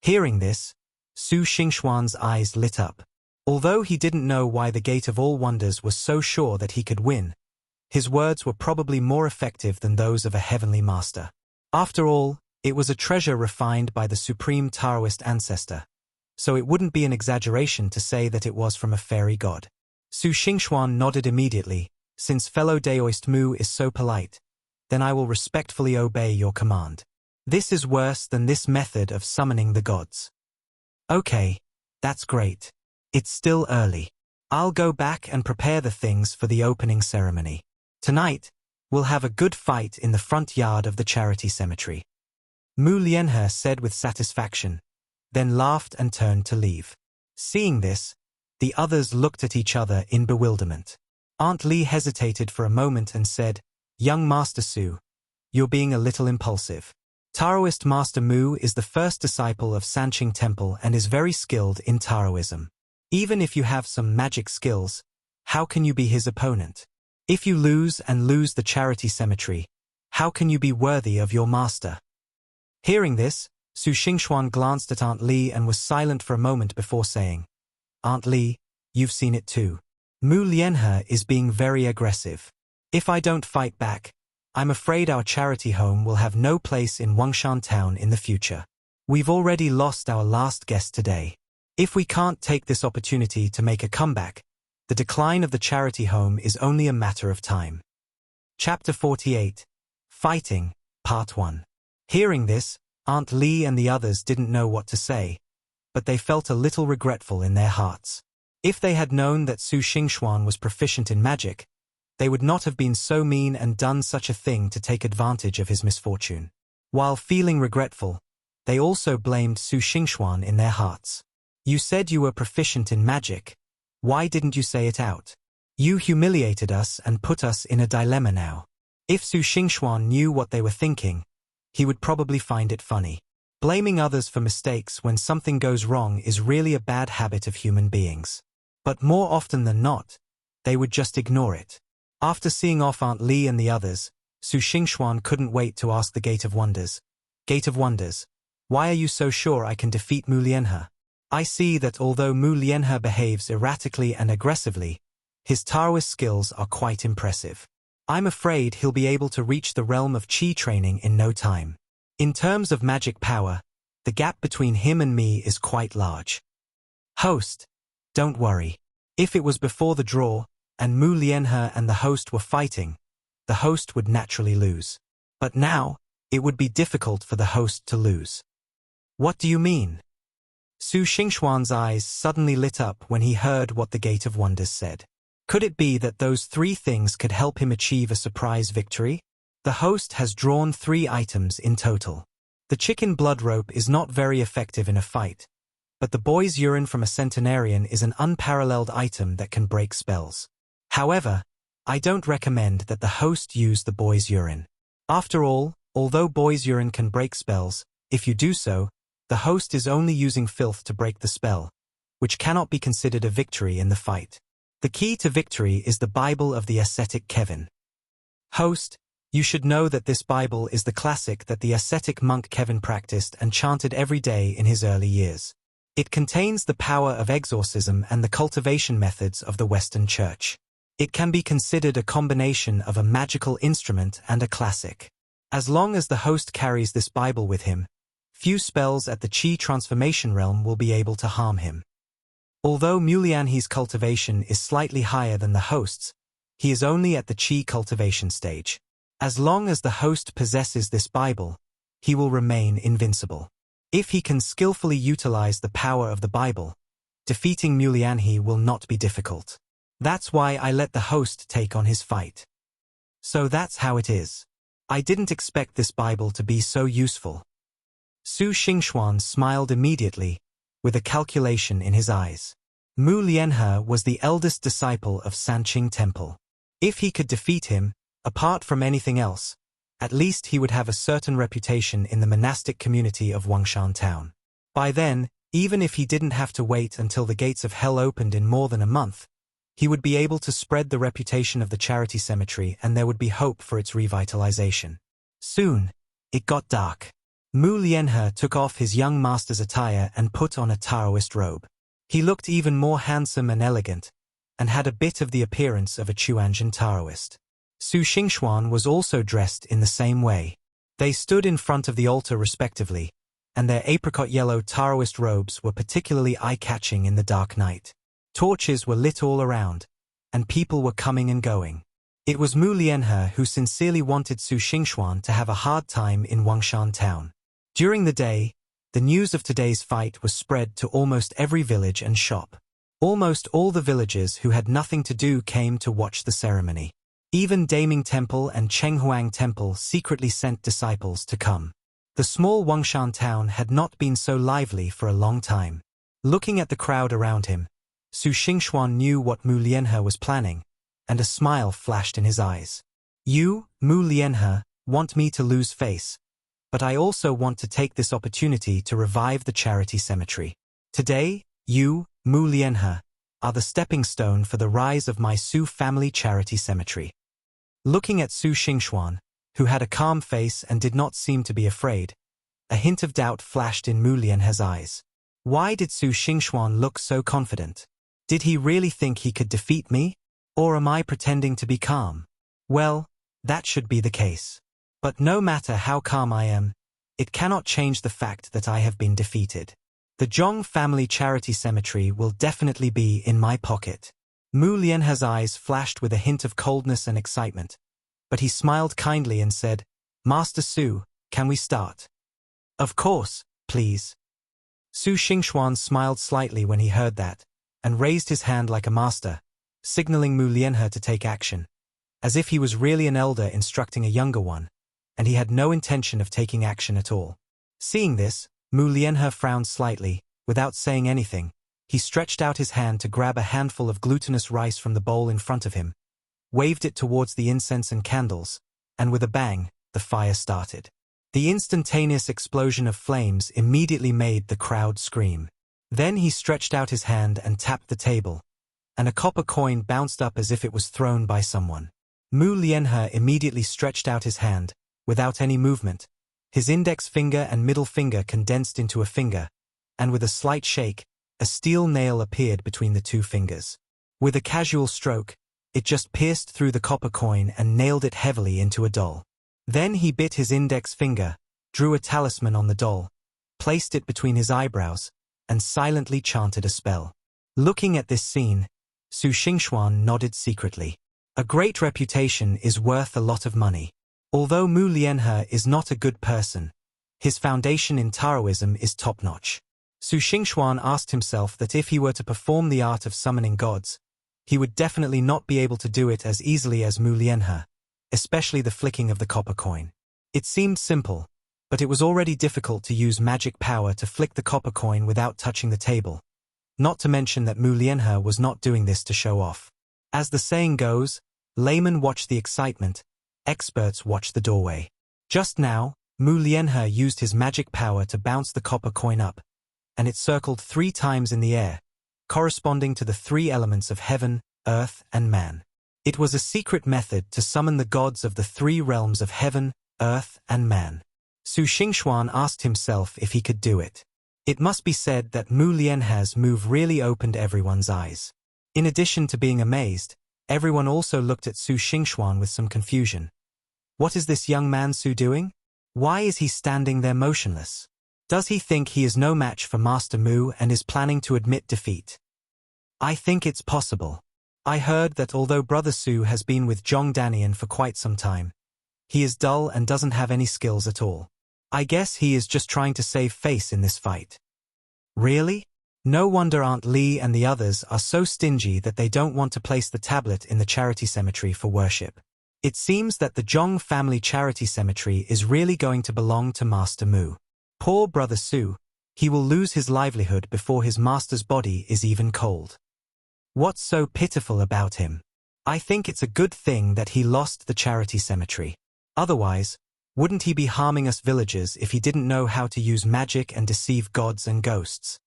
Speaker 1: Hearing this, Su Xingxuan's eyes lit up. Although he didn't know why the Gate of All Wonders was so sure that he could win, his words were probably more effective than those of a heavenly master. After all, it was a treasure refined by the supreme Taoist ancestor, so it wouldn't be an exaggeration to say that it was from a fairy god. Su Xingxuan nodded immediately. "Since fellow Daoist Mu is so polite, then I will respectfully obey your command. This is worse than this method of summoning the gods." "Okay, that's great. It's still early. I'll go back and prepare the things for the opening ceremony. Tonight, we'll have a good fight in the front yard of the charity cemetery." Mu Lianhe said with satisfaction, then laughed and turned to leave. Seeing this, the others looked at each other in bewilderment. Aunt Li hesitated for a moment and said, "Young Master Su, you're being a little impulsive. Taoist Master Mu is the first disciple of Sanqing Temple and is very skilled in Taoism. Even if you have some magic skills, how can you be his opponent? If you lose the charity cemetery, how can you be worthy of your master? Hearing this, Su Xingxuan glanced at Aunt Li and was silent for a moment before saying, Aunt Li, you've seen it too. Mu Lianhe is being very aggressive. If I don't fight back, I'm afraid our charity home will have no place in Wangshan town in the future. We've already lost our last guest today. If we can't take this opportunity to make a comeback, the decline of the charity home is only a matter of time. Chapter 48. Fighting, Part 1. Hearing this, Aunt Li and the others didn't know what to say, but they felt a little regretful in their hearts. If they had known that Su Xingxuan was proficient in magic, they would not have been so mean and done such a thing to take advantage of his misfortune. While feeling regretful, they also blamed Su Xingxuan in their hearts. You said you were proficient in magic. Why didn't you say it out? You humiliated us and put us in a dilemma now. If Su Xingxuan knew what they were thinking, he would probably find it funny. Blaming others for mistakes when something goes wrong is really a bad habit of human beings. But more often than not, they would just ignore it. After seeing off Aunt Li and the others, Su Xingxuan couldn't wait to ask the Gate of Wonders. Gate of Wonders, why are you so sure I can defeat Mu Lianhe? I see that although Mu Lianhe behaves erratically and aggressively, his Taoist skills are quite impressive. I'm afraid he'll be able to reach the realm of Qi training in no time. In terms of magic power, the gap between him and me is quite large. Host, don't worry. If it was before the draw, and Mu Lianhe and the host were fighting, the host would naturally lose. But now, it would be difficult for the host to lose. What do you mean? Su Xingxuan's eyes suddenly lit up when he heard what the Gate of Wonders said. Could it be that those 3 things could help him achieve a surprise victory? The host has drawn 3 items in total. The chicken blood rope is not very effective in a fight, but the boy's urine from a centenarian is an unparalleled item that can break spells. However, I don't recommend that the host use the boy's urine. After all, although boy's urine can break spells, if you do so, the host is only using filth to break the spell, which cannot be considered a victory in the fight. The key to victory is the Bible of the ascetic Kevin. Host, you should know that this Bible is the classic that the ascetic monk Kevin practiced and chanted every day in his early years. It contains the power of exorcism and the cultivation methods of the Western Church. It can be considered a combination of a magical instrument and a classic. As long as the host carries this Bible with him, few spells at the Qi transformation realm will be able to harm him. Although Mu Lianhe's cultivation is slightly higher than the host's, he is only at the Qi cultivation stage. As long as the host possesses this Bible, he will remain invincible. If he can skillfully utilize the power of the Bible, defeating Mu Lianhe will not be difficult. That's why I let the host take on his fight. So that's how it is. I didn't expect this Bible to be so useful. Su Xingxuan smiled immediately, with a calculation in his eyes. Mu Lianhe was the eldest disciple of Sanqing Temple. If he could defeat him, apart from anything else, at least he would have a certain reputation in the monastic community of Wangshan town. By then, even if he didn't have to wait until the gates of hell opened in more than a month, he would be able to spread the reputation of the charity cemetery and there would be hope for its revitalization. Soon, it got dark. Mu Lianhe took off his young master's attire and put on a Taoist robe. He looked even more handsome and elegant, and had a bit of the appearance of a Chuanjian Taoist. Su Xingxuan was also dressed in the same way. They stood in front of the altar respectively, and their apricot yellow Taoist robes were particularly eye-catching in the dark night. Torches were lit all around, and people were coming and going. It was Mu Lianhe who sincerely wanted Su Xingxuan to have a hard time in Wangshan town. During the day, the news of today's fight was spread to almost every village and shop. Almost all the villagers who had nothing to do came to watch the ceremony. Even Daming Temple and Chenghuang Temple secretly sent disciples to come. The small Wangshan town had not been so lively for a long time. Looking at the crowd around him, Su Xingxuan knew what Mu Lianhe was planning, and a smile flashed in his eyes. You, Mu Lianhe, want me to lose face, but I also want to take this opportunity to revive the charity cemetery. Today, you, Mu Lianhe, are the stepping stone for the rise of my Su family charity cemetery. Looking at Su Xingxuan, who had a calm face and did not seem to be afraid, a hint of doubt flashed in Mu Lianhe's eyes. Why did Su Xingxuan look so confident? Did he really think he could defeat me? Or am I pretending to be calm? Well, that should be the case. But no matter how calm I am, it cannot change the fact that I have been defeated. The Zhong family charity cemetery will definitely be in my pocket. Mu Lianhe's eyes flashed with a hint of coldness and excitement, but he smiled kindly and said, Master Su, can we start? Of course, please. Su Xingxuan smiled slightly when he heard that, and raised his hand like a master, signaling Mu Lianhe to take action, as if he was really an elder instructing a younger one, and he had no intention of taking action at all. Seeing this, Mu Lianhe frowned slightly. Without saying anything, he stretched out his hand to grab a handful of glutinous rice from the bowl in front of him, waved it towards the incense and candles, and with a bang, the fire started. The instantaneous explosion of flames immediately made the crowd scream. Then he stretched out his hand and tapped the table, and a copper coin bounced up as if it was thrown by someone. Mu Lianhe immediately stretched out his hand, without any movement. His index finger and middle finger condensed into a finger, and with a slight shake, a steel nail appeared between the two fingers. With a casual stroke, it just pierced through the copper coin and nailed it heavily into a doll. Then he bit his index finger, drew a talisman on the doll, placed it between his eyebrows, and silently chanted a spell. Looking at this scene, Su Xingxuan nodded secretly. A great reputation is worth a lot of money. Although Mu Lianhe is not a good person, his foundation in Taoism is top-notch. Su Xingxuan asked himself that if he were to perform the art of summoning gods, he would definitely not be able to do it as easily as Mu Lianhe, especially the flicking of the copper coin. It seemed simple, but it was already difficult to use magic power to flick the copper coin without touching the table, not to mention that Mu Lianhe was not doing this to show off. As the saying goes, laymen watch the excitement, experts watch the doorway. Just now, Mu Lianhe used his magic power to bounce the copper coin up, and it circled 3 times in the air, corresponding to the 3 elements of heaven, earth, and man. It was a secret method to summon the gods of the 3 realms of heaven, earth, and man. Su Xingxuan asked himself if he could do it. It must be said that Mu Lianhe's move really opened everyone's eyes. In addition to being amazed, everyone also looked at Su Xingxuan with some confusion. What is this young man Su doing? Why is he standing there motionless? Does he think he is no match for Master Mu and is planning to admit defeat? I think it's possible. I heard that although Brother Su has been with Zhong Danian for quite some time, he is dull and doesn't have any skills at all. I guess he is just trying to save face in this fight. Really? No wonder Aunt Li and the others are so stingy that they don't want to place the tablet in the charity cemetery for worship. It seems that the Zhong family charity cemetery is really going to belong to Master Mu. Poor Brother Su, he will lose his livelihood before his master's body is even cold. What's so pitiful about him? I think it's a good thing that he lost the charity cemetery. Otherwise, wouldn't he be harming us villagers if he didn't know how to use magic and deceive gods and ghosts?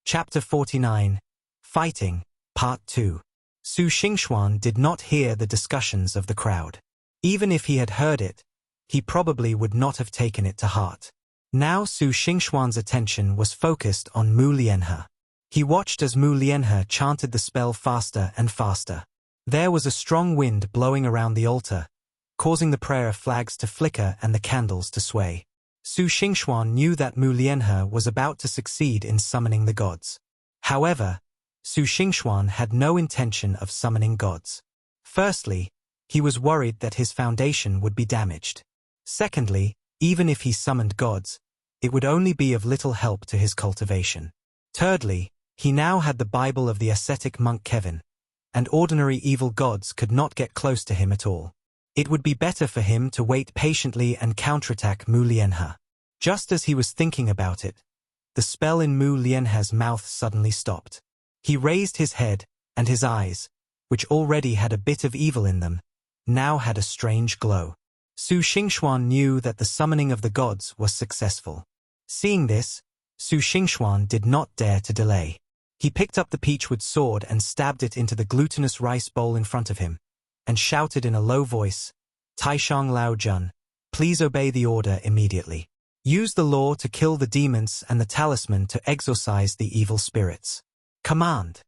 Speaker 1: Chapter 49, Fighting, Part 2. Su Xingxuan did not hear the discussions of the crowd. Even if he had heard it, he probably would not have taken it to heart. Now Su Xingxuan's attention was focused on Mu Lianhe. He watched as Mu Lianhe chanted the spell faster and faster. There was a strong wind blowing around the altar, causing the prayer flags to flicker and the candles to sway. Su Xingxuan knew that Mu Lianhe was about to succeed in summoning the gods. However, Su Xingxuan had no intention of summoning gods. Firstly, he was worried that his foundation would be damaged. Secondly, even if he summoned gods, it would only be of little help to his cultivation. Thirdly, he now had the Bible of the ascetic monk Kevin, and ordinary evil gods could not get close to him at all. It would be better for him to wait patiently and counterattack Mu Lianhe. Just as he was thinking about it, the spell in Mu Lianhe's mouth suddenly stopped. He raised his head, and his eyes, which already had a bit of evil in them, now had a strange glow. Su Xingxuan knew that the summoning of the gods was successful. Seeing this, Su Xingxuan did not dare to delay. He picked up the peachwood sword and stabbed it into the glutinous rice bowl in front of him, and shouted in a low voice, "Taishang Lao Jun, please obey the order immediately. Use the law to kill the demons and the talisman to exorcise the evil spirits. Command."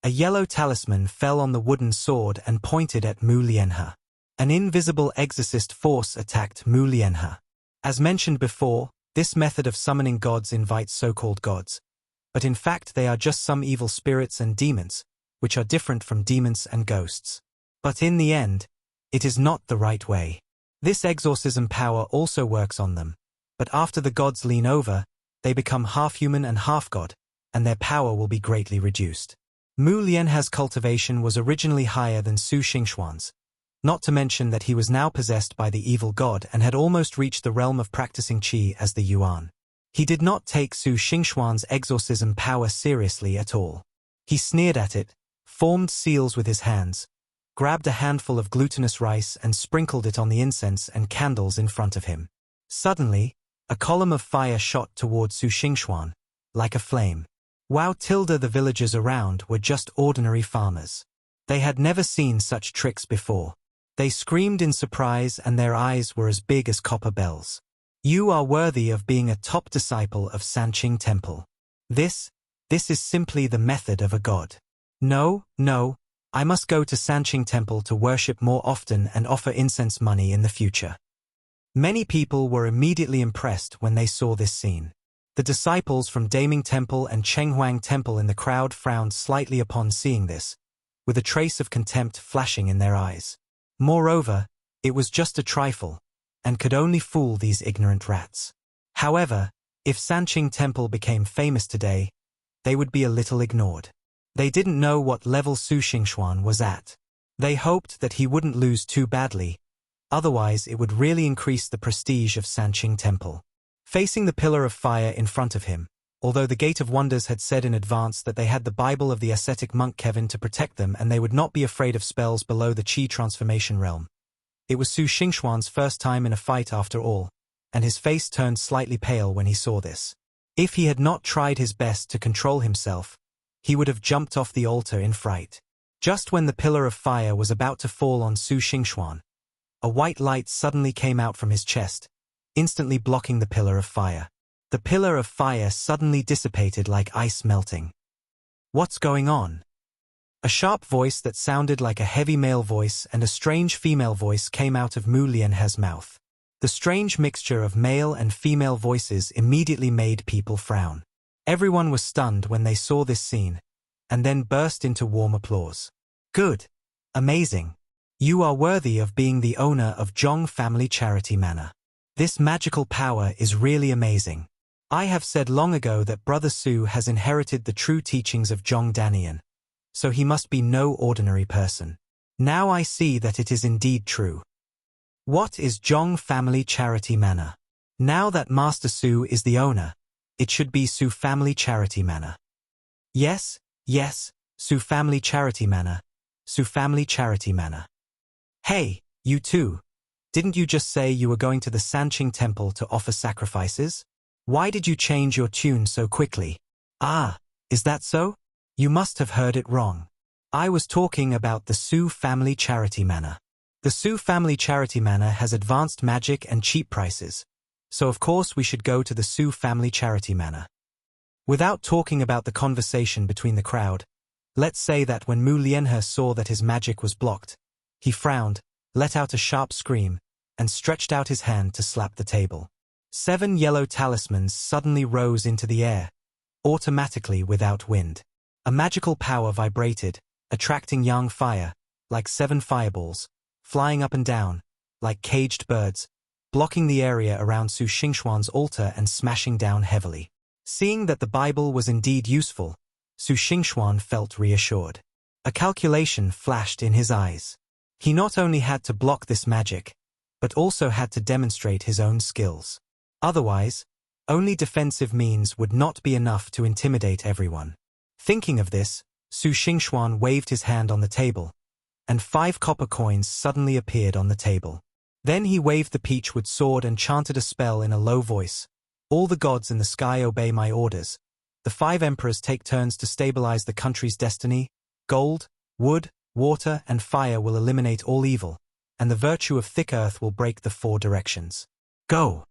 Speaker 1: A yellow talisman fell on the wooden sword and pointed at Mu Lianhe. An invisible exorcist force attacked Mu Lianhe. As mentioned before, this method of summoning gods invites so-called gods, but in fact they are just some evil spirits and demons, which are different from demons and ghosts. But in the end, it is not the right way. This exorcism power also works on them, but after the gods lean over, they become half-human and half-god, and their power will be greatly reduced. Mu Lianhe's cultivation was originally higher than Su Xingxuan's, not to mention that he was now possessed by the evil god and had almost reached the realm of practicing qi as the yuan. He did not take Su Xingxuan's exorcism power seriously at all. He sneered at it, formed seals with his hands, grabbed a handful of glutinous rice and sprinkled it on the incense and candles in front of him. Suddenly, a column of fire shot toward Su Xingxuan, like a flame. Wow! The villagers around were just ordinary farmers. They had never seen such tricks before. They screamed in surprise and their eyes were as big as copper bells. You are worthy of being a top disciple of Sanqing Temple. This is simply the method of a god. No, I must go to Sanqing Temple to worship more often and offer incense money in the future. Many people were immediately impressed when they saw this scene. The disciples from Daming Temple and Chenghuang Temple in the crowd frowned slightly upon seeing this, with a trace of contempt flashing in their eyes. Moreover, it was just a trifle, and could only fool these ignorant rats. However, if Sanqing Temple became famous today, they would be a little ignored. They didn't know what level Su Xingxuan was at. They hoped that he wouldn't lose too badly, otherwise it would really increase the prestige of Sanqing Temple. Facing the pillar of fire in front of him, although the Gate of Wonders had said in advance that they had the Bible of the ascetic monk Kevin to protect them and they would not be afraid of spells below the Qi transformation realm. It was Su Xingxuan's first time in a fight after all, and his face turned slightly pale when he saw this. If he had not tried his best to control himself, he would have jumped off the altar in fright. Just when the pillar of fire was about to fall on Su Xingxuan, a white light suddenly came out from his chest, instantly blocking the pillar of fire. The pillar of fire suddenly dissipated like ice melting. What's going on? A sharp voice that sounded like a heavy male voice and a strange female voice came out of Mu Lianhe's mouth. The strange mixture of male and female voices immediately made people frown. Everyone was stunned when they saw this scene, and then burst into warm applause. Good. Amazing. You are worthy of being the owner of Zhong Family Charity Manor. This magical power is really amazing. I have said long ago that Brother Su has inherited the true teachings of Zhong Danian, so he must be no ordinary person. Now I see that it is indeed true. What is Zhong Family Charity Manor? Now that Master Su is the owner, it should be Su Family Charity Manor. Yes, Su Family Charity Manor. Su Family Charity Manor. Hey, you two. Didn't you just say you were going to the Sanqing Temple to offer sacrifices? Why did you change your tune so quickly? Ah, is that so? You must have heard it wrong. I was talking about the Su Family Charity Manor. The Su Family Charity Manor has advanced magic and cheap prices, so of course we should go to the Su Family Charity Manor. Without talking about the conversation between the crowd, let's say that when Mu Lianhe saw that his magic was blocked, he frowned, let out a sharp scream, and stretched out his hand to slap the table. 7 yellow talismans suddenly rose into the air, automatically without wind. A magical power vibrated, attracting yang fire, like 7 fireballs, flying up and down, like caged birds, blocking the area around Su Xingxuan's altar and smashing down heavily. Seeing that the Bible was indeed useful, Su Xingxuan felt reassured. A calculation flashed in his eyes. He not only had to block this magic, but also had to demonstrate his own skills. Otherwise, only defensive means would not be enough to intimidate everyone. Thinking of this, Su Xingxuan waved his hand on the table, and 5 copper coins suddenly appeared on the table. Then he waved the peachwood sword and chanted a spell in a low voice. All the gods in the sky obey my orders. The 5 emperors take turns to stabilize the country's destiny. Gold, wood, water, and fire will eliminate all evil, and the virtue of thick earth will break the 4 directions. Go!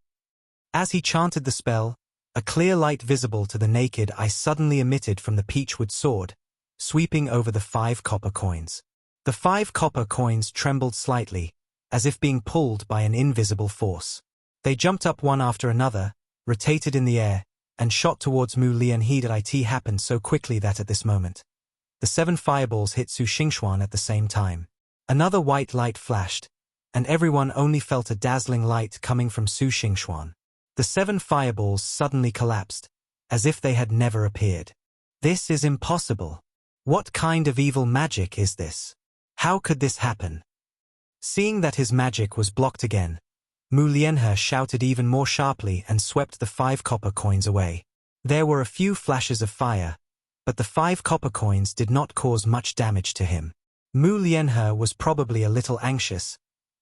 Speaker 1: As he chanted the spell, a clear light visible to the naked eye suddenly emitted from the peachwood sword, sweeping over the 5 copper coins. The 5 copper coins trembled slightly, as if being pulled by an invisible force. They jumped up one after another, rotated in the air, and shot towards Mu Lianhe. It happened so quickly that at this moment, the 7 fireballs hit Su Xingxuan at the same time. Another white light flashed, and everyone only felt a dazzling light coming from Su Xingxuan. The 7 fireballs suddenly collapsed, as if they had never appeared. This is impossible. What kind of evil magic is this? How could this happen? Seeing that his magic was blocked again, Mu Lianhe shouted even more sharply and swept the 5 copper coins away. There were a few flashes of fire, but the 5 copper coins did not cause much damage to him. Mu Lianhe was probably a little anxious,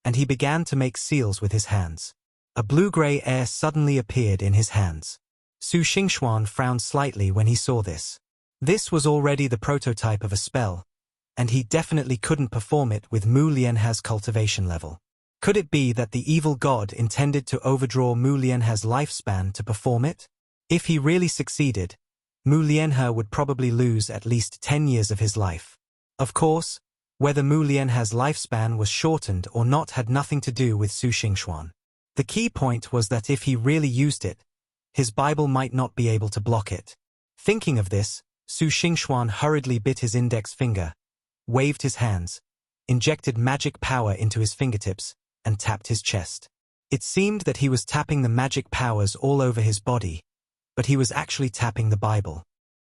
Speaker 1: and he began to make seals with his hands. A blue-gray air suddenly appeared in his hands. Su Xingxuan frowned slightly when he saw this. This was already the prototype of a spell, and he definitely couldn't perform it with Mu Lianhe's cultivation level. Could it be that the evil god intended to overdraw Mu Lianhe's lifespan to perform it? If he really succeeded, Mu Lianhe would probably lose at least 10 years of his life. Of course, whether Mu Lianhe's lifespan was shortened or not had nothing to do with Su Xingxuan. The key point was that if he really used it, his Bible might not be able to block it. Thinking of this, Su Xingxuan hurriedly bit his index finger, waved his hands, injected magic power into his fingertips, and tapped his chest. It seemed that he was tapping the magic powers all over his body, but he was actually tapping the Bible.